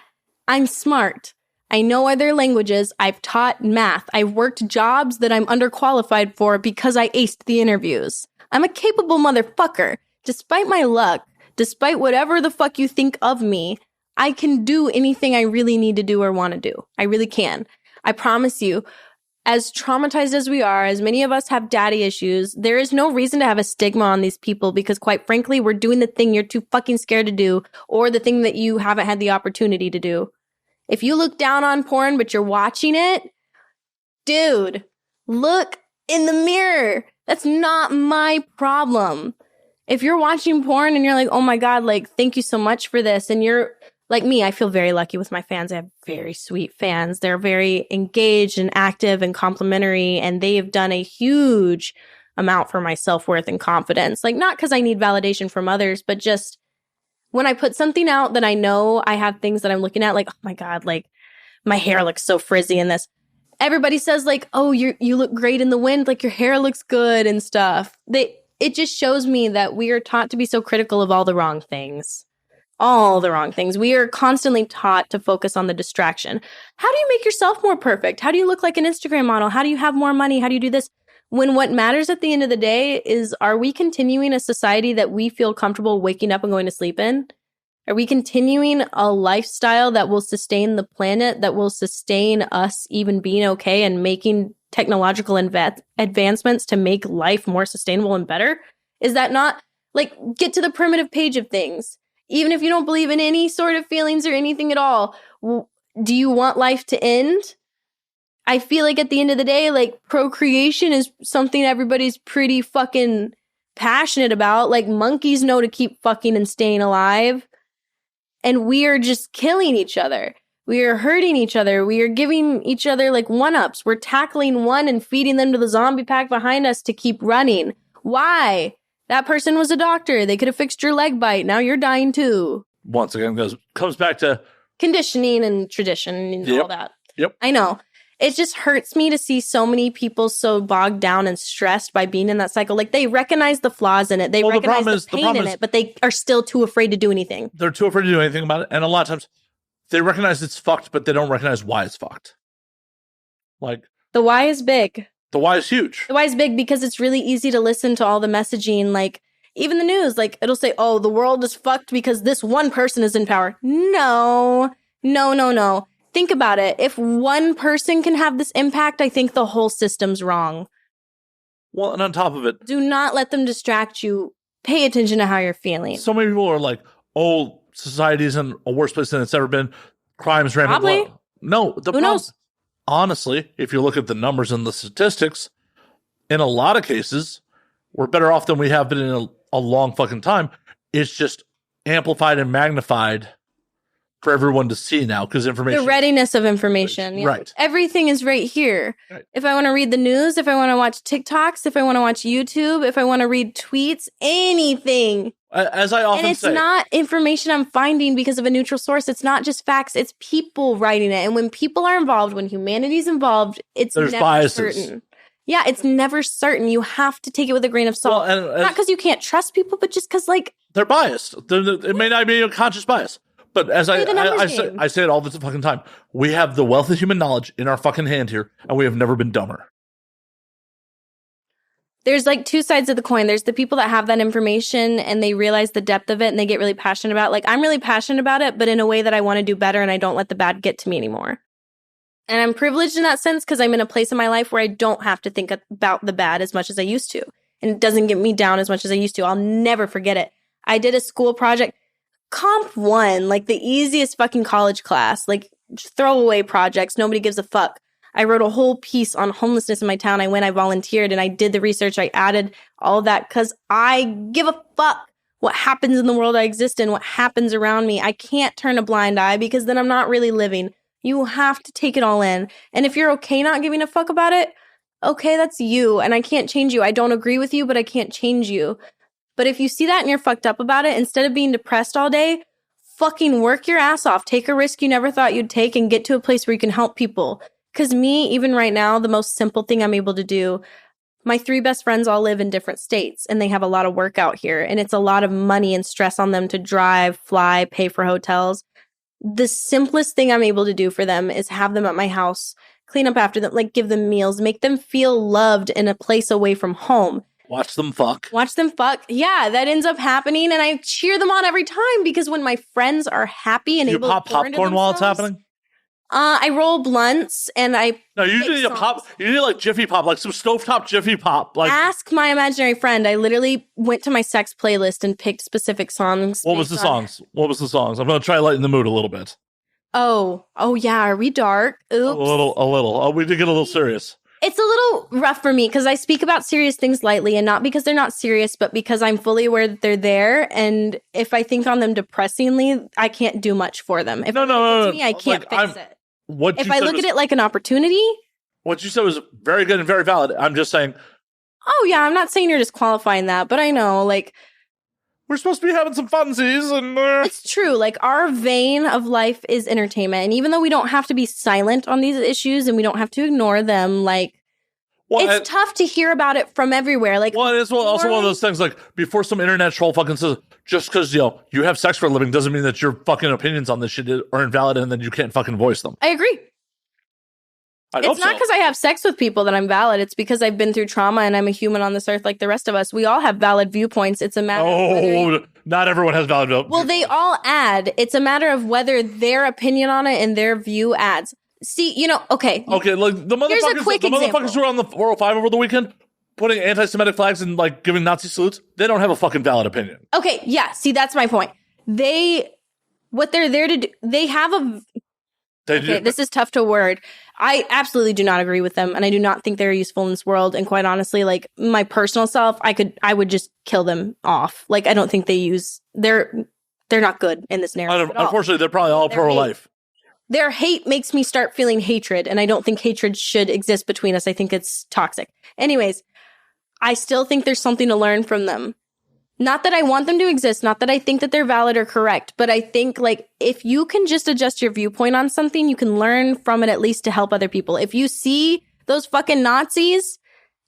I'm smart. I know other languages. I've taught math. I've worked jobs that I'm underqualified for because I aced the interviews. I'm a capable motherfucker. Despite my luck, despite whatever the fuck you think of me, I can do anything I really need to do or want to do. I really can. I promise you, as traumatized as we are, as many of us have daddy issues, there is no reason to have a stigma on these people because, quite frankly, we're doing the thing you're too fucking scared to do or the thing that you haven't had the opportunity to do. If you look down on porn, but you're watching it, dude, look in the mirror. That's not my problem. If you're watching porn and you're like, oh my God, like, thank you so much for this. And you're like me, I feel very lucky with my fans. I have very sweet fans. They're very engaged and active and complimentary. And they have done a huge amount for my self-worth and confidence. Like, not because I need validation from others, but just when I put something out that I know I have things that I'm looking at, like, oh my God, like, my hair looks so frizzy in this. Everybody says, like, oh, you look great in the wind, like your hair looks good and stuff. It just shows me that we are taught to be so critical of all the wrong things. All the wrong things. We are constantly taught to focus on the distraction. How do you make yourself more perfect? How do you look like an Instagram model? How do you have more money? How do you do this? When what matters at the end of the day is, are we continuing a society that we feel comfortable waking up and going to sleep in? Are we continuing a lifestyle that will sustain the planet, that will sustain us even being okay and making technological advancements to make life more sustainable and better? Is that not, like, get to the primitive page of things? Even if you don't believe in any sort of feelings or anything at all, do you want life to end? I feel like at the end of the day, like, procreation is something everybody's pretty fucking passionate about. Like, monkeys know to keep fucking and staying alive. And we are just killing each other. We are hurting each other. We are giving each other, like, one-ups. We're tackling one and feeding them to the zombie pack behind us to keep running. Why? That person was a doctor. They could have fixed your leg bite. Now you're dying too. Once again, comes back to conditioning and tradition and all that. Yep. I know. It just hurts me to see so many people so bogged down and stressed by being in that cycle. Like, they recognize the flaws in it. They recognize the pain in it, but they are still too afraid to do anything. They're too afraid to do anything about it. And a lot of times they recognize it's fucked, but they don't recognize why it's fucked. Like, the why is big. The why is huge. The why is big because it's really easy to listen to all the messaging. Like, even the news, like, it'll say, oh, the world is fucked because this one person is in power. No. Think about it. If one person can have this impact, I think the whole system's wrong. Well, and on top of it, do not let them distract you. Pay attention to how you're feeling. So many people are like, oh, society's in a worse place than it's ever been. Crime's rampant. Probably. No, the problem, knows? Honestly, if you look at the numbers and the statistics, in a lot of cases, we're better off than we have been in a long fucking time. It's just amplified and magnified for everyone to see now because information. The readiness of information. Yeah. Right. Everything is right here. Right. If I want to read the news, if I want to watch TikToks, if I want to watch YouTube, if I want to read tweets, anything. As I often say. And it's not information I'm finding because of a neutral source. It's not just facts. It's people writing it. And when people are involved, when humanity's involved, there's never biases. Certain. Yeah, it's never certain. You have to take it with a grain of salt. Well, not because you can't trust people, but just because, like... They're biased. It may not be a conscious bias. But as I say it all the fucking time, we have the wealth of human knowledge in our fucking hand here, and we have never been dumber. There's like two sides of the coin. There's the people that have that information, and they realize the depth of it, and they get really passionate about it. Like, I'm really passionate about it, but in a way that I want to do better, and I don't let the bad get to me anymore. And I'm privileged in that sense because I'm in a place in my life where I don't have to think about the bad as much as I used to. And it doesn't get me down as much as I used to. I'll never forget it. I did a school project, Comp 1, like the easiest fucking college class, like throwaway projects. Nobody gives a fuck. I wrote a whole piece on homelessness in my town. I volunteered, and I did the research. I added all of that because I give a fuck what happens in the world I exist in, what happens around me. I can't turn a blind eye because then I'm not really living. You have to take it all in. And if you're okay not giving a fuck about it, okay, that's you. And I can't change you. I don't agree with you, but I can't change you. But if you see that and you're fucked up about it, instead of being depressed all day, fucking work your ass off. Take a risk you never thought you'd take and get to a place where you can help people. Because me, even right now, the most simple thing I'm able to do, my 3 best friends all live in different states and they have a lot of work out here. And it's a lot of money and stress on them to drive, fly, pay for hotels. The simplest thing I'm able to do for them is have them at my house, clean up after them, like give them meals, make them feel loved in a place away from home. Watch them fuck. Yeah, that ends up happening. And I cheer them on every time because when my friends are happy and able to pour into popcorn while it's happening? I roll blunts and I usually you need like Jiffy Pop, like some stovetop Jiffy Pop. Like, ask my imaginary friend. I literally went to my sex playlist and picked specific songs. What was the songs? I'm going to try to lighten the mood a little bit. Oh yeah. Are we dark? Oops. A little. Oh, we did get a little serious. It's a little rough for me because I speak about serious things lightly, and not because they're not serious, but because I'm fully aware that they're there. And if I think on them depressingly, I can't do much for them. If no. Me, I can't fix it. If I look at it like an opportunity. What you said was very good and very valid. I'm just saying. Oh, yeah. I'm not saying you're disqualifying that, but I know, like. We're supposed to be having some funsies and. It's true. Like, our vein of life is entertainment. And even though we don't have to be silent on these issues and we don't have to ignore them, like. It's tough to hear about it from everywhere. Like, it's also one of those things, like, before some internet troll fucking says, just because, you have sex for a living doesn't mean that your fucking opinions on this shit are invalid and then you can't fucking voice them. I agree. It's not because I have sex with people that I'm valid. It's because I've been through trauma and I'm a human on this earth like the rest of us. We all have valid viewpoints. It's a matter of not everyone has valid viewpoints. Well, they all add. It's a matter of whether their opinion on it and their view adds. See, okay. Okay, like the motherfuckers who were on the 405 over the weekend putting anti-Semitic flags and like giving Nazi salutes, they don't have a fucking valid opinion. Okay, yeah, see, that's my point. What they're there to do, they have a... Okay, this is tough to word. I absolutely do not agree with them, and I do not think they're useful in this world. And quite honestly, like my personal self, I would just kill them off. Like I don't think they're not good in this narrative. Unfortunately, they're probably all pro-life. Their hate makes me start feeling hatred, and I don't think hatred should exist between us. I think it's toxic. Anyways, I still think there's something to learn from them. Not that I want them to exist, not that I think that they're valid or correct, but I think, like, if you can just adjust your viewpoint on something, you can learn from it at least to help other people. If you see those fucking Nazis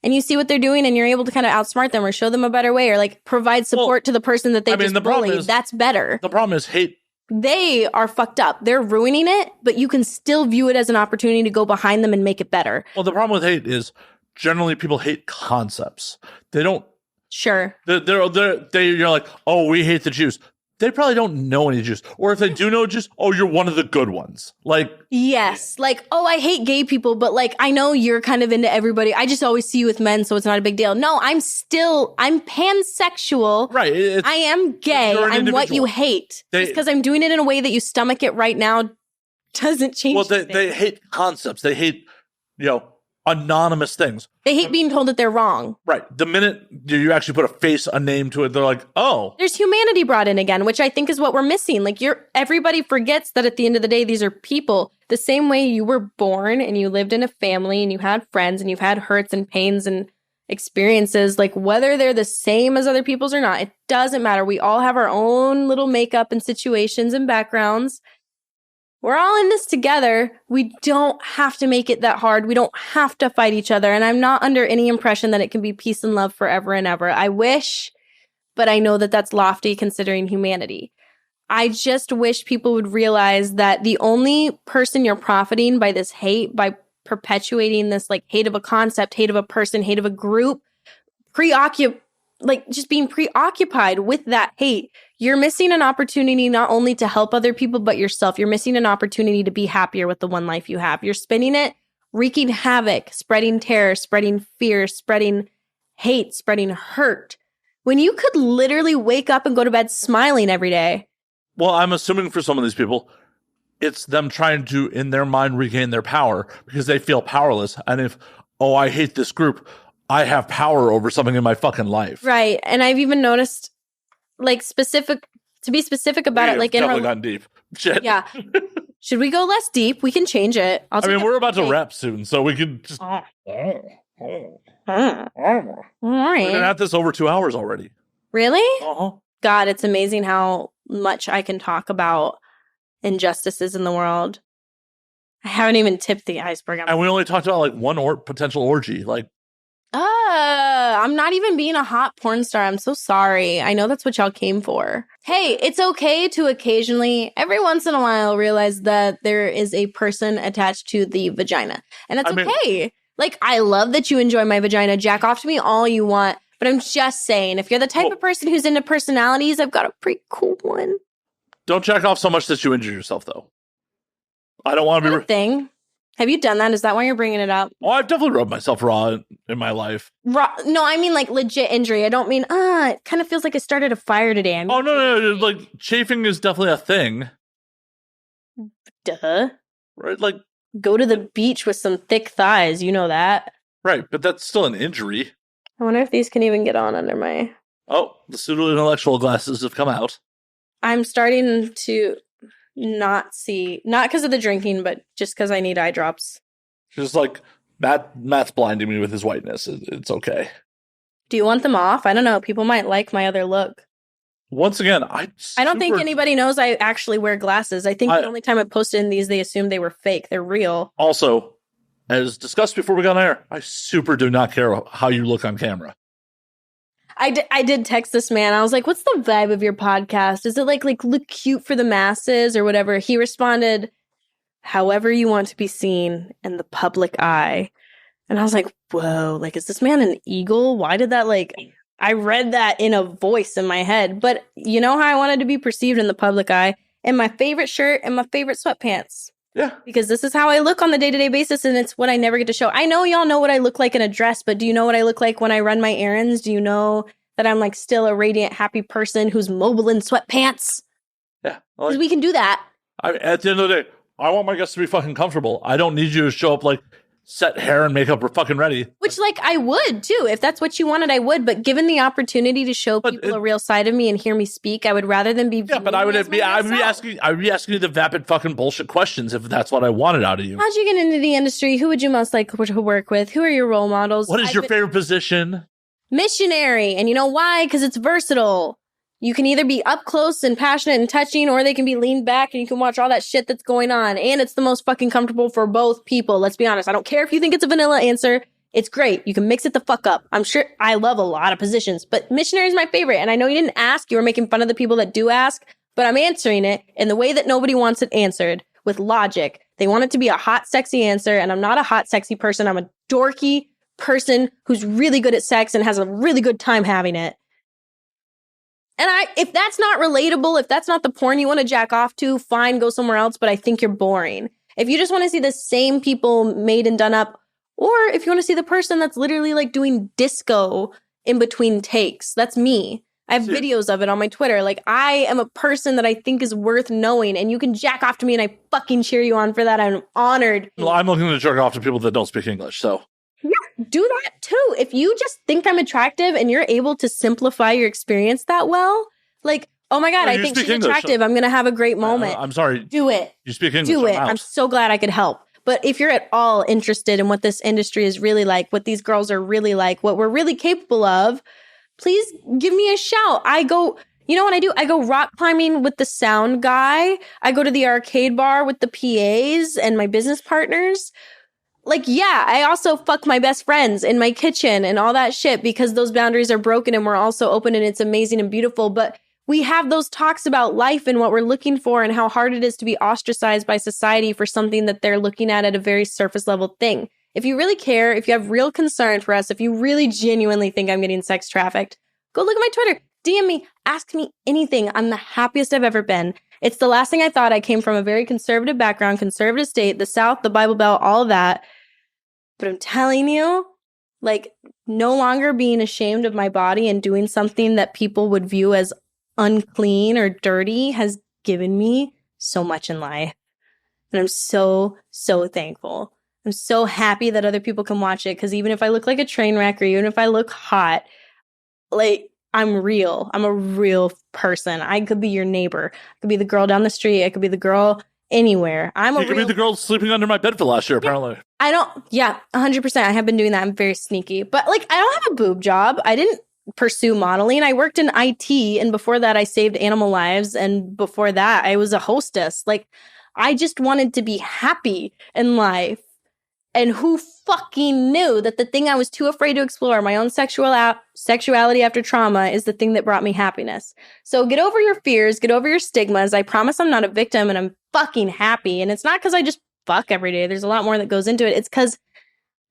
and you see what they're doing and you're able to kind of outsmart them or show them a better way or, like, provide support to the person that they bullied, that's better. The problem is hate. They are fucked up. They're ruining it, but you can still view it as an opportunity to go behind them and make it better. Well, the problem with hate is generally people hate concepts. They don't. Sure. You're like, oh, we hate the Jews. They probably don't know any Jews. Or if they do know Jews, oh, you're one of the good ones. Like. Yes. Like, oh, I hate gay people, but like, I know you're kind of into everybody. I just always see you with men, so it's not a big deal. No, I'm pansexual. Right. I am gay. I'm what you hate. Just because I'm doing it in a way that you stomach it right now doesn't change. Well, they hate concepts. They hate, anonymous things. They hate being told that they're wrong. Right. The minute you actually put a face, a name to it, they're like, oh. There's humanity brought in again, which I think is what we're missing. Like everybody forgets that at the end of the day, these are people. The same way you were born and you lived in a family and you had friends and you've had hurts and pains and experiences, like whether they're the same as other people's or not, it doesn't matter. We all have our own little makeup and situations and backgrounds. We're all in this together. We don't have to make it that hard. We don't have to fight each other. And I'm not under any impression that it can be peace and love forever and ever. I wish, but I know that that's lofty considering humanity. I just wish people would realize that the only person you're profiting by this hate, by perpetuating this like hate of a concept, hate of a person, hate of a group, just being preoccupied with that hate, you're missing an opportunity not only to help other people, but yourself. You're missing an opportunity to be happier with the one life you have. You're spending it wreaking havoc, spreading terror, spreading fear, spreading hate, spreading hurt, when you could literally wake up and go to bed smiling every day. Well, I'm assuming for some of these people, it's them trying to, in their mind, regain their power because they feel powerless. And if, I hate this group, I have power over something in my fucking life. Right. And I've even noticed, like, to be specific about it, like, definitely gotten deep. Shit. Yeah. Should we go less deep? We can change it. We're about to wrap soon, so we can just. All right. We've been at this over 2 hours already. Really? Uh-huh. God, it's amazing how much I can talk about injustices in the world. I haven't even tipped the iceberg. And we only talked about like one potential orgy. Like, I'm not even being a hot porn star. I'm so sorry. I know that's what y'all came for. Hey, it's okay to occasionally, every once in a while, realize that there is a person attached to the vagina. And that's okay. Like, I love that you enjoy my vagina. Jack off to me all you want. But I'm just saying, if you're the type of person who's into personalities, I've got a pretty cool one. Don't jack off so much that you injure yourself, though. I don't want to be a thing. Have you done that? Is that why you're bringing it up? Oh, I've definitely rubbed myself raw in my life. Raw? No, I mean like legit injury. I don't mean, it kind of feels like I started a fire today. I mean, no. Like, chafing is definitely a thing. Duh. Right? Like, go to the beach with some thick thighs. You know that. Right, but that's still an injury. I wonder if these can even get on under my... Oh, the pseudo-intellectual glasses have come out. I'm starting to not see, not because of the drinking, but just because I need eye drops. Just like, Matt's blinding me with his whiteness. It's okay. Do you want them off? I don't know. People might like my other look. Once again, I don't think anybody knows I actually wear glasses. I think the only time I posted in these, they assumed they were fake. They're real. Also, as discussed before we got on air, I super do not care how you look on camera. I did text this man. I was like, what's the vibe of your podcast? Is it like look cute for the masses or whatever? He responded, however you want to be seen in the public eye. And I was like, whoa, like, is this man an eagle? Why did that I read that in a voice in my head. But you know how I wanted to be perceived in the public eye? In my favorite shirt and my favorite sweatpants. Yeah. Because this is how I look on the day-to-day basis, and it's what I never get to show. I know y'all know what I look like in a dress, but do you know what I look like when I run my errands? Do you know that I'm like still a radiant, happy person who's mobile in sweatpants? Yeah. Because we can do that. At the end of the day, I want my guests to be fucking comfortable. I don't need you to show up like set hair and makeup are fucking ready. Which, like, I would, too. If that's what you wanted, I would. But given the opportunity to show people a real side of me and hear me speak, I would rather than be... Yeah, but I would be asking you the vapid fucking bullshit questions if that's what I wanted out of you. How'd you get into the industry? Who would you most like to work with? Who are your role models? What is your favorite position? Missionary. And you know why? Because it's versatile. You can either be up close and passionate and touching, or they can be leaned back and you can watch all that shit that's going on. And it's the most fucking comfortable for both people. Let's be honest. I don't care if you think it's a vanilla answer. It's great. You can mix it the fuck up. I'm sure I love a lot of positions, but missionary is my favorite. And I know you didn't ask. You were making fun of the people that do ask, but I'm answering it in the way that nobody wants it answered, with logic. They want it to be a hot, sexy answer. And I'm not a hot, sexy person. I'm a dorky person who's really good at sex and has a really good time having it. And if that's not relatable, if that's not the porn you want to jack off to, fine, go somewhere else, but I think you're boring. If you just want to see the same people made and done up, or if you want to see the person that's literally like doing disco in between takes, that's me. I have videos of it on my Twitter. Like, I am a person that I think is worth knowing, and you can jack off to me and I fucking cheer you on for that. I'm honored. Well, I'm looking to jerk off to people that don't speak English, so. do that too. If you just think I'm attractive and you're able to simplify your experience that well, like, oh my God, I think she's attractive. I'm going to have a great moment. I'm sorry. Do it. You speak English. Do it. I'm so glad I could help. But if you're at all interested in what this industry is really like, what these girls are really like, what we're really capable of, please give me a shout. You know what I do? I go rock climbing with the sound guy. I go to the arcade bar with the PAs and my business partners. Like, yeah, I also fuck my best friends in my kitchen and all that shit because those boundaries are broken and we're also open and it's amazing and beautiful. But we have those talks about life and what we're looking for and how hard it is to be ostracized by society for something that they're looking at a very surface level thing. If you really care, if you have real concern for us, if you really genuinely think I'm getting sex trafficked, go look at my Twitter, DM me, ask me anything. I'm the happiest I've ever been. It's the last thing I thought. I came from a very conservative background, conservative state, the South, the Bible Belt, all of that. But I'm telling you, like, no longer being ashamed of my body and doing something that people would view as unclean or dirty has given me so much in life. And I'm so, so thankful. I'm so happy that other people can watch it because even if I look like a train wreck or even if I look hot, like, I'm real. I'm a real person. I could be your neighbor. I could be the girl down the street. I could be the girl anywhere. You could be the girl sleeping under my bed for last year, apparently. 100%. I have been doing that. I'm very sneaky. But, like, I don't have a boob job. I didn't pursue modeling. I worked in IT, and before that, I saved animal lives. And before that, I was a hostess. Like, I just wanted to be happy in life. And who fucking knew that the thing I was too afraid to explore, my own sexuality after trauma, is the thing that brought me happiness. So get over your fears, get over your stigmas. I promise I'm not a victim and I'm fucking happy. And it's not because I just fuck every day. There's a lot more that goes into it. It's because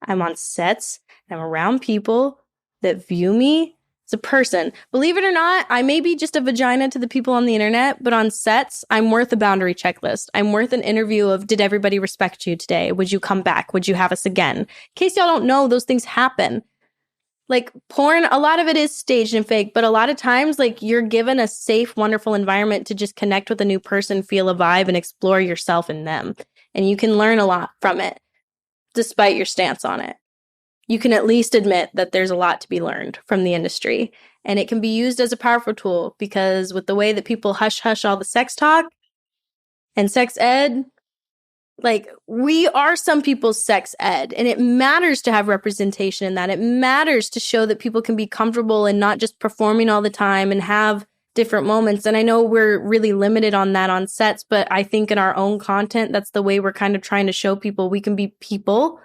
I'm on sets and I'm around people that view me as a person. Believe it or not, I may be just a vagina to the people on the internet, but on sets, I'm worth a boundary checklist. I'm worth an interview of, did everybody respect you today? Would you come back? Would you have us again? In case y'all don't know, those things happen. Like, porn, a lot of it is staged and fake, but a lot of times, like, you're given a safe, wonderful environment to just connect with a new person, feel a vibe, and explore yourself and them. And you can learn a lot from it, despite your stance on it. You can at least admit that there's a lot to be learned from the industry. And it can be used as a powerful tool because with the way that people hush all the sex talk and sex ed, like, we are some people's sex ed. And it matters to have representation in that. It matters to show that people can be comfortable and not just performing all the time and have different moments. And I know we're really limited on that on sets, but I think in our own content, that's the way we're kind of trying to show people we can be people.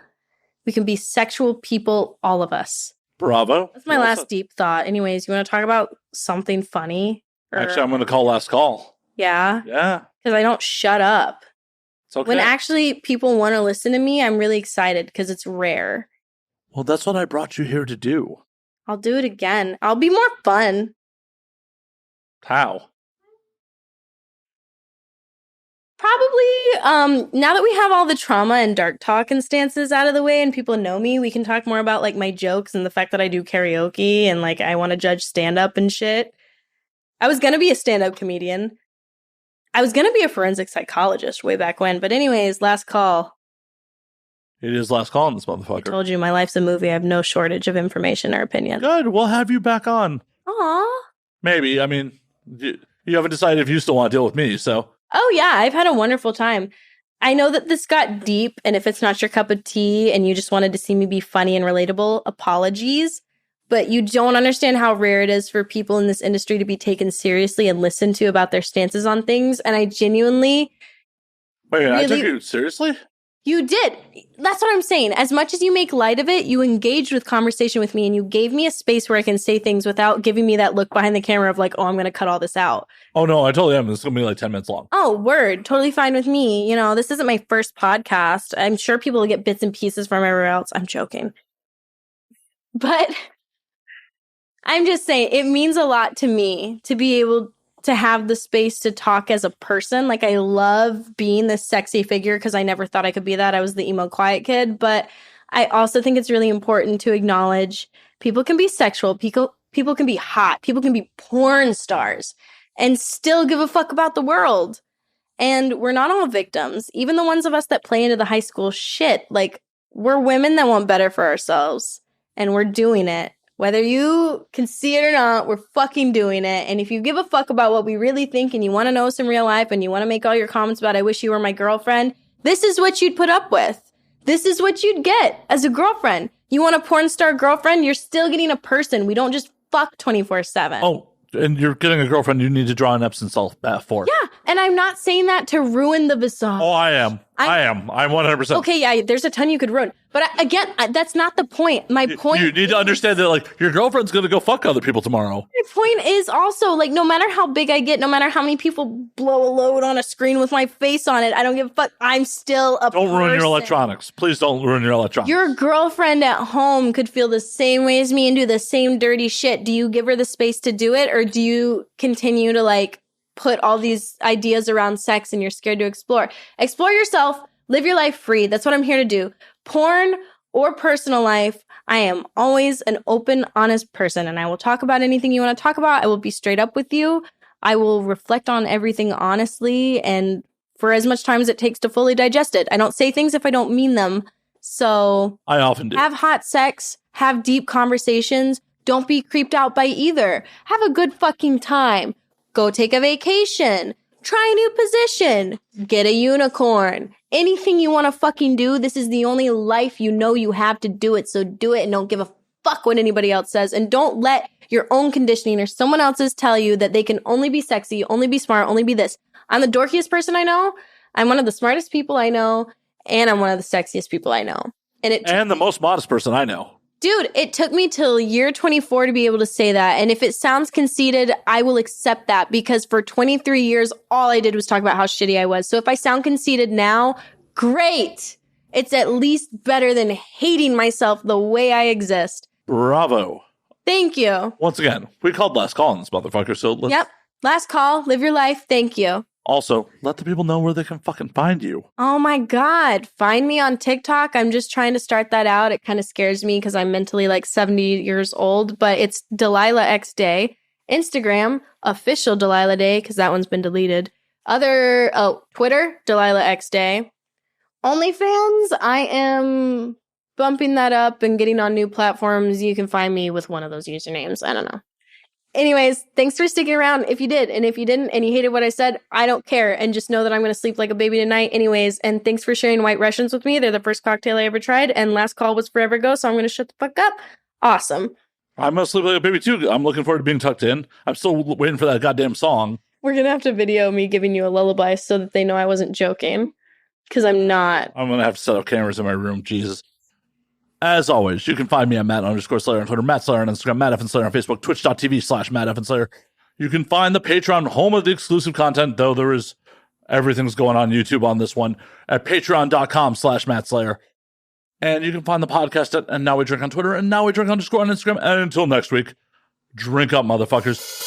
We can be sexual people, all of us. Bravo. That's my last deep thought. Anyways, you want to talk about something funny? Actually, I'm going to call last call. Yeah? Yeah. Because I don't shut up. It's okay. When actually people want to listen to me, I'm really excited because it's rare. Well, that's what I brought you here to do. I'll do it again. I'll be more fun. How? Probably, now that we have all the trauma and dark talk and stances out of the way and people know me, we can talk more about, like, my jokes and the fact that I do karaoke and, like, I want to judge stand-up and shit. I was going to be a stand-up comedian. I was going to be a forensic psychologist way back when. But anyways, last call. It is last call on this motherfucker. I told you, my life's a movie. I have no shortage of information or opinion. Good. We'll have you back on. Aw. Maybe. I mean, you haven't decided if you still want to deal with me, so... Oh, yeah, I've had a wonderful time. I know that this got deep, and if it's not your cup of tea and you just wanted to see me be funny and relatable, apologies. But you don't understand how rare it is for people in this industry to be taken seriously and listened to about their stances on things. And I genuinely... Wait, I took you seriously? You did. That's what I'm saying. As much as you make light of it, you engaged with conversation with me and you gave me a space where I can say things without giving me that look behind the camera of like, oh, I'm going to cut all this out. Oh, no, I totally am. It's going to be like 10 minutes long. Oh, word. Totally fine with me. You know, this isn't my first podcast. I'm sure people will get bits and pieces from everywhere else. I'm joking. But I'm just saying, it means a lot to me to be able to have the space to talk as a person. Like, I love being this sexy figure because I never thought I could be that. I was the emo quiet kid. But I also think it's really important to acknowledge people can be sexual. People can be hot. People can be porn stars and still give a fuck about the world. And we're not all victims. Even the ones of us that play into the high school shit, like, We're women that want better for ourselves, and we're doing it. Whether you can see it or not, we're fucking doing it. And if you give a fuck about what we really think and you want to know us in real life and you want to make all your comments about I wish you were my girlfriend, this is what you'd put up with. This is what you'd get as a girlfriend. You want a porn star girlfriend? You're still getting a person. We don't just fuck 24/7. Oh, and you're getting a girlfriend you need to draw an Epsom salt bath for. Yeah, and I'm not saying that to ruin the visage. Oh, I am. I'm 100%. Okay, yeah, there's a ton you could ruin. But again, that's not the point. My point You need to understand that, like, your girlfriend's going to go fuck other people tomorrow. My point is also, like, no matter how big I get, no matter how many people blow a load on a screen with my face on it, I don't give a fuck. I'm still a person. Don't ruin your electronics. Please don't ruin your electronics. Your girlfriend at home could feel the same way as me and do the same dirty shit. Do you give her the space to do it, or do you continue to, like, put all these ideas around sex and you're scared to explore? Explore yourself. Live your life free. That's what I'm here to do. Porn or personal life, I am always an open, honest person, and I will talk about anything you want to talk about. I will be straight up with you. I will reflect on everything honestly and for as much time as it takes to fully digest it. I don't say things if I don't mean them. So I often do. Have hot sex, have deep conversations. Don't be creeped out by either. Have a good fucking time. Go take a vacation. Try a new position. Get a unicorn. Anything you want to fucking do, this is the only life you know you have to do it. So do it and don't give a fuck what anybody else says. And don't let your own conditioning or someone else's tell you that they can only be sexy, only be smart, only be this. I'm the dorkiest person I know. I'm one of the smartest people I know. And I'm one of the sexiest people I know. And the most modest person I know. Dude, it took me till year 24 to be able to say that. And if it sounds conceited, I will accept that, because for 23 years, all I did was talk about how shitty I was. So if I sound conceited now, great. It's at least better than hating myself the way I exist. Bravo. Thank you. Once again, we called last call on this motherfucker, so let's... Yep. Last call. Live your life. Thank you. Also, let the people know where they can fucking find you. Oh my God. Find me on TikTok. I'm just trying to start that out. It kind of scares me because I'm mentally like 70 years old, but it's Delilah X Day. Instagram, official Delilah Day, because that one's been deleted. Twitter, Delilah X Day. OnlyFans, I am bumping that up and getting on new platforms. You can find me with one of those usernames. I don't know. Anyways, thanks for sticking around if you did. And if you didn't and you hated what I said, I don't care. And just know that I'm going to sleep like a baby tonight anyways. And thanks for sharing White Russians with me. They're the first cocktail I ever tried. And last call was forever ago, so I'm going to shut the fuck up. Awesome. I'm going to sleep like a baby too. I'm looking forward to being tucked in. I'm still waiting for that goddamn song. We're going to have to video me giving you a lullaby so that they know I wasn't joking. Because I'm not. I'm going to have to set up cameras in my room. Jesus. As always, you can find me at Matt_Slayer on Twitter, Matt Slayer on Instagram, Matt F. Slayer on Facebook, twitch.tv/Matt F. Slayer. You can find the Patreon, home of the exclusive content, though there is everything's going on YouTube on this one, at patreon.com/Matt Slayer. And you can find the podcast at And Now We Drink on Twitter, and Now We Drink _ on Instagram. And until next week, drink up, motherfuckers.